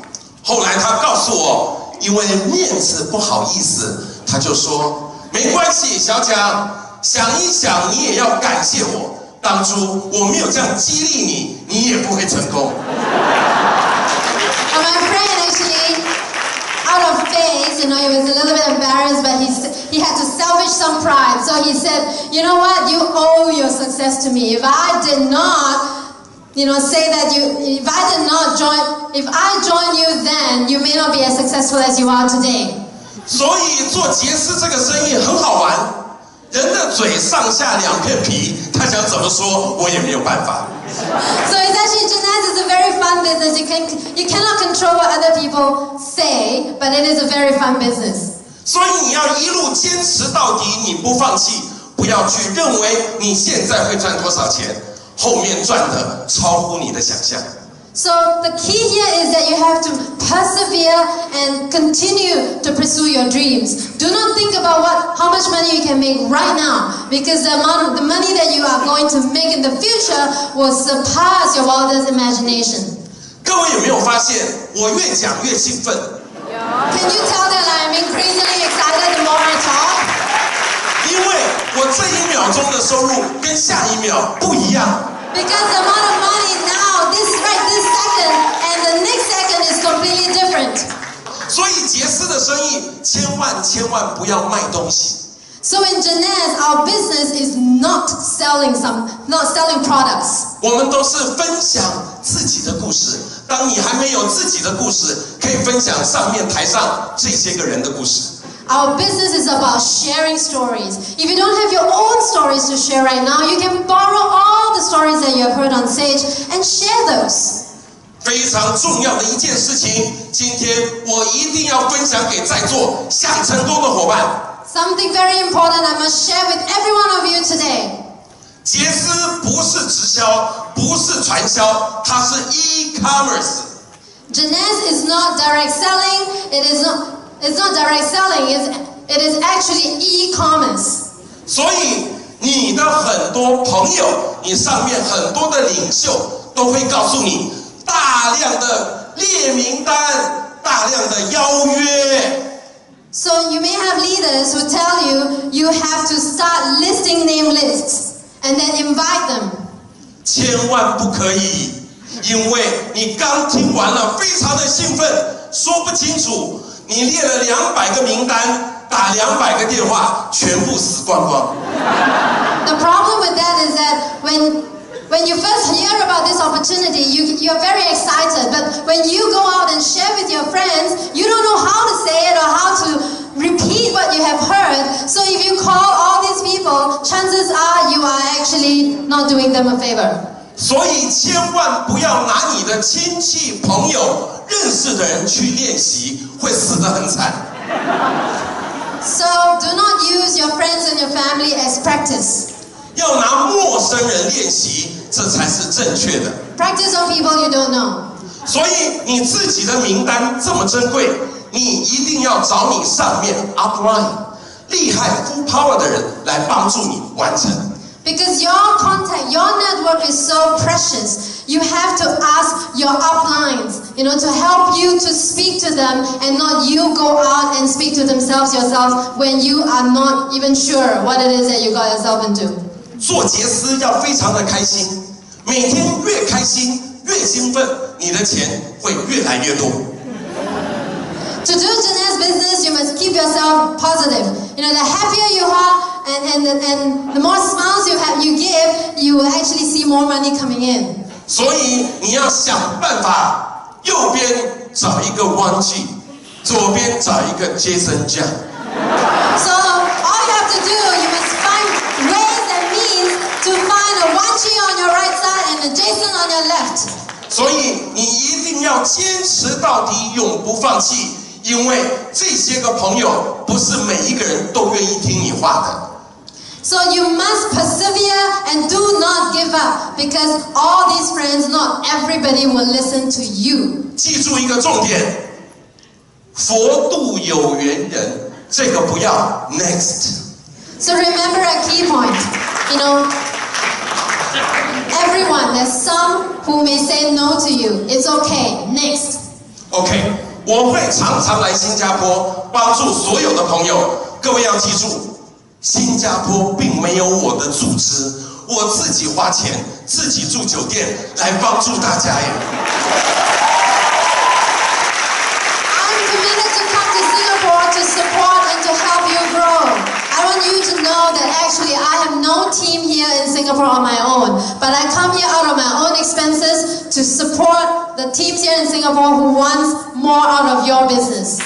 后来他告诉我，因为面子不好意思，他就说没关系，小蒋，想一想，你也要感谢我，当初我没有这样激励你，你也不会成功。And my friend actually, out of face, you know, he was a little bit embarrassed, but he had to salvage some pride. So he said, "You know what? You owe your success to me. If I did not." Say that if I join you then, you may not be as successful as you are today. 所以做杰斯这个生意很好玩，人的嘴上下2片皮，他想怎么说，我也没有办法。So it's actually Jeunesse is a very fun business. You cannot control what other people say, but it is a very fun business. 所以你要一路坚持到底，你不放弃，不要去认为你现在会赚多少钱。 后面赚的超乎你的想象。So the key here is that you have to persevere and continue to pursue your dreams. Do not think about how much money you can make right now, because the money that you are going to make in the future will surpass your wildest imagination. 各位有没有发现，我越讲越兴奋？ Can you tell that I'm increasingly excited the more I talk? 因为我这1秒钟的收入跟下1秒不一样。 Because the amount of money now, this second, and the next second is completely different. 所以杰斯的生意千万不要卖东西。 So in Jeunesse, our business is not selling products. 我们都是分享自己的故事。当你还没有自己的故事，可以分享上面台上这些个人的故事。 Our business is about sharing stories. If you don't have your own stories to share right now, you can borrow all the stories that you have heard on stage and share those. 非常重要的一件事情，今天我一定要分享给在座想成功的伙伴。 Something very important I must share with every one of you today. 杰斯不是直销，不是传销，它是 e-commerce。 Jeunesse is not direct selling. It's not direct selling. It is actually e-commerce. 所以你的很多朋友，你上面很多的领袖都会告诉你，大量的列名单，大量的邀约。 So you may have leaders who tell you you have to start listing name lists and then invite them. 千万不可以，因为你刚听完了，非常的兴奋，说不清楚，你列了200个名单，打200个电话，全部死光光。 The problem with that is that when you first hear about this opportunity, you're very excited. But when you go out and share with your friends, you don't know how to say it or how to repeat what you have heard. So if you call all these people, chances are you are actually not doing them a favor. 所以千万不要拿你的亲戚、朋友、认识的人去练习，会死得很惨。 So do not use your friends and your family as practice. 要拿陌生人练习，这才是正确的。 Practice on people you don't know. 所以你自己的名单这么珍贵，你一定要找你上面 upline 厉害 full power 的人来帮助你完成。 Because your contact, your network is so precious. You have to ask your uplines, to help you to speak to them, and not you go out and speak to yourself when you are not even sure what it is that you got yourself into. 做杰斯要非常的开心，每天越开心越兴奋，你的钱会越来越多。 To do Jeunesse business, you must keep yourself positive. The happier you are, and the more smiles you give, you will actually see more money coming in. 所以你要想办法，右边找一个汪记，左边找一个 Jason Jiang。 So all you have to do, you must find ways and means to find a Wanchi on your right side and a Jason on your left. 所以你一定要坚持到底，永不放弃，因为这些个朋友不是每一个人都愿意听你话的。 So you must persevere and do not give up, because all these friends, not everybody will listen to you. 记住一个重点，佛度有缘人，这个不要 next。 So remember a key point, everyone, there's some who may say no to you. It's okay, next. OK， 我会常常来新加坡帮助所有的朋友。各位要记住。 新加坡并没有我的组织，我自己花钱，自己住酒店来帮助大家耶。I'm committed to come to Singapore to support and to help you grow. I want you to know that actually I have no team here in Singapore on my own, but I come here out of my own expenses to support the teams here in Singapore who wants more out of your business.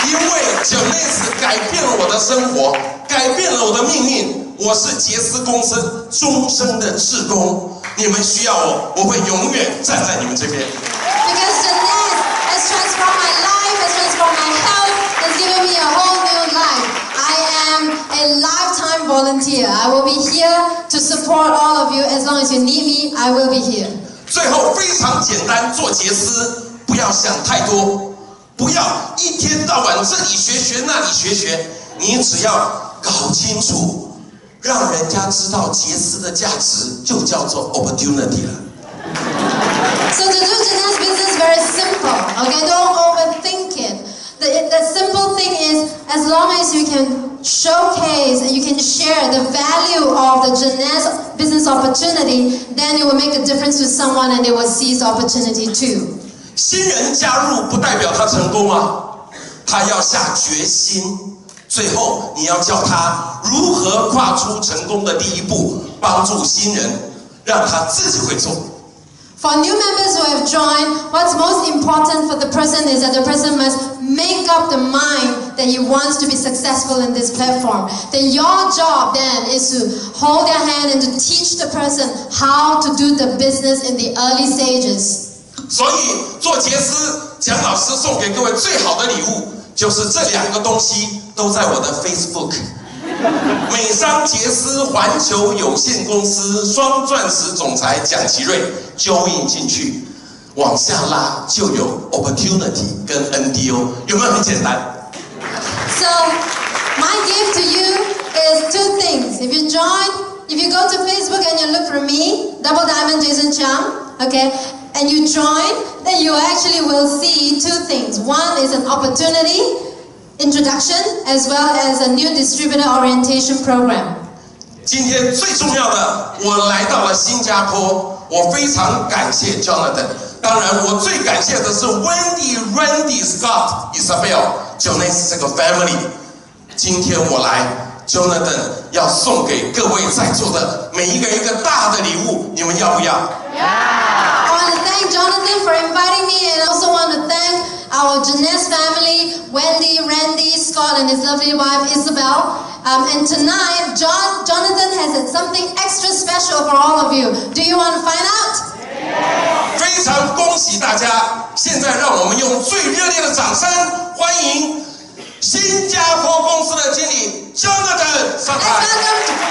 因为Jeunesse改变了我的生活，改变了我的命运。我是杰斯公司终身的志工，你们需要我，我会永远站在你们这边。Because Jeunesse has transformed my life, has transformed my health, has given me a whole new life. I am a lifetime volunteer. I will be here to support all of you as long as you need me. I will be here. 最后非常简单，做杰斯不要想太多，不要一天到晚这里学那里学，你只要搞清楚，让人家知道杰斯的价值，就叫做 opportunity 了。So to do Jeunesse business very simple, okay? Don't overthink it. The simple thing is, as long as you can showcase and you can share the value of the Jeunesse business opportunity, then it will make a difference to someone and they will seize the opportunity too. 新人加入不代表他成功啊，他要下决心。最后你要教他如何跨出成功的第一步，帮助新人，让他自己会做。For new members who have joined, what's most important for the person is that the person must make up the mind that he wants to be successful in this platform. Then your job then is to hold their hand and to teach the person how to do the business in the early stages. 所以做杰斯，蒋老师送给各位最好的礼物就是这2个东西，都在我的 Facebook。美商杰斯环球有限公司双钻石总裁蒋其瑞 join 进去，往下拉就有 opportunity 跟 NDO， 有没有很简单 ？So my gift to you is 2 things. If you go to Facebook and you look for me, Double Diamond Jason Chang, okay, and you join, then you actually will see 2 things. One is an opportunity introduction as well as a new distributor orientation program. 今天最重要的，我来到了新加坡，我非常感谢 Jonathan。当然，我最感谢的是 Wendy、Randy、Scott、Isabel、Jeunesse 这个 family。今天我来 ，Jonathan 要送给各位在座的每一个一个大的礼物，你们要不要？ I want to thank Jonathan for inviting me, and also want to thank our Jeunesse family, Wendy, Randy, Scott, and his lovely wife Isabel. And tonight, Jonathan has something extra special for all of you. Do you want to find out? 非常恭喜大家！现在让我们用最热烈的掌声欢迎新加坡公司的经理 Jonathan 上台。